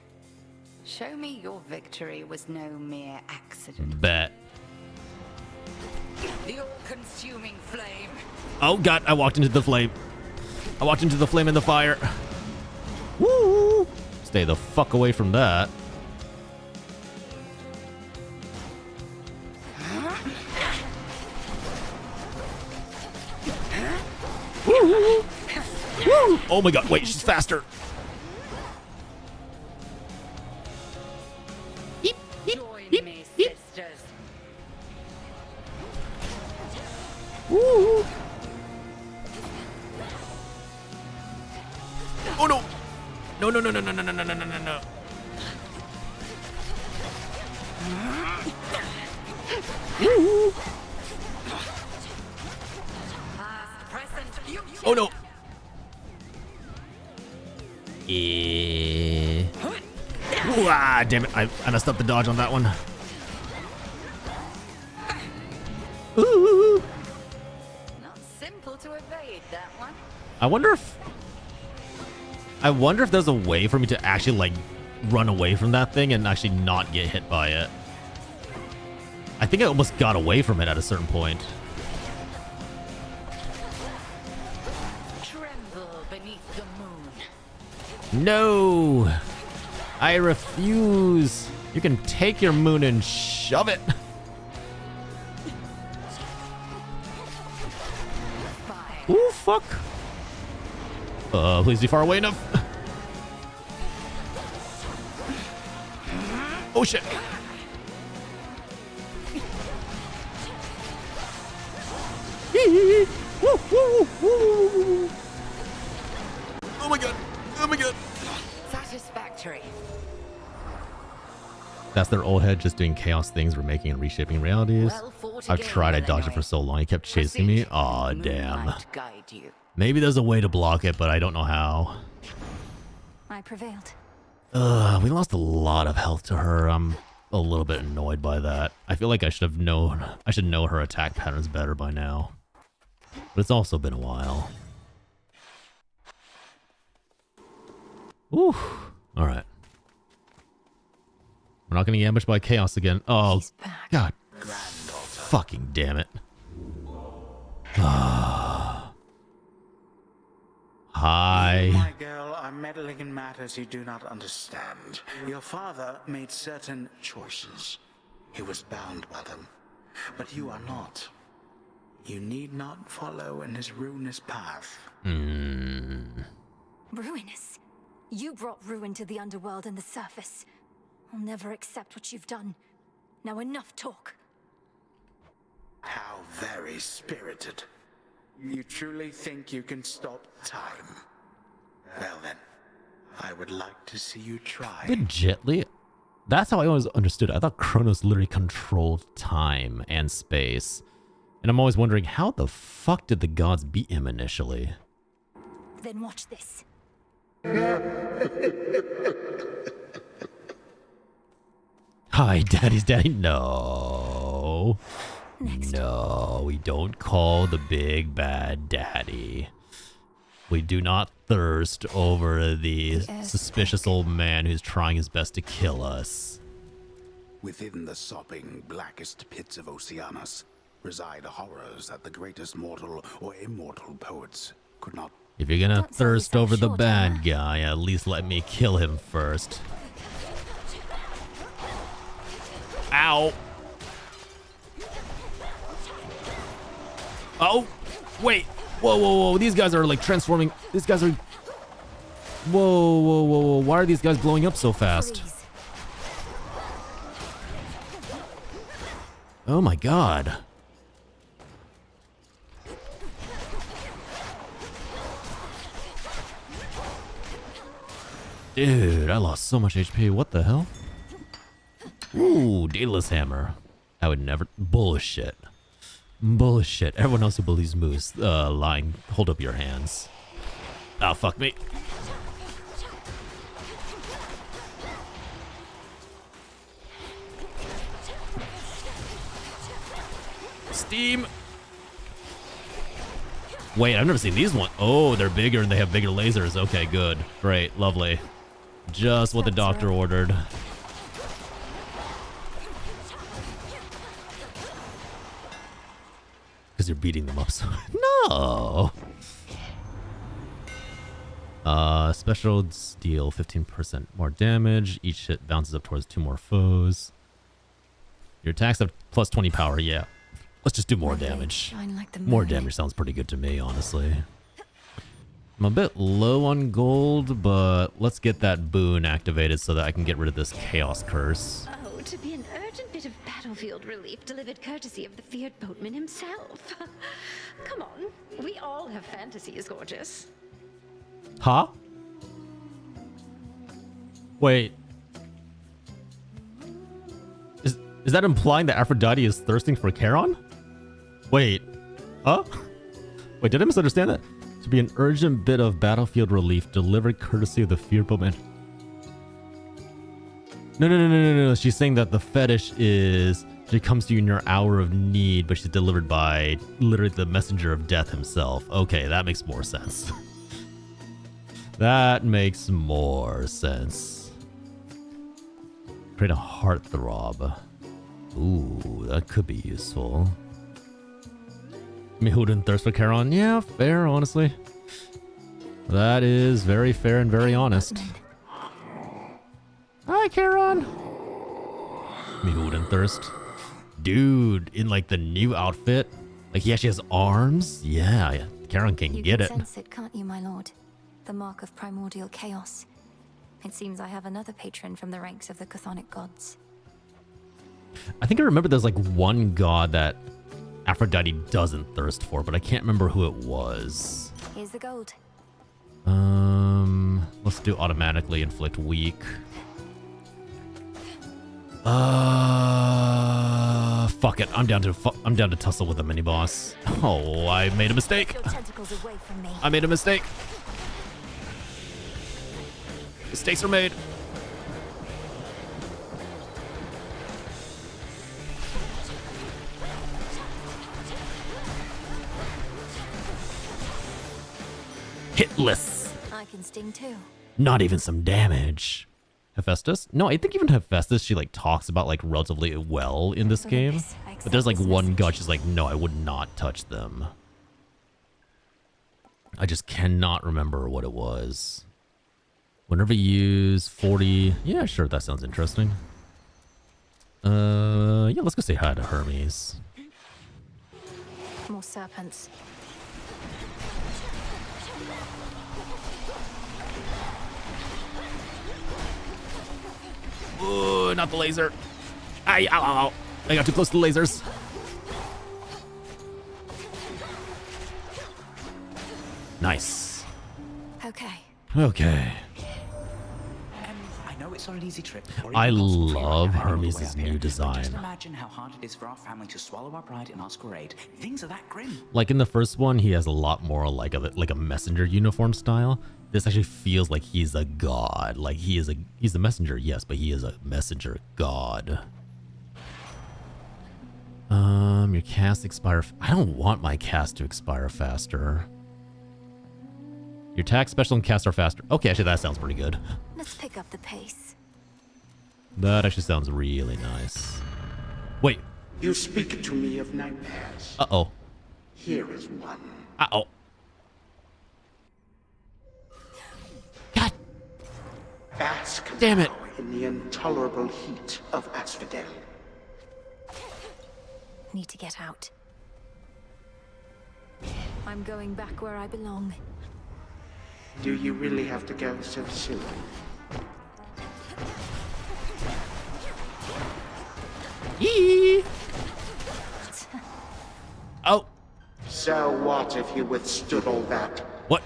Show me your victory was no mere accident. Bet. The all-consuming flame. Oh god, I walked into the flame. I walked into the flame and the fire. Woo! Stay the fuck away from that. Woo! Woo! Oh my god, wait, she's faster. Join me, sisters. Woo! no, no, no, no, no, no, no, no, no, no. Ooh. Oh no. Yeah. Ooh, ah, damn it. I messed up the dodge on that one. Ooh. Not simple to evade, that one. I wonder if there's a way for me to actually like run away from that thing and actually not get hit by it. I think I almost got away from it at a certain point. Tremble beneath the moon. No! I refuse! You can take your moon and shove it! Ooh, fuck! Please be far away enough. Oh shit! Woo, woo, woo. Oh my god! Oh my god! Satisfactory. That's their old head just doing chaos things, remaking and reshaping realities. I've tried, I dodged it for so long, he kept chasing me. Aw, damn. Maybe there's a way to block it, but I don't know how. I prevailed. We lost a lot of health to her. I'm a little bit annoyed by that. I feel like I should know her attack patterns better by now. But it's also been a while. Ooh. Alright. We're not gonna get ambushed by chaos again. Oh, god. Fucking damn it. Hi. My girl are meddling in matters you do not understand. Your father made certain choices. He was bound by them. But you are not. You need not follow in his ruinous path. Ruinous? You brought ruin to the underworld and the surface. I'll never accept what you've done. Now enough talk. How very spirited. You truly think you can stop time? Well then, I would like to see you try. Legitly? That's how I always understood it. I thought Kronos literally controlled time and space. And I'm always wondering, how the fuck did the gods beat him initially? Then watch this. Hi, Daddy's daddy. No. No, we don't call the big bad daddy. We do not thirst over the suspicious old man who's trying his best to kill us. Within the sopping, blackest pits of Oceanus reside horrors that the greatest mortal or immortal poets could not. If you're gonna thirst over the bad guy, at least let me kill him first. Ow! Oh! Wait! Whoa, whoa, whoa! These guys are like transforming. These guys are. Whoa, whoa, whoa, whoa! Why are these guys blowing up so fast? Oh my god! Dude, I lost so much HP. What the hell? Ooh, Daedalus Hammer. I would never. Bullshit. Bullshit. Everyone else who believes Moose, lying. Hold up your hands. Oh, fuck me. Steam. Wait, I've never seen these ones. Oh, they're bigger and they have bigger lasers. Okay, good. Great. Lovely. Just what the doctor ordered. Because you're beating them up so... No! Specials deal 15% more damage. Each hit bounces up towards 2 more foes. Your attacks have plus 20 power. Yeah. Let's just do more damage. More damage sounds pretty good to me, honestly. I'm a bit low on gold, but let's get that boon activated so that I can get rid of this chaos curse. Oh, to be an urgent bit of battlefield relief delivered courtesy of the feared boatman himself. Come on, we all have fantasies, gorgeous. Huh? Wait. Is that implying that Aphrodite is thirsting for Charon? Wait. Huh? Wait, did I misunderstand that? To be an urgent bit of battlefield relief delivered courtesy of the fearful man. No. She's saying that the fetish is she comes to you in your hour of need, but she's delivered by literally the messenger of death himself. Okay, that makes more sense. That makes more sense. Create a heartthrob. Ooh, that could be useful. I mean, who didn't thirst for Charon? Yeah, fair, honestly. That is very fair and very honest. Hi, Charon. Me who wouldn't thirst? Dude, in like the new outfit, like he actually has arms. Yeah, Charon can get it. You can sense it, can't you, my lord? The mark of primordial chaos. It seems I have another patron from the ranks of the chthonic gods. I think I remember there's like one god that Aphrodite doesn't thirst for, but I can't remember who it was. Here's the gold. Let's do automatically inflict weak. Fuck it. I'm down to tussle with a mini boss. Oh, I made a mistake. Tentacles away from me. I made a mistake. Mistakes are made. Hitless. I can sting too. Not even some damage. Hephaestus? No, I think even Hephaestus, she like talks about like relatively well in this game. But there's like one god, she's like, no, I would not touch them. I just cannot remember what it was. Whenever you use 40... Yeah, sure, that sounds interesting. Yeah, let's go say hi to Hermes. More serpents. Ooh, not the laser. Ow, ow. I got too close to the lasers. Nice. Okay. I know it's not an easy trip. I love Hermes' new design. Just imagine how hard it is for our family to swallow our pride and ask for aid. Things are that grim. Like in the first one, he has a lot more like a messenger uniform style. This actually feels like he's a god. Like he's a messenger, yes, but he is a messenger god. Your cast expire. I don't want my cast to expire faster. Your attack, special, and cast are faster. Okay, actually that sounds pretty good. Let's pick up the pace. That actually sounds really nice. Wait. You speak to me of nightmares. Uh-oh. Here is one. Uh-oh. God. Bask damn it. In the intolerable heat of Asphodel. Need to get out. I'm going back where I belong. Do you really have to go so soon? Yee. Oh. So what if you withstood all that? What?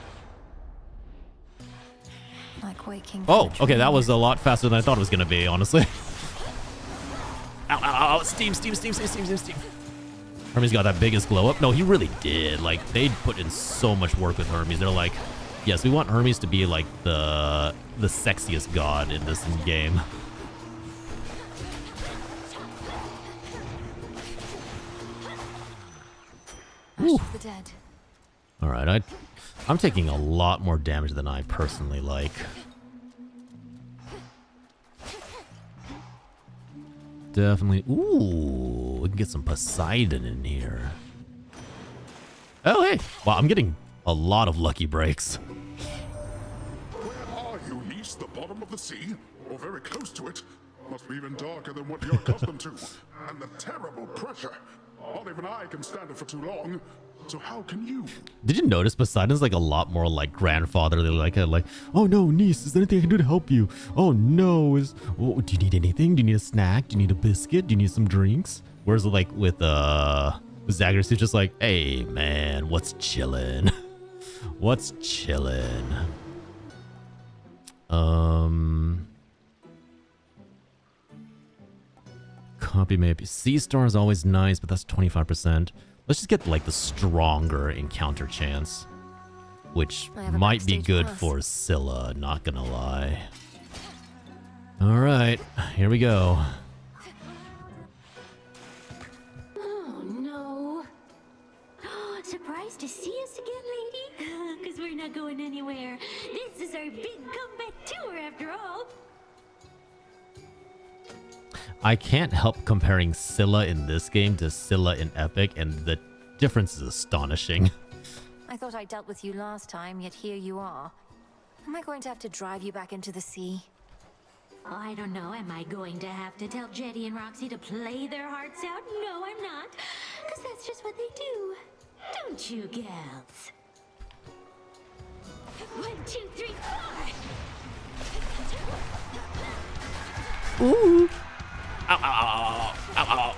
Like waking. Oh, okay, that was a lot faster than I thought it was gonna be, honestly. Ow, ow, ow, steam. Hermes got that biggest glow up. No, he really did. Like, they put in so much work with Hermes. They're like, yes, we want Hermes to be like the sexiest god in this game. Ash of the dead. All right, I'm taking a lot more damage than I personally like. Definitely. Ooh, we can get some Poseidon in here. Oh, hey. Wow, I'm getting a lot of lucky breaks. Where are you, niece? The bottom of the sea? Or very close to it? Must be even darker than what you're accustomed to. And the terrible pressure. Not even I can stand it for too long. So how can you? Did you notice Poseidon's like a lot more like grandfatherly, like oh no, niece, is there anything I can do to help you? Oh no, do you need anything? Do you need a snack? Do you need a biscuit? Do you need some drinks? Whereas like with Zagreus, he's just like, hey man, what's chillin'? What's chillin'? copy maybe. Sea Star is always nice, but that's 25%. Let's just get like the stronger encounter chance, which might be good for Scylla, not gonna lie. All right, here we go. Oh, no. Surprised to see us again, lady? Because we're not going anywhere. This is our big comeback tour, after all. I can't help comparing Scylla in this game to Scylla in Epic, and the difference is astonishing. I thought I dealt with you last time, yet here you are. Am I going to have to drive you back into the sea? Oh, I don't know. Am I going to have to tell Jetty and Roxy to play their hearts out? No, I'm not. Because that's just what they do. Don't you, gals? 1, 2, 3, 4. Ooh. Ow, ow, ow, ow, ow, ow.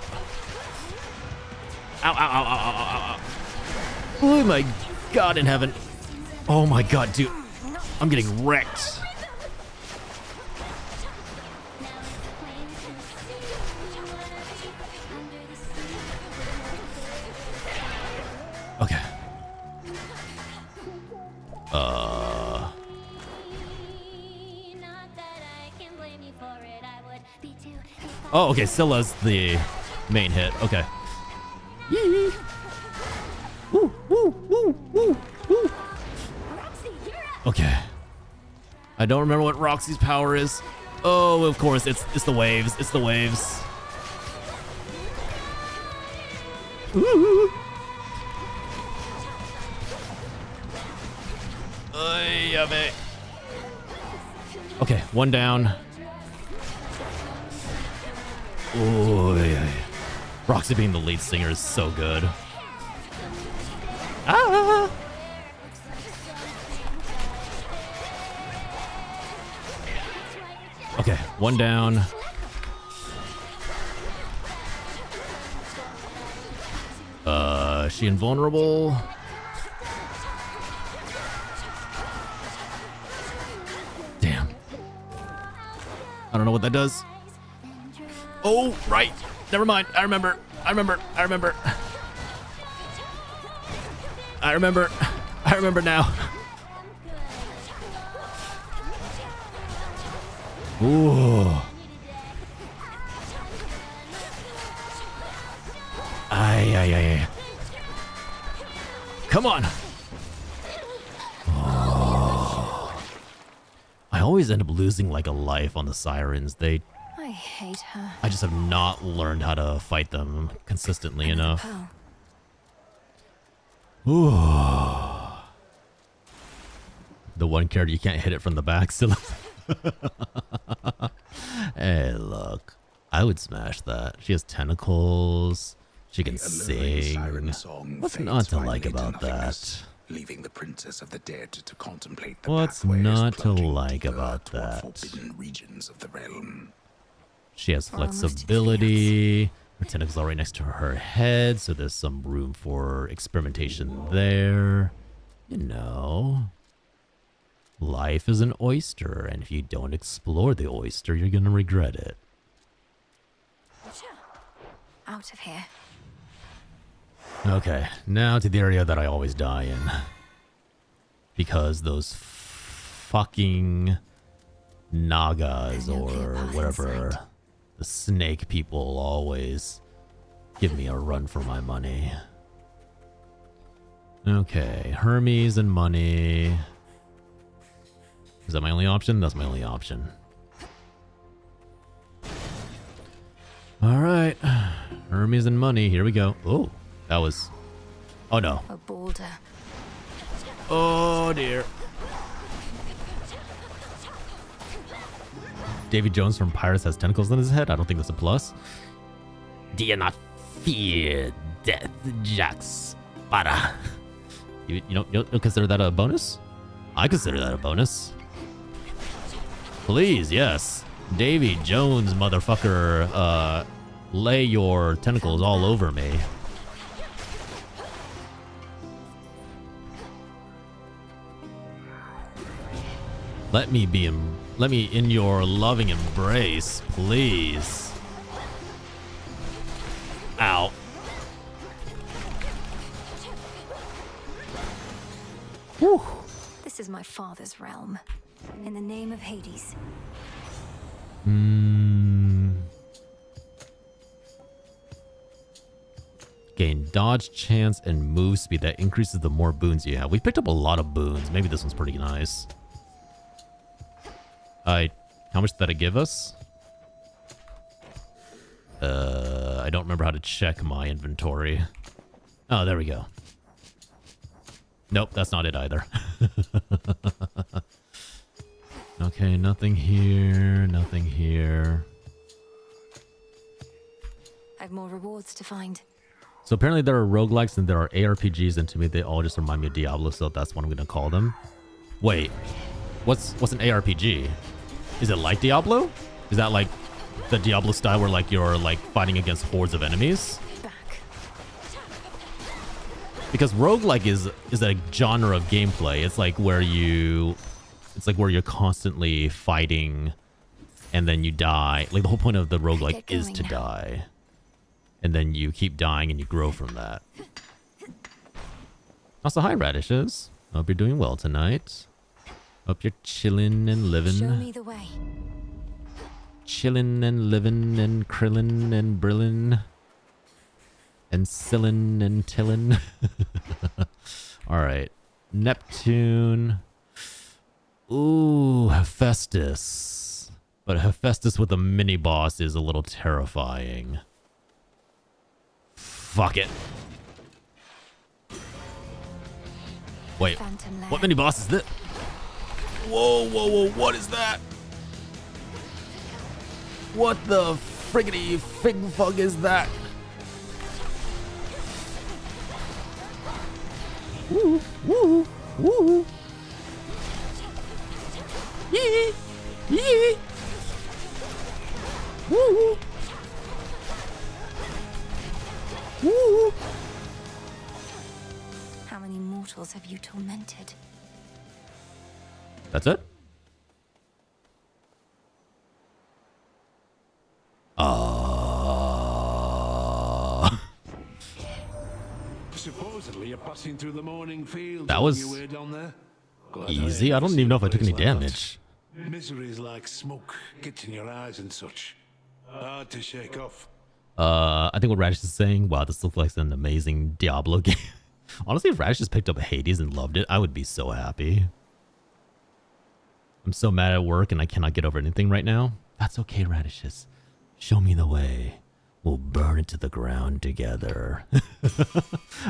Ow, ow, ow, ow, ow, ow. Oh my god in heaven. Oh my god, dude. I'm getting wrecked. Okay. Oh, okay, Scylla's the main hit. Okay. Yee. Woo, woo, woo, woo, woo. Okay. I don't remember what Roxy's power is. Oh, of course, it's the waves. It's the waves. Ooh. Yummy. Okay, one down. Oh, yeah. Roxy being the lead singer is so good. Ah! Okay, one down. Is she invulnerable? Damn. I don't know what that does. Oh, right. Never mind. I remember. I remember now. Ooh. Ay. Come on. Oh. I always end up losing like a life on the sirens. I hate her. I just have not learned how to fight them consistently enough. Ooh. The one character you can't hit it from the back. Scylla. Hey, look. I would smash that. She has tentacles. She can sing. What's not to like about that? Leaving the princess of the dead to contemplate the What's not to like about that? Forbidden regions of the realm. She has flexibility. Her tentacles are right next to her head, so there's some room for experimentation there. You know, life is an oyster, and if you don't explore the oyster, you're gonna regret it. Out of here. Okay, now to the area that I always die in. Because those fucking Nagas or whatever, the snake people always give me a run for my money. Okay, Hermes and money. Is that my only option? That's my only option. All right, Hermes and money, here we go. Oh, that was, oh no. A boulder. Oh dear. Davy Jones from Pirates has tentacles on his head. I don't think that's a plus. Do you not fear death, Jack Sparrow? You don't consider that a bonus? I consider that a bonus. Please, yes. Davy Jones, motherfucker, lay your tentacles all over me. Let me in your loving embrace, please. is my father's realm. In the name of Hades. Gain dodge chance and move speed. That increases the more boons you have. We picked up a lot of boons. Maybe this one's pretty nice. How much did that give us? I don't remember how to check my inventory. Oh, there we go. Nope, that's not it either. Okay, nothing here, nothing here. I've more rewards to find. So apparently there are roguelikes and there are ARPGs, and to me they all just remind me of Diablo, so that's what I'm gonna call them. Wait, what's an ARPG? Is it like Diablo? Is that like the Diablo style where like you're like fighting against hordes of enemies? Because roguelike is a genre of gameplay. It's like where you're constantly fighting and then you die. Like the whole point of the roguelike is to die. And then you keep dying and you grow from that. Also, hi radishes. Hope you're doing well tonight. Hope you're chilling and living. Show me the way. Chillin' and livin' and krillin' and brillin' and sillin' and tillin'. Alright. Neptune. Ooh, Hephaestus. But Hephaestus with a mini boss is a little terrifying. Fuck it. Wait, what mini boss is this? Whoa, whoa, whoa, what is that? What the friggity fig fug is that? Woo, woo, woo. Yee, yee. Woo. Woo. How many mortals have you tormented? That's it? Supposedly you're passing through the morning fields. That was easy. I don't even know if I took any damage. Miseries like smoke gets in your eyes and such. Hard to shake off. I think what Radish is saying, wow, this looks like an amazing Diablo game. Honestly, if Radish just picked up Hades and loved it, I would be so happy. I'm so mad at work and I cannot get over anything right now. That's okay, Radishes. Show me the way. We'll burn it to the ground together.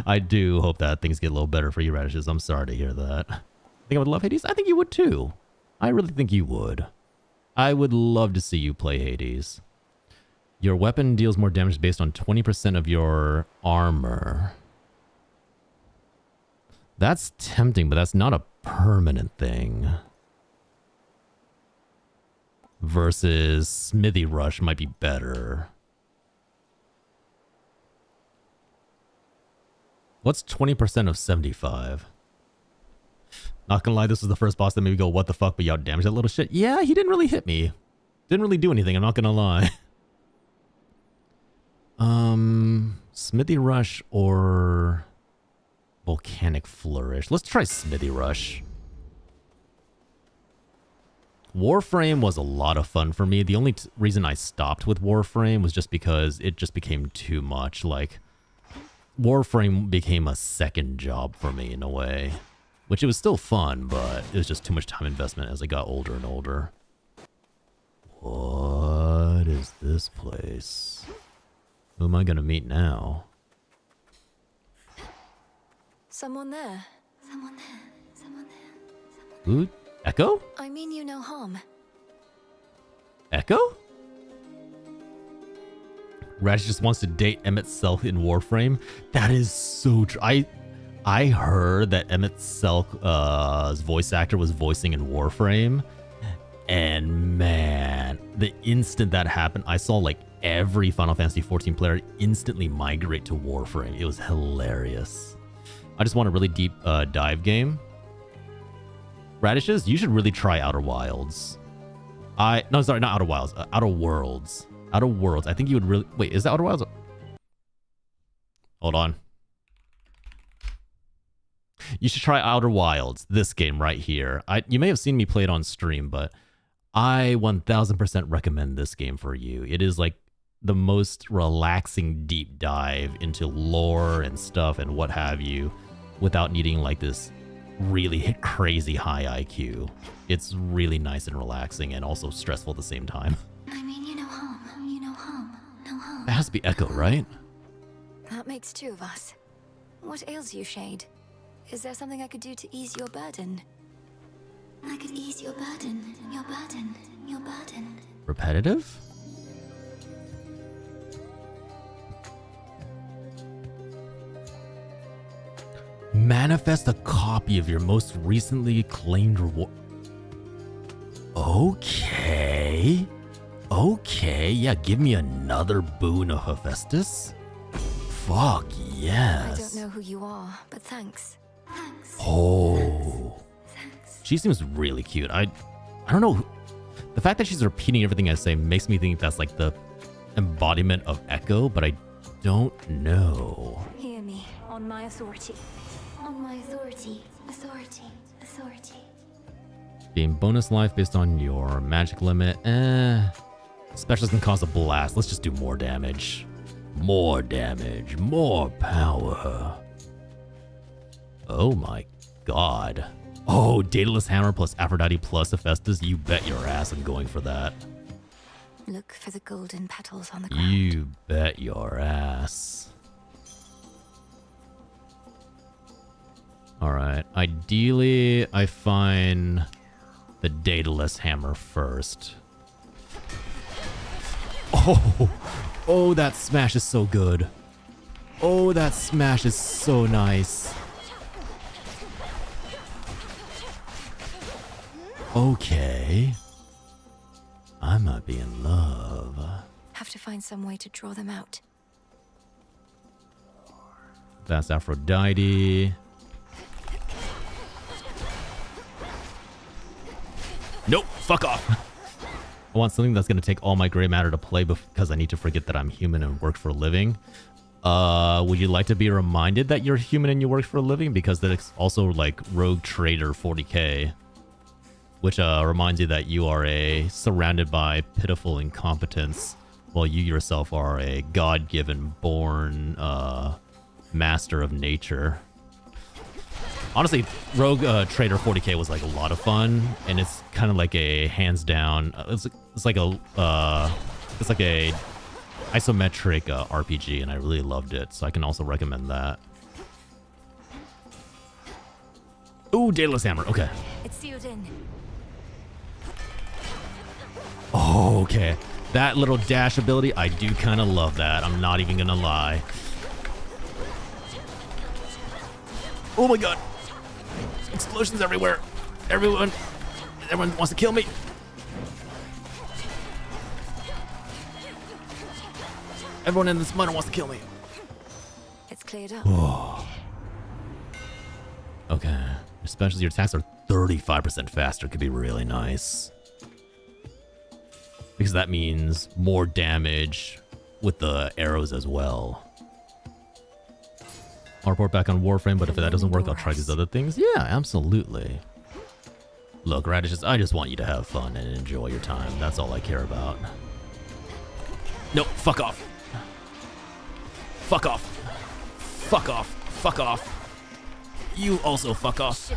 I do hope that things get a little better for you, Radishes. I'm sorry to hear that. Think I would love Hades? I think you would too. I really think you would. I would love to see you play Hades. Your weapon deals more damage based on 20% of your armor. That's tempting, but that's not a permanent thing. Versus Smithy Rush might be better. What's 20% of 75? Not gonna lie, this was the first boss that made me go, what the fuck, but you outdamaged that little shit. Yeah, he didn't really hit me. Didn't really do anything, I'm not gonna lie. Smithy Rush or Volcanic Flourish. Let's try Smithy Rush. Warframe was a lot of fun for me. The only reason I stopped with Warframe was just because it just became too much. Like, Warframe became a second job for me in a way. Which it was still fun, but it was just too much time investment as I got older and older. What is this place? Who am I gonna meet now? Someone there. Someone there. Someone there. Who? Echo? I mean you no harm. Echo? Radish just wants to date Emmett Selk in Warframe. That is so true. I heard that Emmett Selk's voice actor was voicing in Warframe. And man, the instant that happened, I saw like every Final Fantasy XIV player instantly migrate to Warframe. It was hilarious. I just want a really deep dive game. Radishes, you should really try Outer Wilds. No, sorry, not Outer Wilds. Outer Worlds. Outer Worlds. I think you would really... Wait, is that Outer Wilds? Hold on. You should try Outer Wilds, this game right here. You may have seen me play it on stream, but I 1000% recommend this game for you. It is like the most relaxing deep dive into lore and stuff and what have you without needing like this really crazy high IQ. It's really nice and relaxing and also stressful at the same time. I mean, you know home, no home. That has to be Echo, right? That makes two of us. What ails you, Shade? Is there something I could do to ease your burden? I could ease your burden, your burden, your burden. Repetitive? Manifest a copy of your most recently claimed reward. Okay. Okay, yeah, give me another boon of Hephaestus. Fuck yes. I don't know who you are, but thanks. Oh. She seems really cute. I don't know. The fact that she's repeating everything I say makes me think that's like the embodiment of Echo, but I don't know. Hear me, on my authority. On my authority. Authority. Gain bonus life based on your magic limit. Specials can cause a blast. Let's just do more damage. More damage. More power. Oh my god. Oh, Daedalus Hammer plus Aphrodite plus Hephaestus. You bet your ass I'm going for that. Look for the golden petals on the ground. You bet your ass. Alright. Ideally, I find the Daedalus Hammer first. Oh, that smash is so good. Oh, that smash is so nice. Okay. I might be in love. Have to find some way to draw them out. That's Aphrodite. Nope, fuck off. I want something that's going to take all my gray matter to play because I need to forget that I'm human and work for a living. Would you like to be reminded that you're human and you work for a living? Because that's also like Rogue Trader 40k. Which reminds you that you are surrounded by pitiful incompetence, while you yourself are a God-given, born master of nature. Honestly, Rogue Trader 40k was like a lot of fun, and it's kind of like a hands down. It's like a isometric RPG, and I really loved it. So I can also recommend that. Ooh, Daedalus Hammer. Okay. It's sealed in. Oh, okay. That little dash ability, I do kind of love that. I'm not even gonna lie. Oh my god. Explosions everywhere. Everyone wants to kill me. Everyone in this mud wants to kill me. It's cleared up. Oh. Okay. Especially your attacks are 35% faster. Could be really nice. Because that means more damage with the arrows as well. I'll report back on Warframe, but if that doesn't work, I'll try these other things. Yeah, absolutely. Look, Radishes, I just want you to have fun and enjoy your time. That's all I care about. Nope, fuck off. Fuck off. Fuck off. Fuck off. You also fuck off.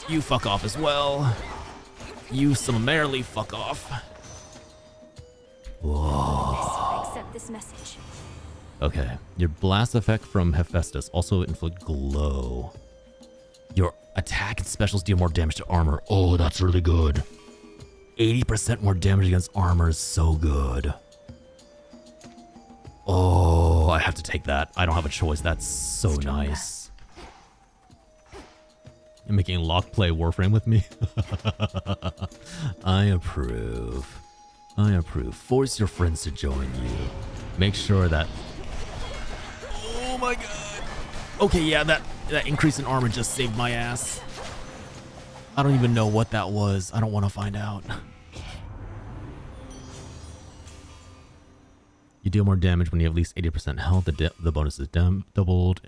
You fuck off as well. You summarily fuck off. Whoa. Accept this message. Okay. Your blast effect from Hephaestus also inflict glow. Your attack and specials deal more damage to armor. Oh, that's really good. 80% more damage against armor is so good. Oh, I have to take that. I don't have a choice. That's so nice. You're making lock play Warframe with me? I approve. I approve. Force your friends to join you. Make sure that... Oh my god. Okay, yeah, that increase in armor just saved my ass. I don't even know what that was. I don't want to find out. You deal more damage when you have at least 80% health. The bonus is doubled.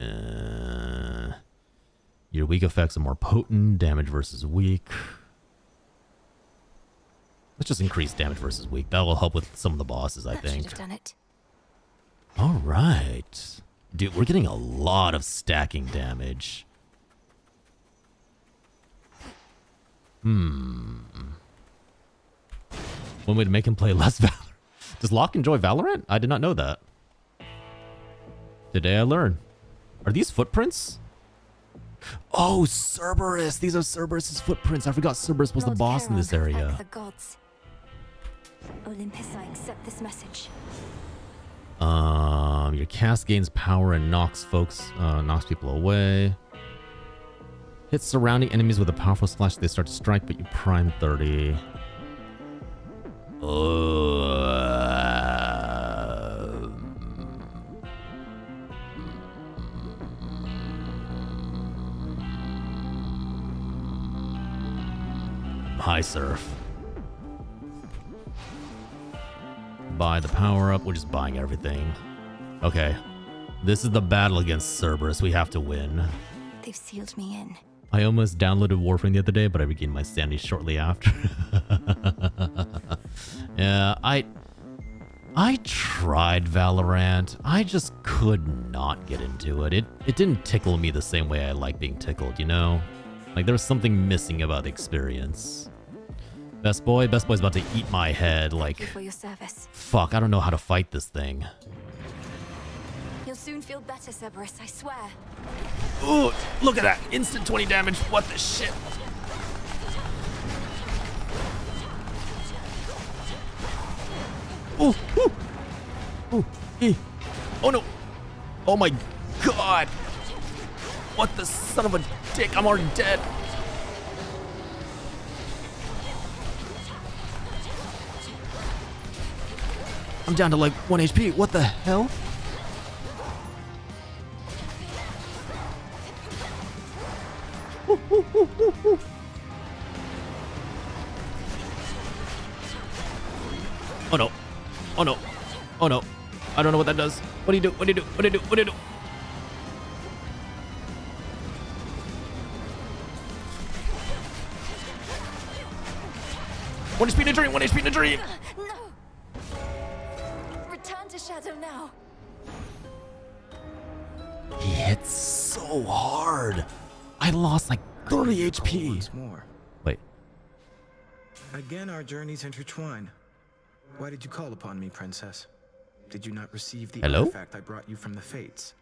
Your weak effects are more potent. Damage versus weak. Let's just increase damage versus weak. That will help with some of the bosses, I think. Should have done it. All right. Dude, we're getting a lot of stacking damage. One way to make him play less Valorant. Does Locke enjoy Valorant? I did not know that. Today I learned. Are these footprints? Oh, Cerberus. These are Cerberus's footprints. I forgot Cerberus was the boss in this area. The gods. Olympus, I accept this message. Your cast gains power and knocks people away. Hits surrounding enemies with a powerful splash. They start to strike, but you prime 30. High Surf. Buy the power up. We're just buying everything. Okay. This is the battle against Cerberus. We have to win. They've sealed me in. I almost downloaded Warframe the other day, but I regained my sanity shortly after. Yeah, I tried Valorant. I just could not get into it. It didn't tickle me the same way I like being tickled, you know? Like there was something missing about the experience. Best Boy's about to eat my head. Like, Thank you for your service. Fuck, I don't know how to fight this thing. You'll soon feel better, Cerberus, I swear. Ooh, look at that. Instant 20 damage. What the shit? Ooh, ooh. Ooh, oh no. Oh my god. What the son of a dick? I'm already dead. I'm down to like 1 HP. What the hell? Ooh, ooh, ooh, ooh, ooh. Oh no. Oh no. Oh no. I don't know what that does. What do you do? What do you do? What do you do? What do you do? One HP in a dream. 1 HP in a dream. No. Return to Shadow now. He hits so hard. I lost like 30 HP. Once more. Wait. Again, our journeys intertwine. Why did you call upon me, Princess? Did you not receive the artifact I brought you from the Fates?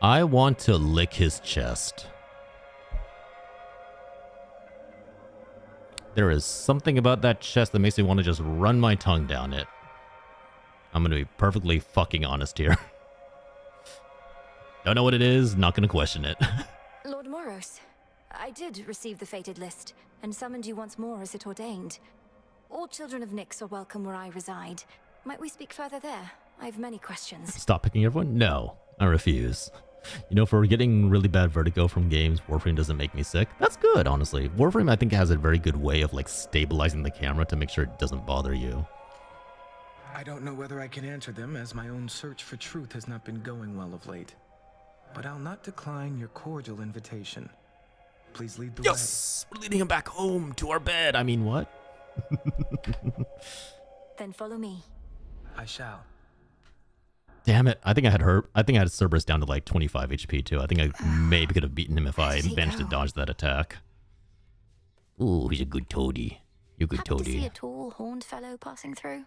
I want to lick his chest. There is something about that chest that makes me want to just run my tongue down it. I'm going to be perfectly fucking honest here. Don't know what it is, not going to question it. Lord Moros, I did receive the fated list, and summoned you once more as it ordained. All children of Nyx are welcome where I reside. Might we speak further there? I have many questions. Stop picking everyone? No, I refuse. You know, for getting really bad vertigo from games, Warframe doesn't make me sick. That's good, honestly. Warframe, I think, has a very good way of, like, stabilizing the camera to make sure it doesn't bother you. I don't know whether I can answer them, as my own search for truth has not been going well of late. But I'll not decline your cordial invitation. Please lead the way. Yes! We're leading him back home to our bed. I mean, what? Then follow me. I shall. Damn it. I think I had Cerberus down to like 25 HP too. I think I maybe could have beaten him if I managed to dodge that attack. Ooh, he's a good toady. You're a good Happen to see toady. a tall, horned fellow passing through?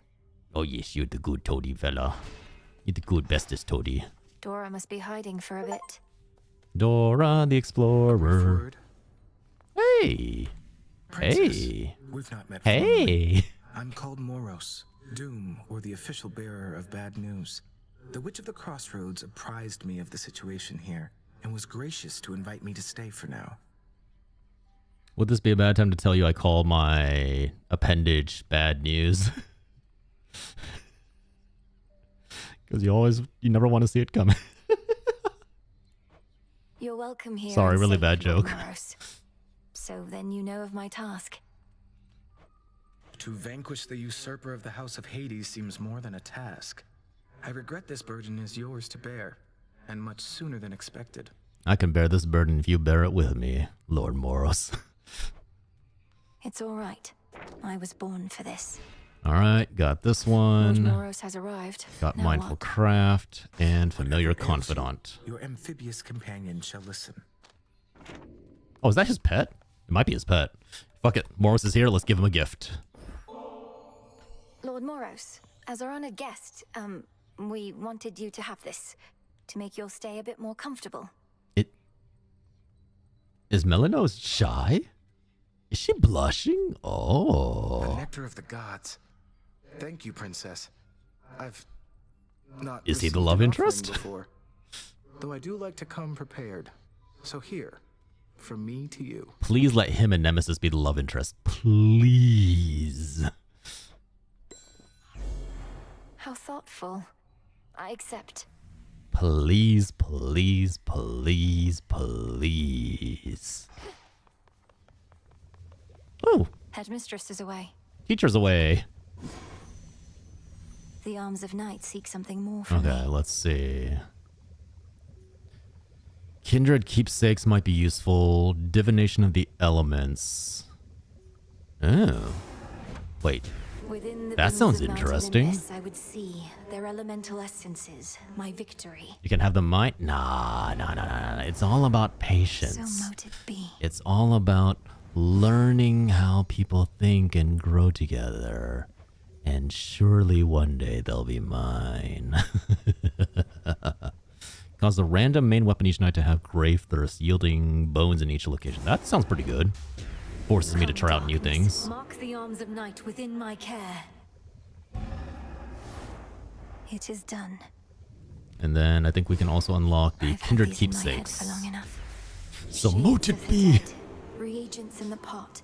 Oh yes, you're the good toady fella. You're the good bestest toady. Dora must be hiding for a bit. Dora the Explorer. Hey. Princess, Hey. we've not met Hey. formally. I'm called Moros, Doom, or the official bearer of bad news. The Witch of the Crossroads apprised me of the situation here, and was gracious to invite me to stay for now. Would this be a bad time to tell you I call my appendage bad news? Because you never want to see it coming. You're welcome here. Sorry, and really safe, bad Lord joke. Moros. So then you know of my task. To vanquish the usurper of the House of Hades seems more than a task. I regret this burden is yours to bear, and much sooner than expected. I can bear this burden if you bear it with me, Lord Moros. It's all right. I was born for this. All right, got this Lord one. Moros has arrived. Got Now Mindful what? Craft and Familiar Confidant. Your amphibious companion shall listen. Oh, is that his pet? It might be his pet. Fuck it. Moros is here. Let's give him a gift. Lord Moros, as our honored guest, we wanted you to have this to make your stay a bit more comfortable. Is Melanos shy? Is she blushing? Oh. The nectar of the gods. Thank you, princess. I've not Is he the received love an offering interest? before, though I do like to come prepared. So here, from me to you. Please let him and Nemesis be the love interest. Please. How thoughtful. I accept. Please, please, please, please. Oh, Headmistress is away. teacher's away. The arms of night seek something more from me. Okay, let's see. Kindred keepsakes might be useful. Divination of the elements. Oh. Wait. Within the That beams sounds of mountain interesting. abyss, I would see their elemental essences, my victory. You can have the mind. Nah. It's all about patience. So mote it be. It's all about learning how people think and grow together. And surely one day they'll be mine. Cause the random main weapon each night to have grave thirst, yielding bones in each location. That sounds pretty good. Forces me to try out new things. Mark the arms of night within my care. It is done. And then I think we can also unlock the I've had Kindred these in my head keepsakes. for long enough. So Shades mote it of the be. dead, reagents in the pot.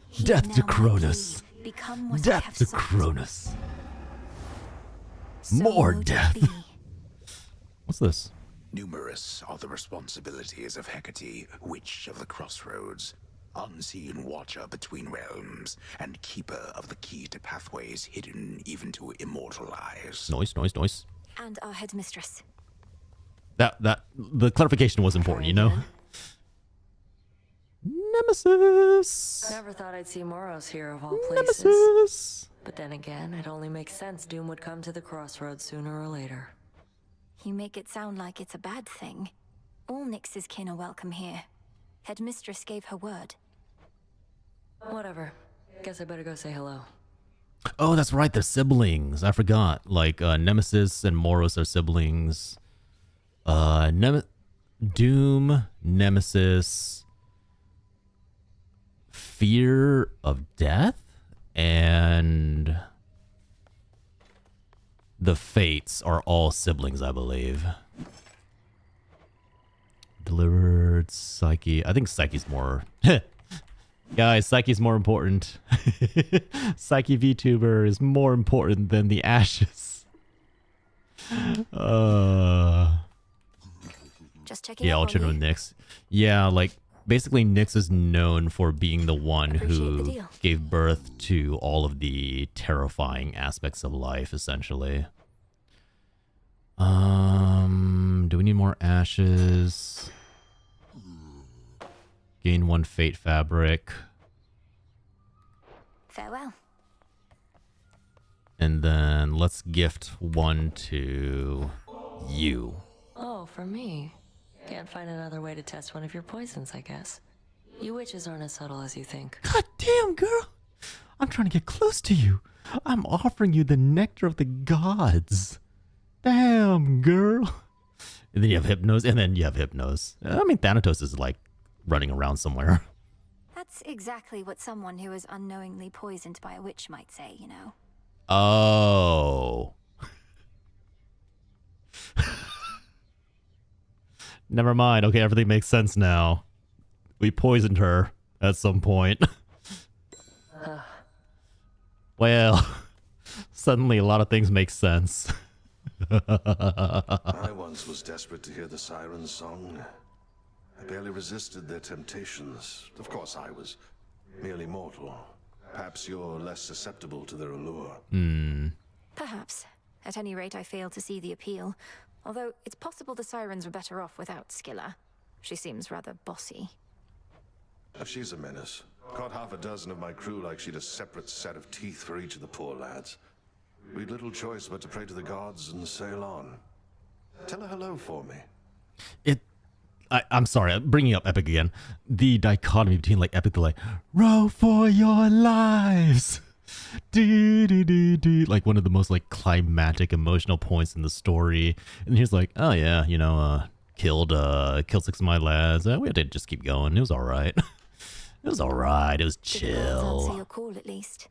Here Death to now my Cronus. key, become what I Death have to sought. Cronus. So More mote it death. be. What's this? Numerous are the responsibilities of Hecate, Witch of the Crossroads, unseen watcher between realms, and keeper of the key to pathways hidden even to immortal eyes. Noise. And our headmistress. The clarification was important, you know? Nemesis! Never thought I'd see Moros here of all places. Nemesis! But then again, it only makes sense Doom would come to the crossroads sooner or later. You make it sound like it's a bad thing. All Nyx's kin are welcome here. Headmistress gave her word. Whatever. Guess I better go say hello. Oh, that's right, they're siblings. I forgot. Like, Nemesis and Moros are siblings. Doom, Nemesis, Fear of Death, and the Fates are all siblings, I believe. Delivered, Psyche. I think Psyche's more... Guys, Psyche's more important. Psyche VTuber is more important than the Ashes. Just checking Yeah, up I'll on check you. with Nyx. Yeah, like, basically Nyx is known for being the one Appreciate the who deal. gave birth to all of the terrifying aspects of life, essentially. Do we need more ashes? Gain 1 fate fabric. Farewell. And then let's gift 1 to you. Oh, for me. Can't find another way to test one of your poisons, I guess. You witches aren't as subtle as you think. God damn, girl! I'm trying to get close to you. I'm offering you the nectar of the gods. Damn, girl. And then you have Hypnos, and then you have Hypnos. I mean, Thanatos is like running around somewhere. That's exactly what someone who is unknowingly poisoned by a witch might say, you know. Oh. Never mind. Okay, everything makes sense now. We poisoned her at some point. Well, suddenly a lot of things make sense. I once was desperate to hear the siren's song. I barely resisted their temptations. Of course, I was merely mortal. Perhaps you're less susceptible to their allure. Perhaps. At any rate, I failed to see the appeal. Although, it's possible the sirens were better off without Scylla. She seems rather bossy. She's a menace. Caught half a dozen of my crew like she'd a separate set of teeth for each of the poor lads. We'd little choice but to pray to the gods and sail on. Tell her hello for me. I'm sorry, I'm bringing up Epic again. The dichotomy between like Epic, like, row for your lives. Like one of the most like climactic emotional points in the story. And he's like, oh yeah, you know, killed 6 of my lads. We had to just keep going. It was all right. It was all right. It was chill. Answer your call at least.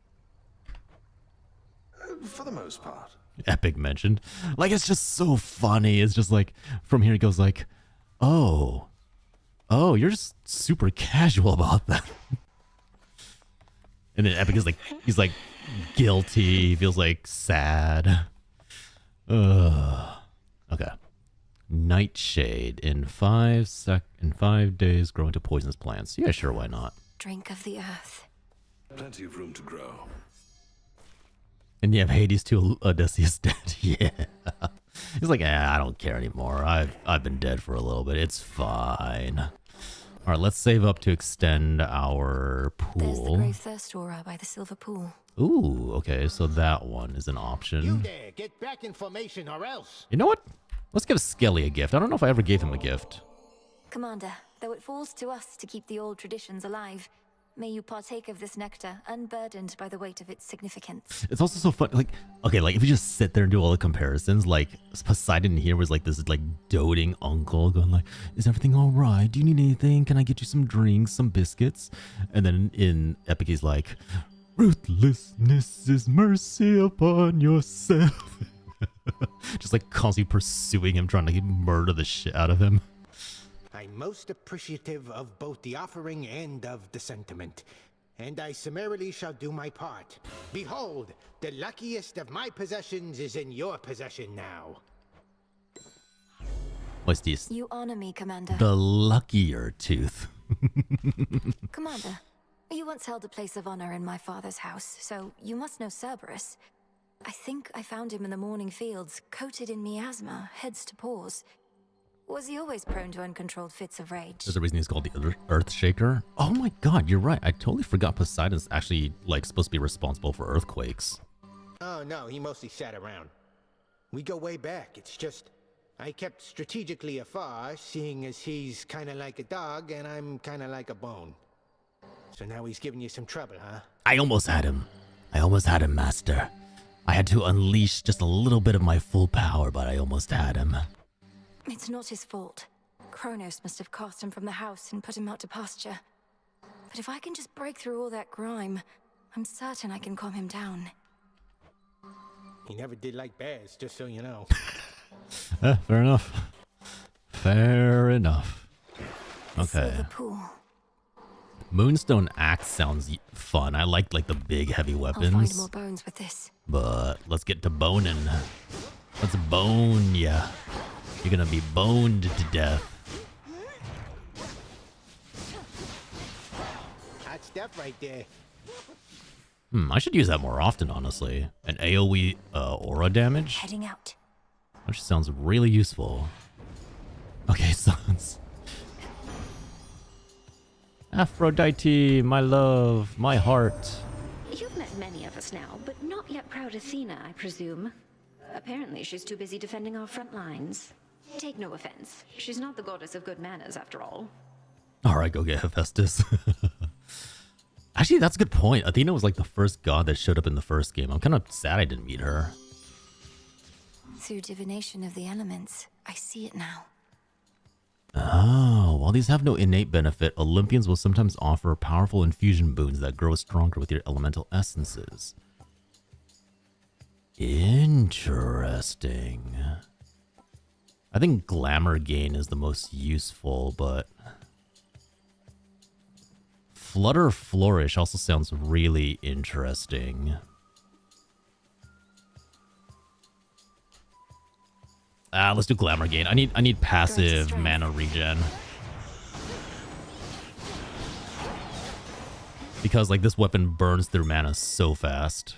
For the most part. Epic mentioned. Like, it's just so funny. It's just like, from here it goes like, oh, you're just super casual about that. And then Epic is like, he's like guilty. He feels like sad. Okay. Nightshade in 5 days grow into poisonous plants. Yeah, sure, why not? Drink of the earth. Plenty of room to grow. And you have Hades too, Odysseus dead. Yeah. He's like, I don't care anymore. I've been dead for a little bit. It's fine. All right, let's save up to extend our pool. There's the Grave Thirst Aura by the Silver Pool. Ooh, okay, so that one is an option. You there, get back in formation or else. You know what? Let's give Skelly a gift. I don't know if I ever gave him a gift. Commander, though it falls to us to keep the old traditions alive, may you partake of this nectar, unburdened by the weight of its significance. It's also so fun. Like, okay, like if you just sit there and do all the comparisons, like Poseidon here was like this like doting uncle going like, is everything all right? Do you need anything? Can I get you some drinks, some biscuits? And then in Epic, he's like, ruthlessness is mercy upon yourself. Just like constantly pursuing him, trying to murder the shit out of him. I'm most appreciative of both the offering and of the sentiment, and I summarily shall do my part. Behold, the luckiest of my possessions is in your possession now. What's this? You honor me, Commander. The luckier tooth. Commander, you once held a place of honor in my father's house, so you must know Cerberus. I think I found him in the morning fields, coated in miasma, heads to paws. Was he always prone to uncontrolled fits of rage? There's a reason he's called the Earth Shaker. Oh my god, you're right. I totally forgot Poseidon's actually like supposed to be responsible for earthquakes. Oh no, he mostly sat around. We go way back. It's just I kept strategically afar, seeing as he's kind of like a dog and I'm kind of like a bone. So now he's giving you some trouble, huh? I almost had him. Master. I had to unleash just a little bit of my full power, but I almost had him. It's not his fault. Kronos must have cast him from the house and put him out to pasture. But if I can just break through all that grime, I'm certain I can calm him down. He never did like bears, just so you know. Fair enough. Fair enough. Okay. Silver Pool. Moonstone Axe sounds fun. I like the big heavy weapons. I'll find more bones with this. But let's get to boning. Let's bone ya. You're gonna be boned to death. Hot stuff right there. I should use that more often, honestly. An AoE aura damage? Heading out. Which sounds really useful. Okay, sons. Aphrodite, my love, my heart. You've met many of us now, but not yet proud Athena, I presume. Apparently she's too busy defending our front lines. Take no offense. She's not the goddess of good manners, after all. Alright, go get Hephaestus. Actually, that's a good point. Athena was like the first god that showed up in the first game. I'm kind of sad I didn't meet her. Through divination of the elements, I see it now. Oh, while these have no innate benefit, Olympians will sometimes offer powerful infusion boons that grow stronger with your elemental essences. Interesting. I think Glamour Gain is the most useful, but Flutter Flourish also sounds really interesting. Let's do Glamour Gain. I need passive mana regen. Because like this weapon burns through mana so fast.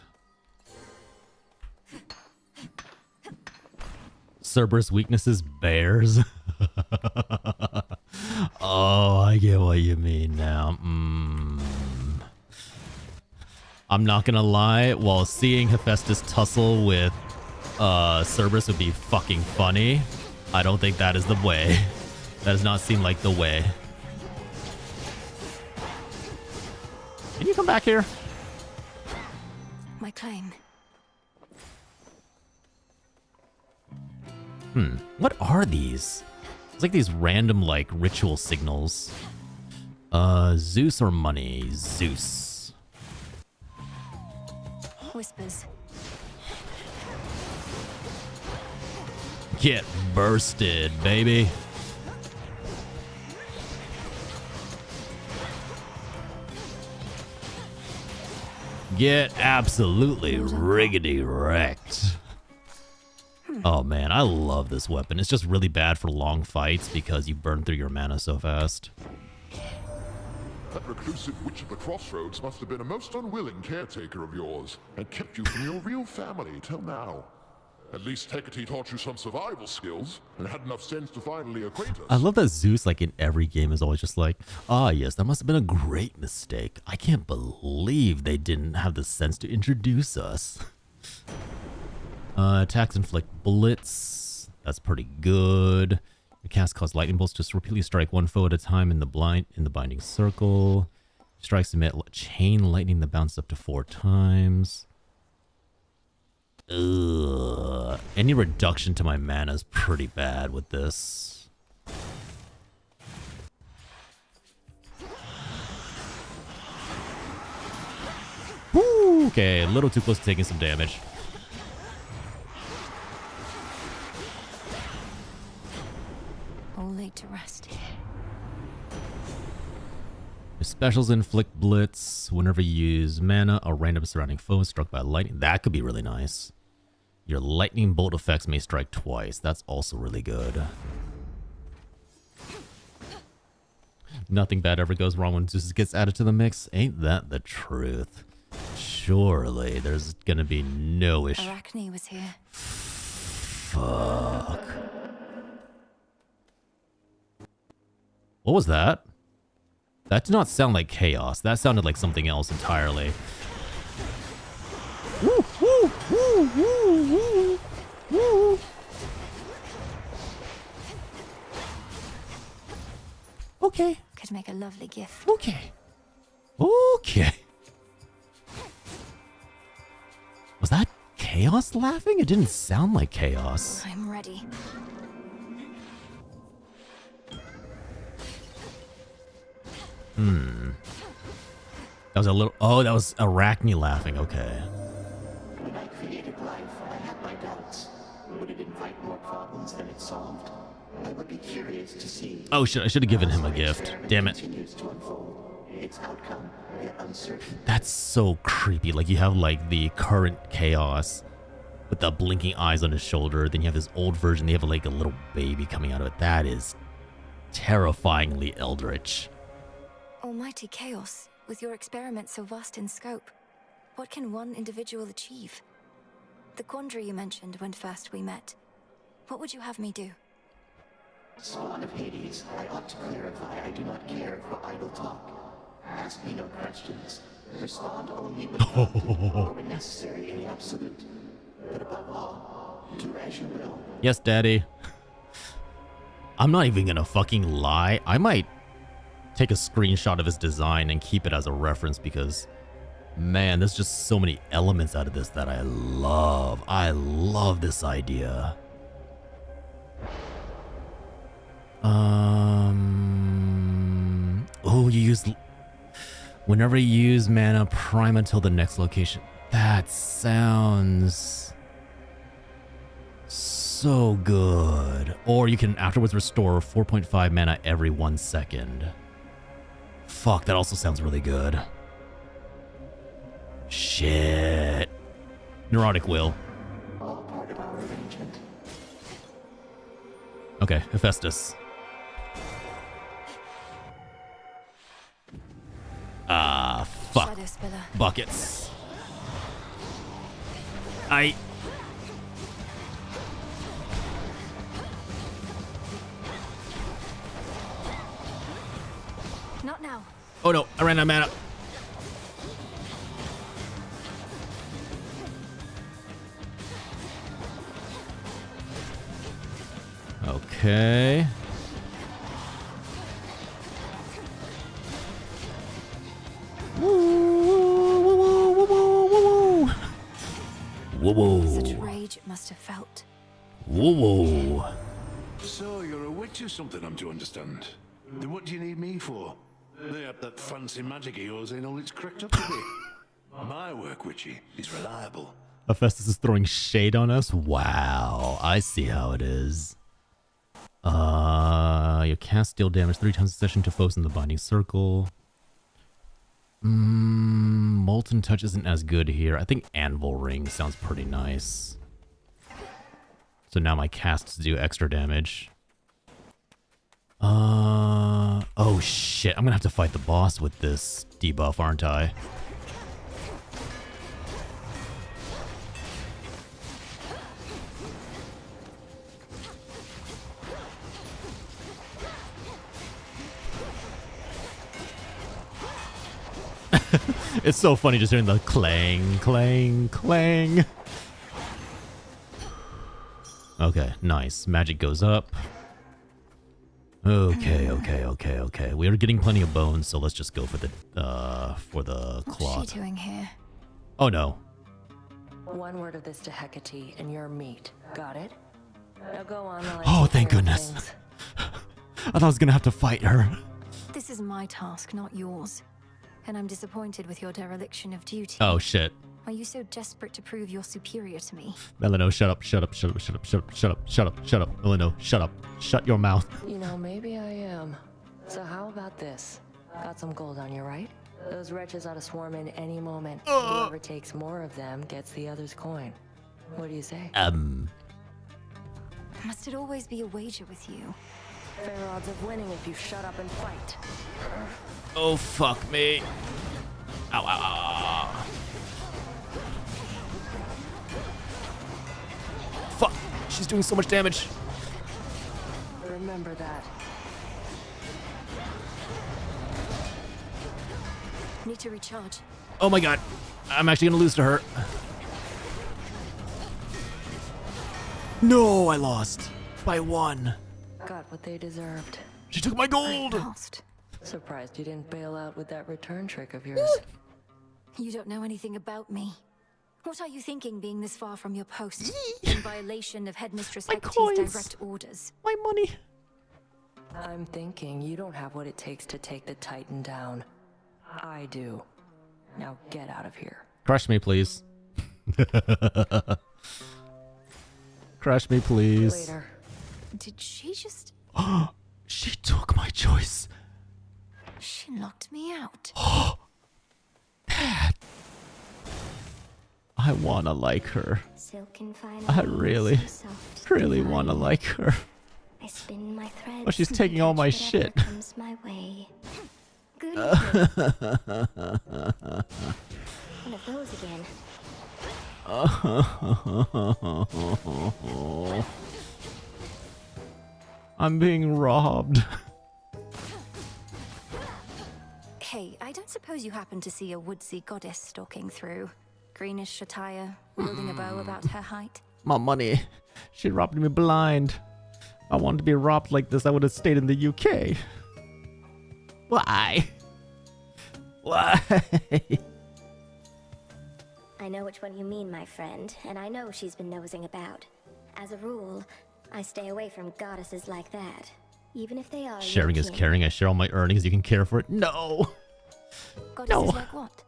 Cerberus weaknesses, bears. Oh, I get what you mean now. I'm not gonna lie, while seeing Hephaestus tussle with Cerberus would be fucking funny, I don't think that is the way. That does not seem like the way. Can you come back here? My claim. What are these? It's like these random, like, ritual signals. Zeus or money? Zeus. Whispers. Get bursted, baby. Get absolutely riggedy wrecked. Oh man, I love this weapon. It's just really bad for long fights because you burn through your mana so fast. That reclusive witch of the crossroads must have been a most unwilling caretaker of yours, and kept you from your real family till now. At least Hecate taught you some survival skills, and had enough sense to finally acquaint us. I love that Zeus, like in every game, is always just like, ah yes, that must have been a great mistake. I can't believe they didn't have the sense to introduce us. Attacks inflict bullets. That's pretty good. The cast cause lightning bolts. Just repeatedly strike one foe at a time in the binding circle. Strikes emit chain lightning that bounces up to 4 times. Ugh. Any reduction to my mana is pretty bad with this. Woo! Okay, a little too close to taking some damage. All laid to rest. Your specials inflict blitz. Whenever you use mana, a random surrounding foe is struck by lightning. That could be really nice. Your lightning bolt effects may strike twice. That's also really good. Nothing bad ever goes wrong when Zeus gets added to the mix. Ain't that the truth? Surely there's gonna be no issue. Arachne was here. Fuck. What was that? That did not sound like chaos. That sounded like something else entirely. Woo, woo, woo, woo, woo, woo. Okay. Could make a lovely gift. Okay. Okay. Was that chaos laughing? It didn't sound like chaos. I'm ready. That was a little... Oh, that was Arachne laughing. Okay. When I created life, I had my doubts. Would it invite more problems than it solved? I would be curious to see... Oh shit, I should have given him a gift. Damn it. Continues to unfold. Its outcome, yet uncertain. That's so creepy. Like, you have, like, the current chaos with the blinking eyes on his shoulder. Then you have this old version. They have, like, a little baby coming out of it. That is terrifyingly eldritch. Almighty chaos, with your experiment so vast in scope, what can one individual achieve? The quandary you mentioned when first we met. What would you have me do? Spawn of Hades, I ought to clarify I do not care for idle talk. Ask me no questions. Respond only when prompted or when necessary in the absolute. But above all, do as you will. Yes, Daddy. I'm not even gonna fucking lie. I might take a screenshot of his design and keep it as a reference because, man, there's just so many elements out of this that I love. I love this idea. Oh, you use... Whenever you use mana, prime until the next location. That sounds... so good. Or you can afterwards restore 4.5 mana every 1 second. Fuck, that also sounds really good. Shit. Neurotic will. All part of our arrangement. Okay, Hephaestus. Ah, fuck. spiller. Buckets. Not now. Oh no, I ran out of mana. Okay. Whoa. Such rage it must have felt. Whoa. So you're a witch or something, I'm to understand. Then what do you need me for? They up that fancy magic of yours ain't all it's cracked up to be. My work, witchy, is reliable. Hephaestus is throwing shade on us? Wow, I see how it is. You cast deal damage 3 times a session to foes in the binding circle. Molten Touch isn't as good here. I think Anvil Ring sounds pretty nice. So now my casts do extra damage. Oh shit, I'm gonna have to fight the boss with this debuff, aren't I? It's so funny just hearing the clang, clang, clang. Okay, nice. Magic goes up. Okay. We are getting plenty of bones, so let's just go for the cloth. What's she doing here? Oh no. One word of this to Hecate, and you're meat. Got it? Now go on. Oh, thank goodness. I thought I was gonna have to fight her. This is my task, not yours. And I'm disappointed with your dereliction of duty. Oh shit. Are you so desperate to prove you're superior to me? Melano, shut up. Melano, shut up. Shut your mouth. You know, maybe I am. So how about this? Got some gold on you, right? Those wretches ought to swarm in any moment. Whoever takes more of them gets the other's coin. What do you say? Must it always be a wager with you? Fair odds of winning if you shut up and fight. Oh, fuck me. Ow. Fuck. She's doing so much damage. Remember that. Need to recharge. Oh my god. I'm actually gonna lose to her. No, I lost. By 1. Got what they deserved. She took my gold. Surprised you didn't bail out with that return trick of yours. You don't know anything about me. What are you thinking being this far from your post? In violation of Headmistress Hecate's direct orders. My money. I'm thinking you don't have what it takes to take the Titan down. I do. Now get out of here. Crush me, please. Crush me, please. Later. Did she just... She took my choice. She locked me out. Dad. I wanna like her. I really wanna like her. I spin my threads. Oh, she's taking all my shit. Comes my way. Good. One of those again. I'm being robbed. Hey, I don't suppose you happen to see a woodsy goddess stalking through. Greenish attire, wielding a bow about her height. My money. She robbed me blind. If I wanted to be robbed like this, I would have stayed in the UK. Why? I know which one you mean, my friend, and I know she's been nosing about. As a rule, I stay away from goddesses like that, even if they are Sharing is European. caring. I share all my earnings. You can care for it. No. Goddesses like what?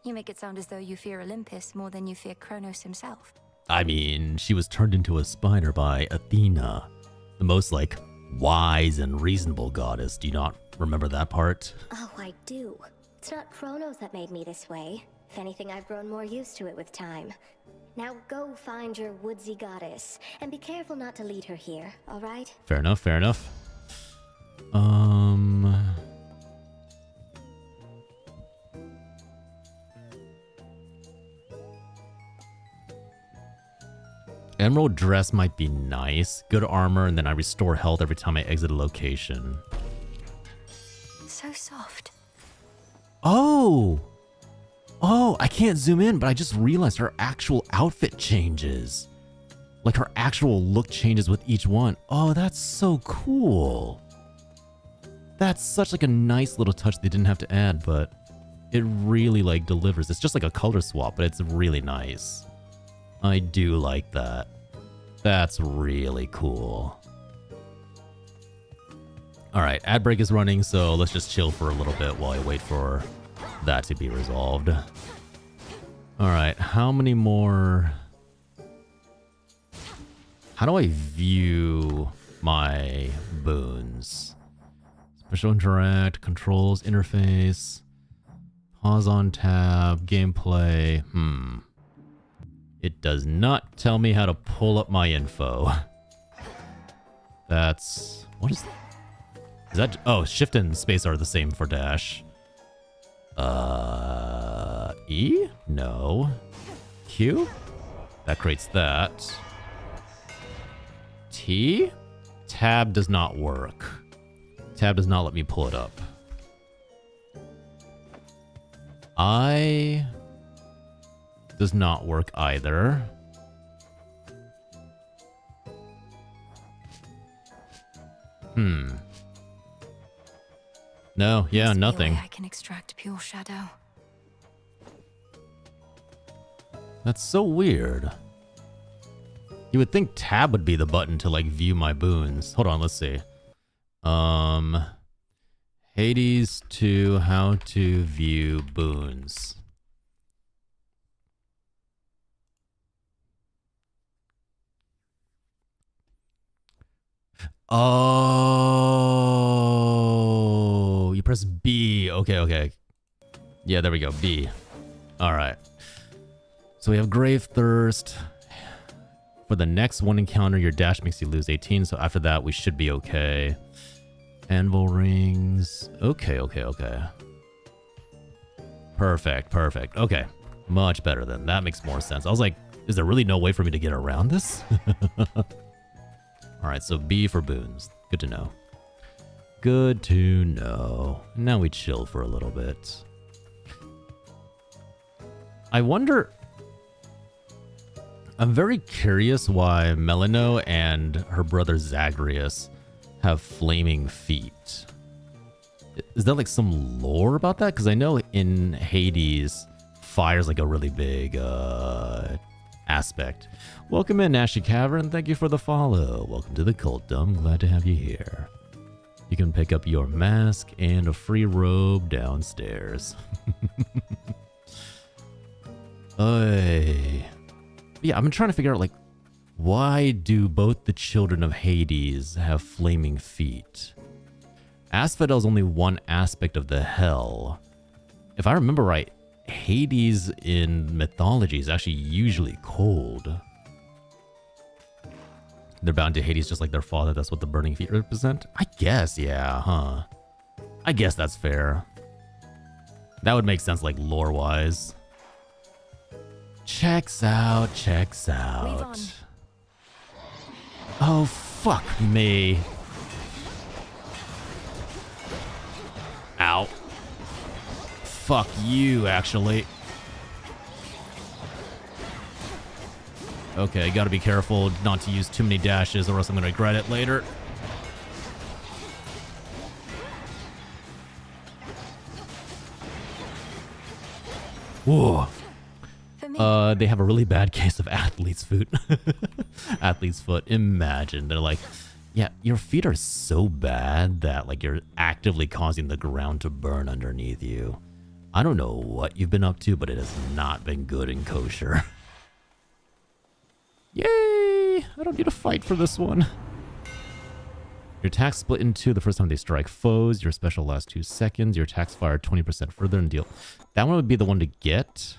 You make it sound as though you fear Olympus more than you fear Kronos himself. I mean, she was turned into a spider by Athena, the most, like, wise and reasonable goddess. Do you not remember that part? Oh, I do. It's not Kronos that made me this way. If anything, I've grown more used to it with time. Now go find your woodsy goddess, and be careful not to lead her here, alright? Fair enough, fair enough. Emerald dress might be nice. Good armor, and then I restore health every time I exit a location. So soft. Oh! Oh, I can't zoom in, but I just realized her actual outfit changes. Like her actual look changes with each one. Oh, that's so cool. That's such like a nice little touch they didn't have to add, but it really like delivers. It's just like a color swap, but it's really nice. I do like that. That's really cool. All right, ad break is running, so let's just chill for a little bit while I wait for that to be resolved. All right, how many more? How do I view my boons? Special interact, controls, interface, pause on tab, gameplay. It does not tell me how to pull up my info. That's... what is that? Is that... oh, shift and space are the same for dash. E? No. Q? That creates that. T? Tab does not work. Tab does not let me pull it up. I... does not work either. No, yeah, Must be a nothing. way I can extract pure shadow. That's so weird. You would think tab would be the button to like view my boons. Hold on, let's see. Hades 2, how to view boons. Oh, you press B. Okay, okay. Yeah, there we go. B. All right. So we have Grave Thirst. For the next one encounter, your dash makes you lose 18. So after that, we should be okay. Anvil rings. Okay, okay, okay. Perfect, perfect. Okay. Much better then. That makes more sense. I was like, is there really no way for me to get around this? All right, so B for boons. Good to know. Good to know. Now we chill for a little bit. I wonder... I'm very curious why Melino and her brother Zagreus have flaming feet. Is there like some lore about that? Because I know in Hades, fire's like a really big aspect. Welcome in, Ashy Cavern. Thank you for the follow. Welcome to the cultdom. Glad to have you here. You can pick up your mask and a free robe downstairs. Yeah, I've been trying to figure out, like, why do both the children of Hades have flaming feet? Asphodel's only one aspect of the hell. If I remember right, Hades in mythology is actually usually cold. They're bound to Hades just like their father. That's what the burning feet represent? I guess, yeah, huh? I guess that's fair. That would make sense, like, lore-wise. Checks out, checks out. Oh, fuck me. Ow. Fuck you, actually. Okay, gotta be careful not to use too many dashes or else I'm gonna regret it later. Whoa. They have a really bad case of athlete's foot. Athlete's foot. Imagine. They're like, yeah, your feet are so bad that like you're actively causing the ground to burn underneath you. I don't know what you've been up to, but it has not been good and kosher. Yay! I don't need to fight for this one. Your attacks split in two the first time they strike foes. Your special lasts 2 seconds. Your attacks fire 20% further and deal. That one would be the one to get.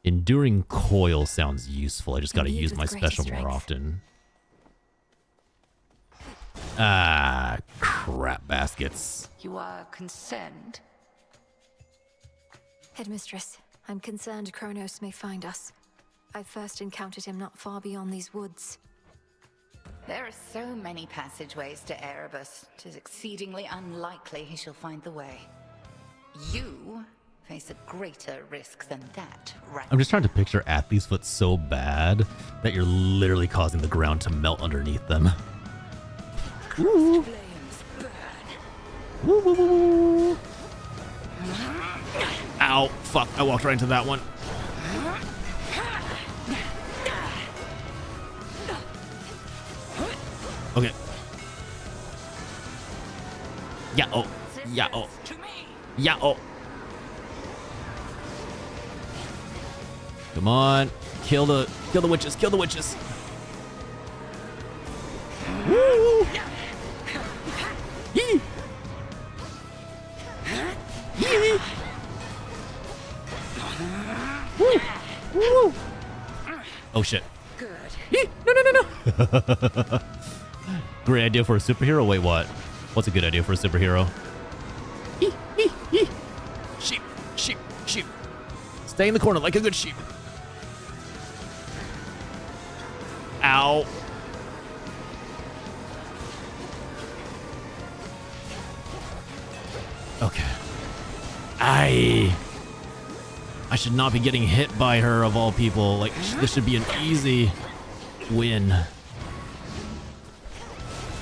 Enduring Coil sounds useful. I just gotta use my special more often. Ah, crap baskets. You are concerned? Headmistress, I'm concerned Kronos may find us. I first encountered him not far beyond these woods. There are so many passageways to Erebus. 'Tis exceedingly unlikely he shall find the way. You face a greater risk than that, right? I'm just trying to picture Athlete's Foot so bad that you're literally causing the ground to melt underneath them. Woo. Woo, woo, woo, woo. Ow, fuck, I walked right into that one. Okay. Yeah, oh. Yeah, oh. Yeah, oh. Come on. Kill the witches, kill the witches. Woo! Yee! Yee! Woo! Woo! Oh shit. Good. Yee! No, no, no, no. Great idea for a superhero? Wait, what? What's a good idea for a superhero? Yee! Yee! Yee! Sheep! Sheep! Sheep! Stay in the corner like a good sheep. Ow. Okay. I should not be getting hit by her of all people. Like, this should be an easy win.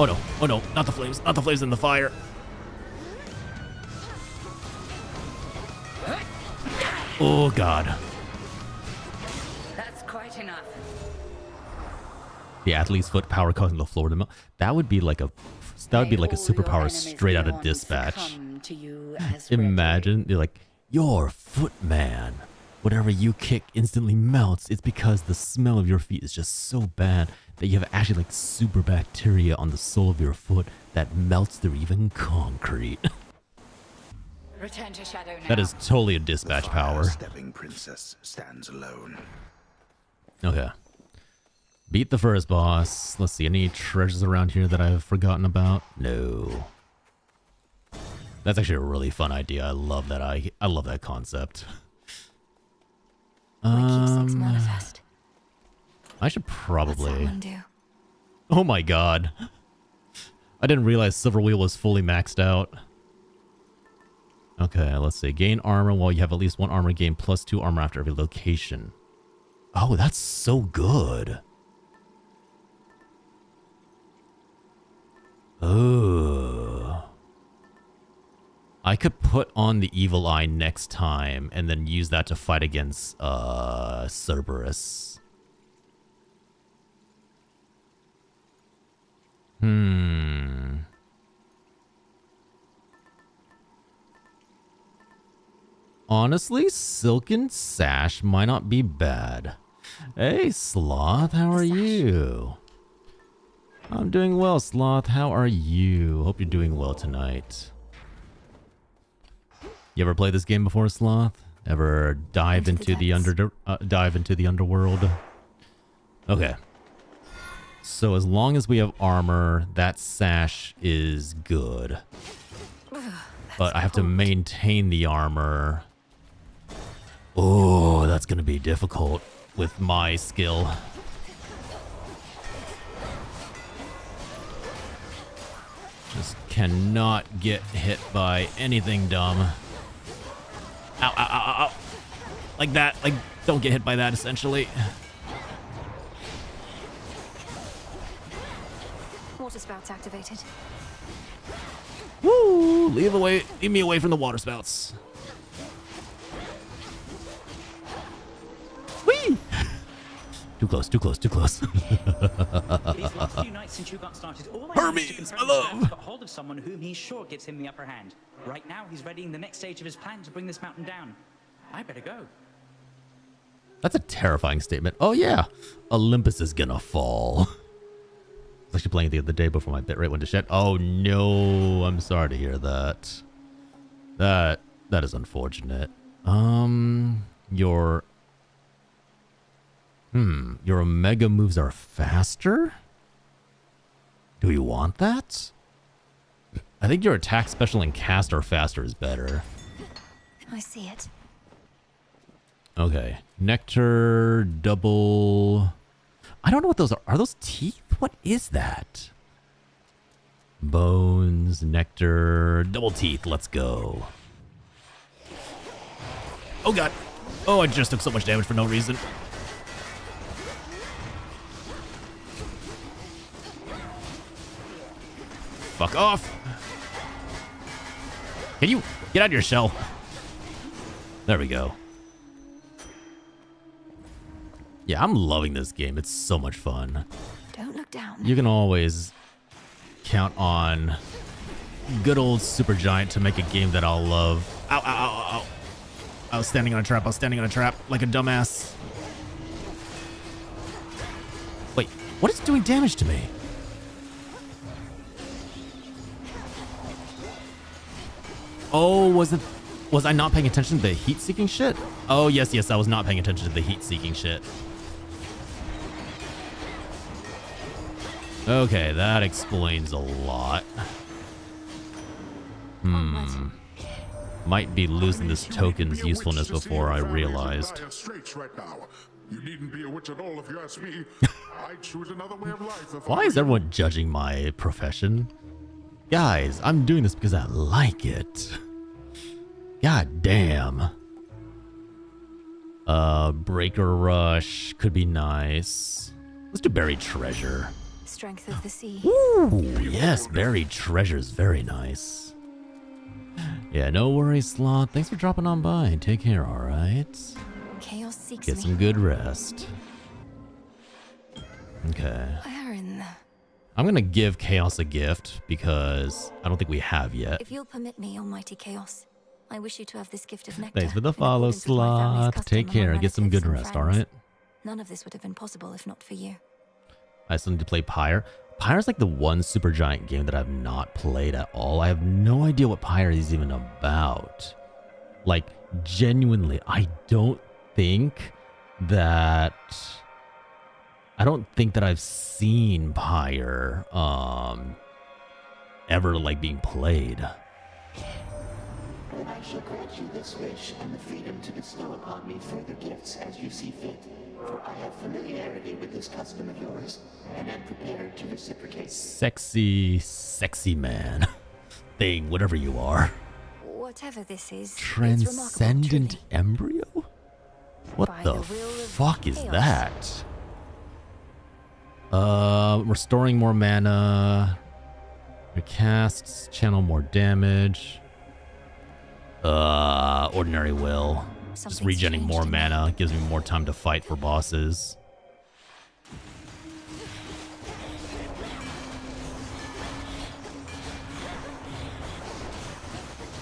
Oh no, oh no, not the flames in the fire. Oh god. That's quite enough. The Athlete's Foot power causing the floor to melt. That would be like a superpower straight out of Dispatch. Imagine you're like, your footman. Whatever you kick instantly melts. It's because the smell of your feet is just so bad that you have actually like super bacteria on the sole of your foot that melts through even concrete. Return to Shadow now. That is totally a Dispatch power. Stepping princess stands alone. Okay. Beat the first boss. Let's see, any treasures around here that I've forgotten about? No. That's actually a really fun idea. I love that. I love that concept. Manifest. I should probably. What's that one do? Oh my god. I didn't realize Silver Wheel was fully maxed out. Okay, let's see. Gain armor while you have at least one armor gain plus 2 armor after every location. Oh, that's so good. Oh. I could put on the evil eye next time and then use that to fight against Cerberus. Honestly, Silken Sash might not be bad. Hey, Sloth, how are you? I'm doing well, Sloth. How are you? Hope you're doing well tonight. You ever play this game before, Sloth? Ever dive into the underworld? Okay. So as long as we have armor, that sash is good. But I have to maintain the armor. Oh, that's gonna be difficult with my skill. Just cannot get hit by anything dumb. Ow, ow, ow, ow, ow. Like that. Like, don't get hit by that, essentially. Water spouts activated. Woo! Leave me away from the water spouts. Whee! Too close, too close, too close. These last few nights since you got started, all I managed to confirm is that Dad's got hold of someone whom he's sure gives him the upper hand. Right now, he's readying the next stage of his plan to bring this mountain down. I better go. That's a terrifying statement. Oh yeah, Olympus is gonna fall. I was actually playing the other day before my bitrate went to shit. Oh no, I'm sorry to hear that. That is unfortunate. Your Omega moves are faster? Do you want that? I think your attack, special, and cast are faster is better. I see it. Okay. Nectar, double... I don't know what those are. Are those teeth? What is that? Bones, nectar, double teeth. Let's go. Oh god. Oh, I just took so much damage for no reason. Fuck off. Can you get out of your shell? There we go. Yeah, I'm loving this game. It's so much fun. Don't look down. You can always count on good old Supergiant to make a game that I'll love. Ow, ow, ow, ow, ow. I was standing on a trap. I was standing on a trap like a dumbass. Wait, what is doing damage to me? Oh, was I not paying attention to the heat-seeking shit? Oh, yes, I was not paying attention to the heat-seeking shit. Okay, that explains a lot. Might be losing this token's usefulness before I realized. You needn't be a witch at all if you ask me. I'd choose another way of life if Why is everyone judging my profession? Guys, I'm doing this because I like it. God damn. Breaker Rush could be nice. Let's do Buried Treasure. Strength of the sea. Ooh, yes, Buried Treasure is very nice. Yeah, no worries, Sloth. Thanks for dropping on by. Take care, alright? Chaos seeks Get me. some good rest. Okay. Where in the... I'm gonna give Chaos a gift because I don't think we have yet. If you'll permit me, almighty Chaos, I wish you to have this gift of nectar. Thanks for the in follow, accordance with my family's Sloth. custom Take among care. Get some good relatives rest, and friends. alright? None of this would have been possible if not for you. I still need to play Pyre. Pyre's like the one Supergiant game that I've not played at all. I have no idea what Pyre is even about. Like, genuinely, I don't think that I've seen Pyre ever like being played. And I shall grant you this wish and the freedom to bestow upon me further gifts as you see fit. For I have familiarity with this custom of yours, and am prepared to reciprocate. Sexy man. Thing, whatever you are. Whatever this is, Transcendent it's embryo? What By the the will of fuck is chaos. that? Restoring more mana. Recasts, channel more damage. Ordinary will. Just regenning more mana gives me more time to fight for bosses.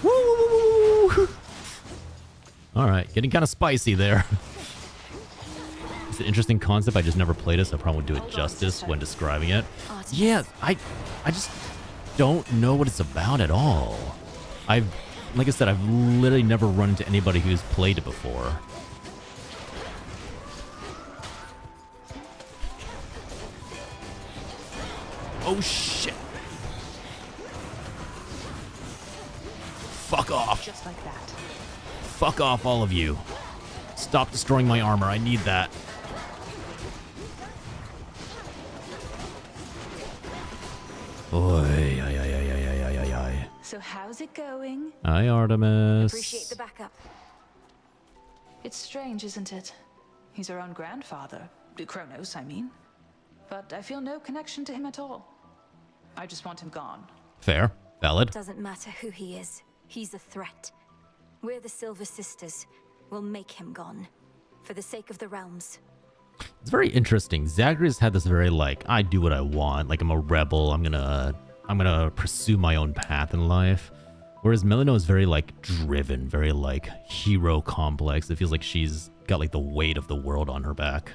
Woo! Alright, getting kind of spicy there. It's an interesting concept. I just never played it, so I probably won't do it justice when describing it. Yeah, I just don't know what it's about at all. Like I said, I've literally never run into anybody who's played it before. Oh shit. Fuck off. Just like that. Fuck off, all of you. Stop destroying my armor. I need that. Oy, ay, ay, ay, ay, ay, ay, ay. So how's it going? Hi, Artemis. Appreciate the backup. It's strange, isn't it? He's our own grandfather. Kronos, I mean. But I feel no connection to him at all. I just want him gone. Fair. Valid. Doesn't matter who he is. He's a threat. We're the Silver Sisters. We'll make him gone. For the sake of the realms. It's very interesting. Zagreus had this very like, I do what I want. Like I'm a rebel. I'm gonna pursue my own path in life. Whereas Melino is very like driven, very like hero complex. It feels like she's got like the weight of the world on her back.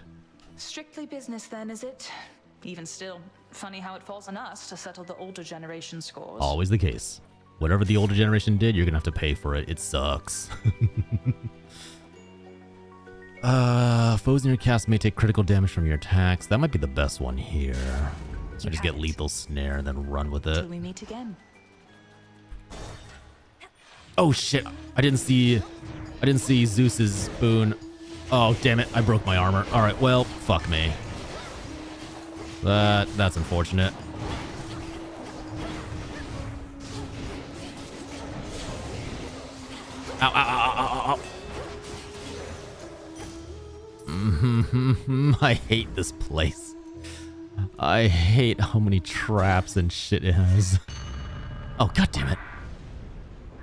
Strictly business then, is it? Even still, funny how it falls on us to settle the older generation scores. Always the case. Whatever the older generation did, you're gonna have to pay for it. It sucks. Foes in your cast may take critical damage from your attacks. That might be the best one here. So just get lethal snare and then run with it. Till we meet again. Oh shit! I didn't see Zeus's spoon. Oh, damn it. I broke my armor. All right, well, fuck me. That's unfortunate. Ow, ow, ow, ow, ow, ow. I hate this place. I hate how many traps and shit it has. Oh, god damn it.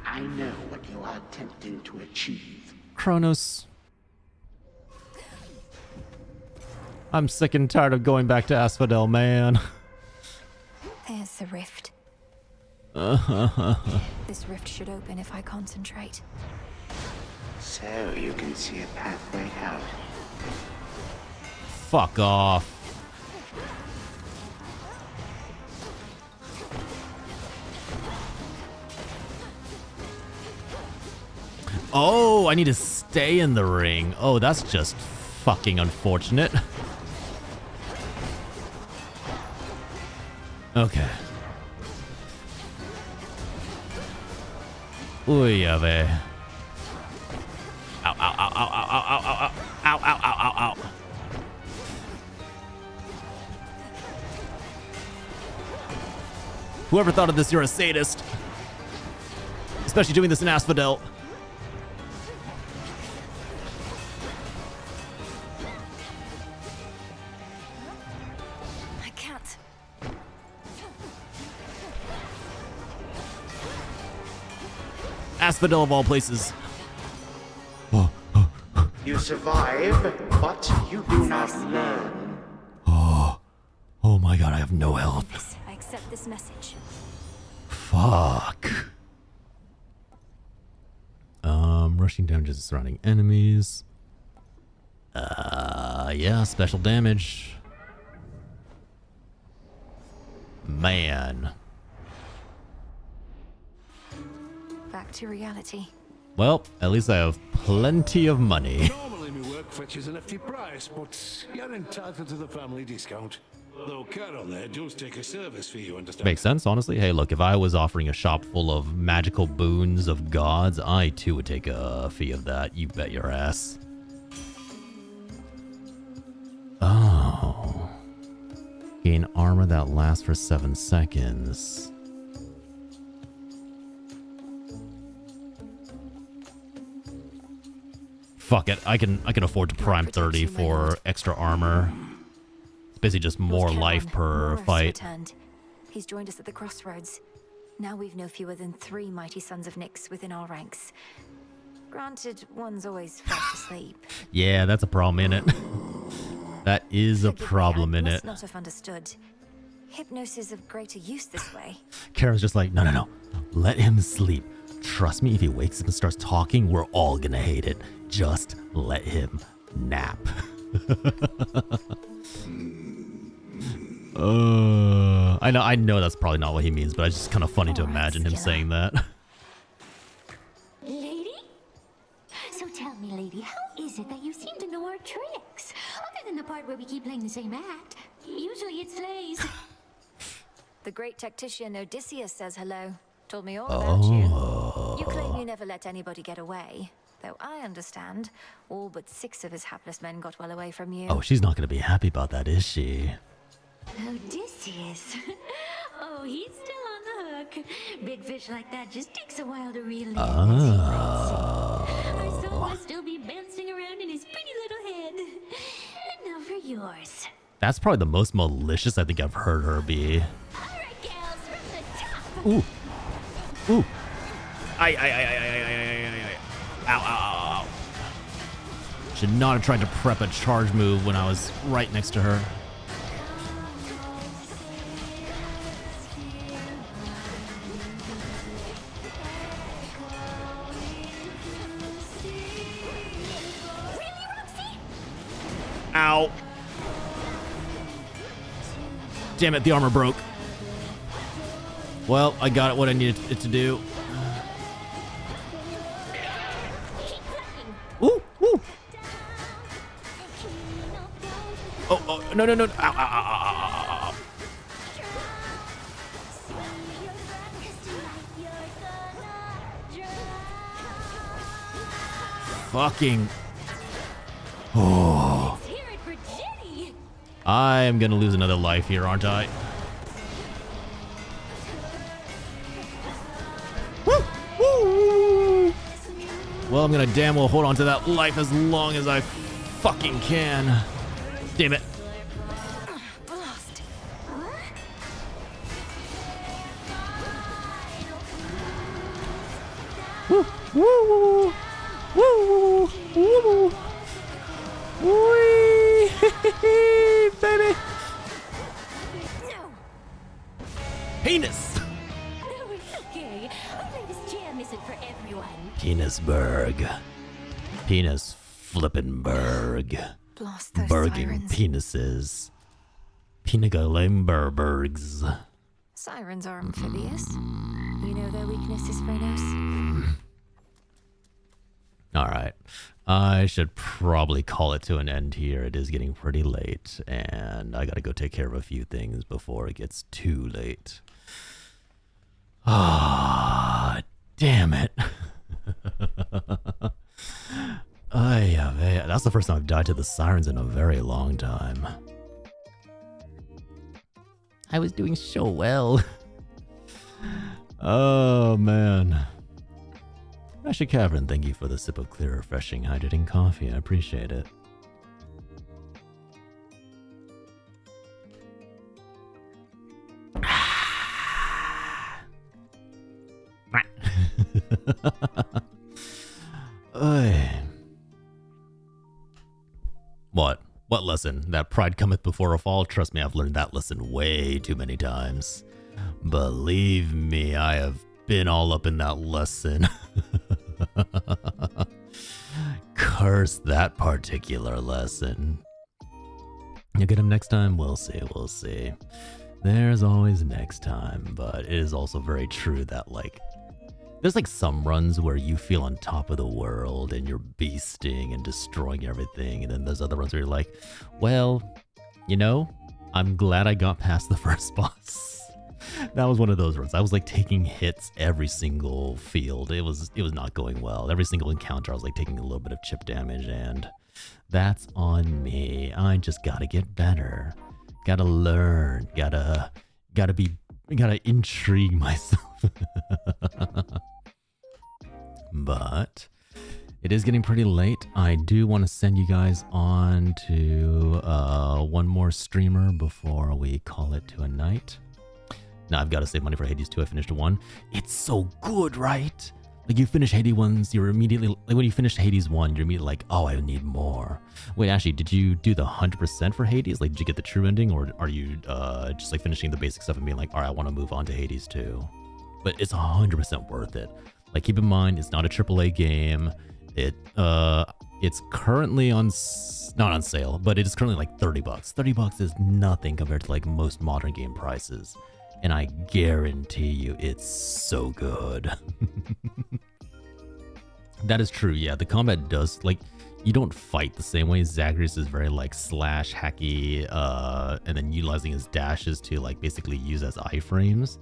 I know what you are attempting to achieve. Kronos. I'm sick and tired of going back to Asphodel, man. There's the rift. This rift should open if I concentrate. So you can see a pathway out. Fuck off. Oh, I need to stay in the ring. Oh, that's just fucking unfortunate. Okay. Uy, ave. Ow, ow, ow, ow, ow, ow, ow, ow, ow, ow, ow, ow, ow. Whoever thought of this, you're a sadist. Especially doing this in Asphodel. I can't. Asphodel of all places. You survive, but you do not learn. Oh my god, I have no health. I accept this message. Fuck. Rushing damages to surrounding enemies. Yeah, special damage. Man. Back to reality. Well, at least I have plenty of money. Normally my work fetches an hefty price, but you're entitled to the family discount. Though Charon there does take a service fee, you understand? Makes sense, honestly. Hey, look, if I was offering a shop full of magical boons of gods, I too would take a fee of that. You bet your ass. Oh. Gain armor that lasts for 7 seconds. Fuck it. I can afford to prime 30 for extra armor. It's basically just more life per fight. Returned. He's joined us at the crossroads. Now we've no fewer than 3 mighty sons of Nyx within our ranks. Granted, one's always fast asleep. Yeah, that's a problem in it. That is a problem in it. Not have understood. Hypnosis of greater use this way. Karen's just like, no. Let him sleep. Trust me, if he wakes up and starts talking, we're all gonna hate it. Just let him nap. I know that's probably not what he means, but it's just kind of funny to imagine him saying that. Lady? So tell me, lady, how is it that you seem to know our tricks? Other than the part where we keep playing the same act. Usually it slays. The great tactician Odysseus says hello. Told me all about you. You claim you never let anybody get away. Though I understand, all but 6 of his hapless men got well away from you. Oh, she's not going to be happy about that, is she? Odysseus? Oh, he's still on the hook. Big fish like that just takes a while to reel in. Our soul must still be bouncing around in his pretty little head. And now for yours. That's probably the most malicious I think I've heard her be. Alright, gals, from the top. Ooh. Ooh. Ow. Should not have tried to prep a charge move when I was right next to her. Ow. Damn it, the armor broke. Well, I got it what I needed it to do. Ooh. Oh, no. Ow. Fucking. Oh. Let's hear it for Ginny. I am gonna lose another life here, aren't I? Woo! Woo! Well, I'm gonna damn well hold on to that life as long as I fucking can. Damn it. Blast. Woo! Woo! Woo! Woo! Wee! Baby! No. Penis! No, it's okay. I think this jam isn't for everyone. Penisberg. Penis flippinberg. Blast those Berging sirens. penises. Penigalimberbergs. Sirens are amphibious. You know their weaknesses, Phranos? Alright. I should probably call it to an end here. It is getting pretty late, and I gotta go take care of a few things before it gets too late. Ah, damn it. That's the first time I've died to the sirens in a very long time. I was doing so well. Oh, man. Ashley Cavern, thank you for the sip of clear, refreshing, hydrating coffee. I appreciate it. What? What lesson? That pride cometh before a fall? Trust me, I've learned that lesson way too many times. Believe me, I have been all up in that lesson. Curse that particular lesson. You'll get him next time? We'll see, we'll see. There's always next time, but it is also very true that, like, there's like some runs where you feel on top of the world and you're beasting and destroying everything, and then there's other runs where you're like, well, you know, I'm glad I got past the first boss. That was one of those runs. I was like taking hits every single field. It was not going well. Every single encounter I was like taking a little bit of chip damage, and that's on me. I just gotta get better. Gotta learn. Gotta intrigue myself. But it is getting pretty late. I do want to send you guys on to one more streamer before we call it to a night. Now I've got to save money for Hades 2. I finished 1. It's so good, right? Like, you finish Hades 1, you're immediately, like, when you finish Hades 1, you're immediately like, oh, I need more. Wait, actually, did you do the 100% for Hades? Like, did you get the true ending, or are you just like finishing the basic stuff and being like, all right, I want to move on to Hades 2? But it's 100% worth it. Like, keep in mind, it's not a AAA game. It's currently not on sale, but it is currently like $30. $30 is nothing compared to like most modern game prices. And I guarantee you it's so good. That is true, yeah. The combat does, like, you don't fight the same way. Zagreus is very like slash hacky, and then utilizing his dashes to like basically use as iframes.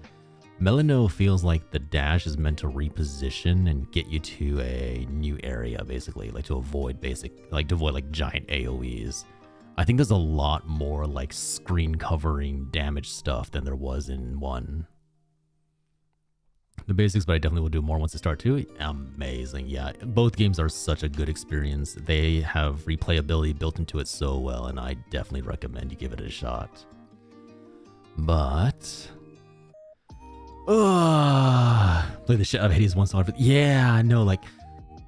Melino feels like the dash is meant to reposition and get you to a new area, basically, like to avoid giant AoEs. I think there's a lot more like screen covering damage stuff than there was in 1. The basics, but I definitely will do more once I start 2. Amazing, yeah. Both games are such a good experience. They have replayability built into it so well, and I definitely recommend you give it a shot. But play the shit out of Hades 1 so hard. Yeah, no, like,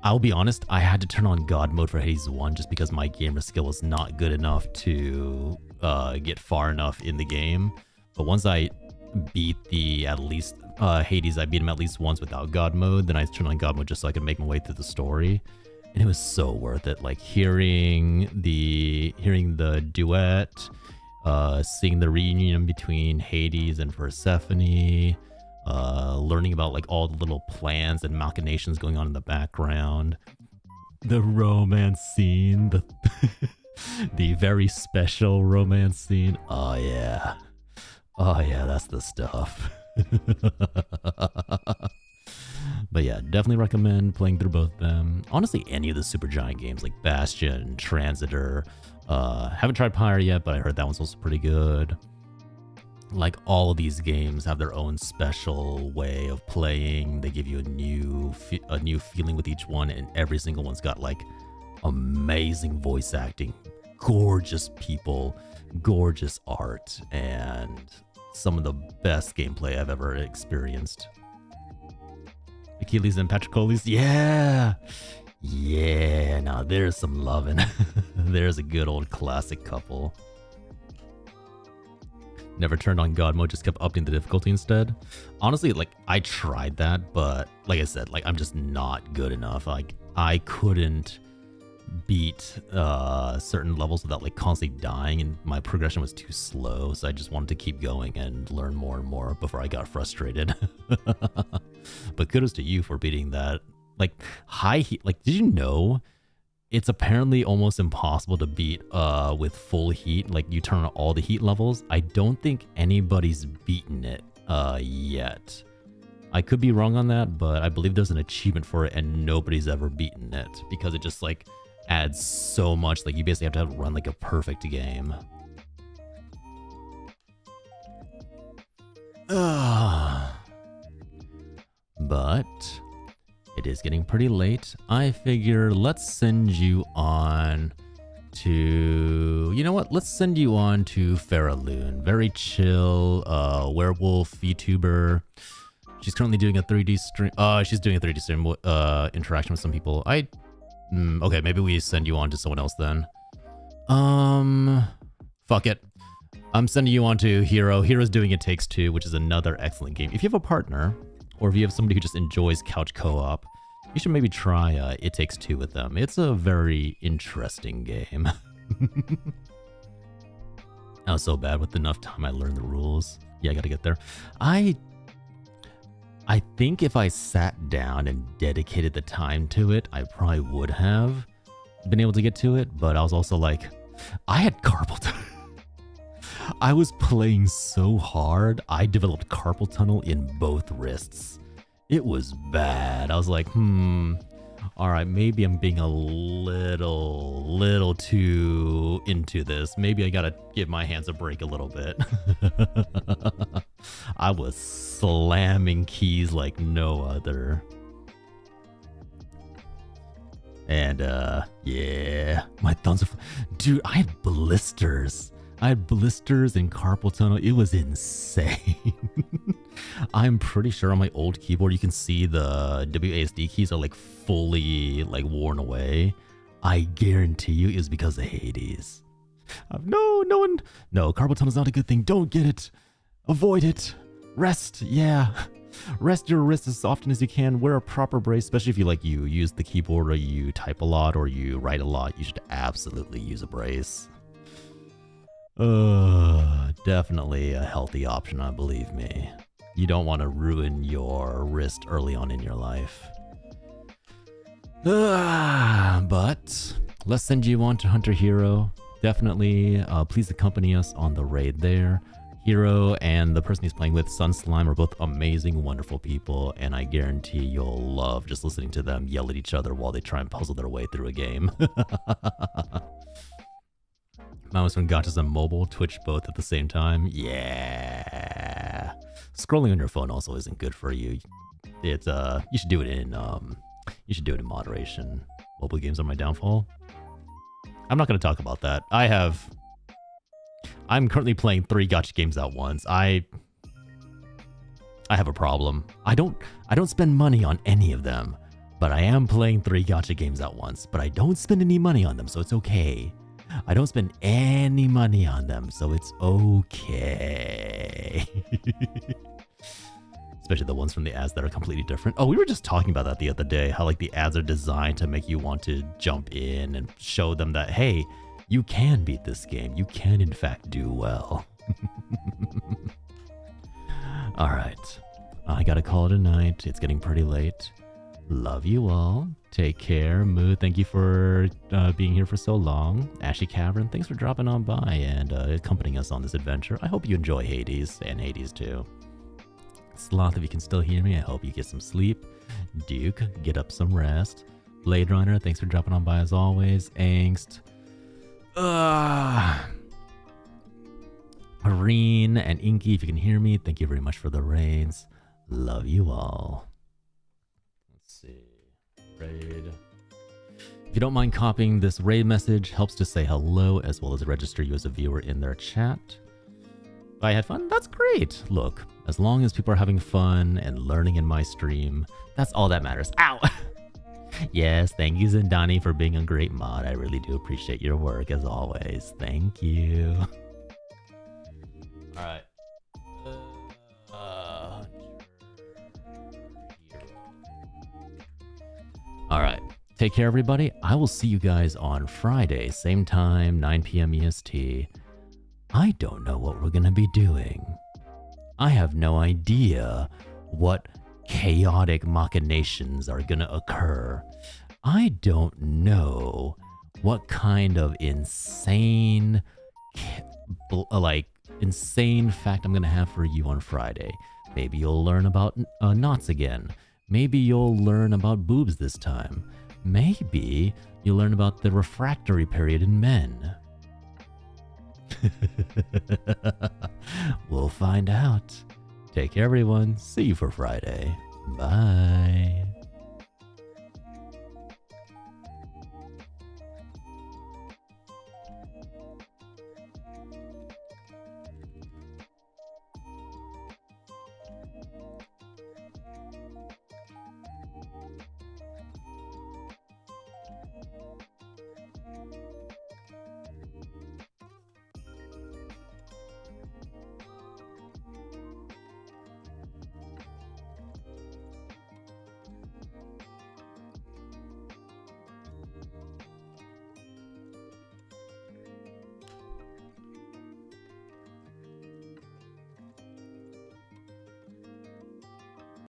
I'll be honest, I had to turn on God mode for Hades 1 just because my gamer skill was not good enough to get far enough in the game. But once I beat Hades, I beat him at least once without God mode. Then I turned on God mode just so I could make my way through the story. And it was so worth it. Like, hearing the duet, seeing the reunion between Hades and Persephone, learning about like all the little plans and machinations going on in the background, the romance scene, the very special romance scene. Oh yeah, that's the stuff. But yeah, definitely recommend playing through both of them. Honestly, any of the Supergiant games like Bastion, Transitor. Haven't tried Pyre yet, but I heard that one's also pretty good. Like, all of these games have their own special way of playing. They give you a new feeling with each one, and every single one's got like amazing voice acting, gorgeous people, gorgeous art, and some of the best gameplay I've ever experienced. Achilles and Patroclus, yeah, now there's some loving. There's a good old classic couple. Never turned on God mode, just kept upping the difficulty instead. Honestly, like, I tried that, but like I said, like, I'm just not good enough. Like, I couldn't beat certain levels without like constantly dying, and my progression was too slow, so I just wanted to keep going and learn more and more before I got frustrated. But kudos to you for beating that. Like, high heat, like, did you know it's apparently almost impossible to beat with full heat? Like, you turn on all the heat levels. I don't think anybody's beaten it yet. I could be wrong on that, but I believe there's an achievement for it and nobody's ever beaten it because it just like adds so much. Like, you basically have to run like a perfect game. But it is getting pretty late. I figure let's send you on to, you know what? Let's send you on to Faraloon. Very chill, werewolf VTuber. She's currently doing a 3D stream. She's doing a 3D stream interaction with some people. Okay, maybe we send you on to someone else then. Fuck it. I'm sending you on to Hero. Hero's doing It Takes Two, which is another excellent game. If you have a partner, or if you have somebody who just enjoys couch co-op, you should maybe try It Takes Two with them. It's a very interesting game. I was so bad with enough time I learned the rules. Yeah, I gotta get there. I think if I sat down and dedicated the time to it, I probably would have been able to get to it, but I was also like, I had carpal tunnel. I was playing so hard, I developed carpal tunnel in both wrists. It was bad. I was like, all right, maybe I'm being a little too into this. Maybe I gotta give my hands a break a little bit. I was slamming keys like no other. And yeah, my thumbs are... Dude, I had blisters. I had blisters and carpal tunnel. It was insane. I'm pretty sure on my old keyboard you can see the WASD keys are like fully like worn away. I guarantee you it was because of Hades. No, carpal tunnel is not a good thing. Don't get it. Avoid it. Rest, yeah. Rest your wrists as often as you can. Wear a proper brace, especially if you you use the keyboard or you type a lot or you write a lot. You should absolutely use a brace. Definitely a healthy option, I believe me. You don't want to ruin your wrist early on in your life. But let's send you on to Hunter Hero. Definitely, please accompany us on the raid there. Hero and the person he's playing with, Sun Slime, are both amazing, wonderful people, and I guarantee you'll love just listening to them yell at each other while they try and puzzle their way through a game. Mouse when gotchas on mobile, Twitch both at the same time. Yeah. Scrolling on your phone also isn't good for you. It's you should do it in moderation. Mobile games are my downfall. I'm not going to talk about that. I'm currently playing 3 gacha games at once. I have a problem. I don't spend money on any of them, but I am playing 3 gacha games at once, but I don't spend any money on them, so it's okay. I don't spend any money on them, so it's okay. Especially the ones from the ads that are completely different. Oh, we were just talking about that the other day, how like the ads are designed to make you want to jump in and show them that, hey, you can beat this game. You can, in fact, do well. All right. I gotta call it a night. It's getting pretty late. Love you all. Take care. Moo, thank you for being here for so long. Ashy Cavern, thanks for dropping on by and accompanying us on this adventure. I hope you enjoy Hades and Hades 2. Sloth, if you can still hear me, I hope you get some sleep. Duke, get up some rest. Blade Runner, thanks for dropping on by as always. Angst. Irene and Inky, if you can hear me, thank you very much for the raids. Love you all. Let's see. Raid. If you don't mind copying this raid message, helps to say hello as well as register you as a viewer in their chat. If I had fun, that's great. Look, as long as people are having fun and learning in my stream, that's all that matters. Ow! Yes, thank you, Zindani, for being a great mod. I really do appreciate your work as always. Thank you. Alright. Alright. Take care, everybody. I will see you guys on Friday, same time, 9 p.m. EST. I don't know what we're gonna be doing. I have no idea what chaotic machinations are gonna occur. I don't know what kind of insane fact I'm gonna have for you on Friday. Maybe you'll learn about knots again. Maybe you'll learn about boobs this time. Maybe you'll learn about the refractory period in men. We'll find out. Take care, everyone. See you for Friday. Bye.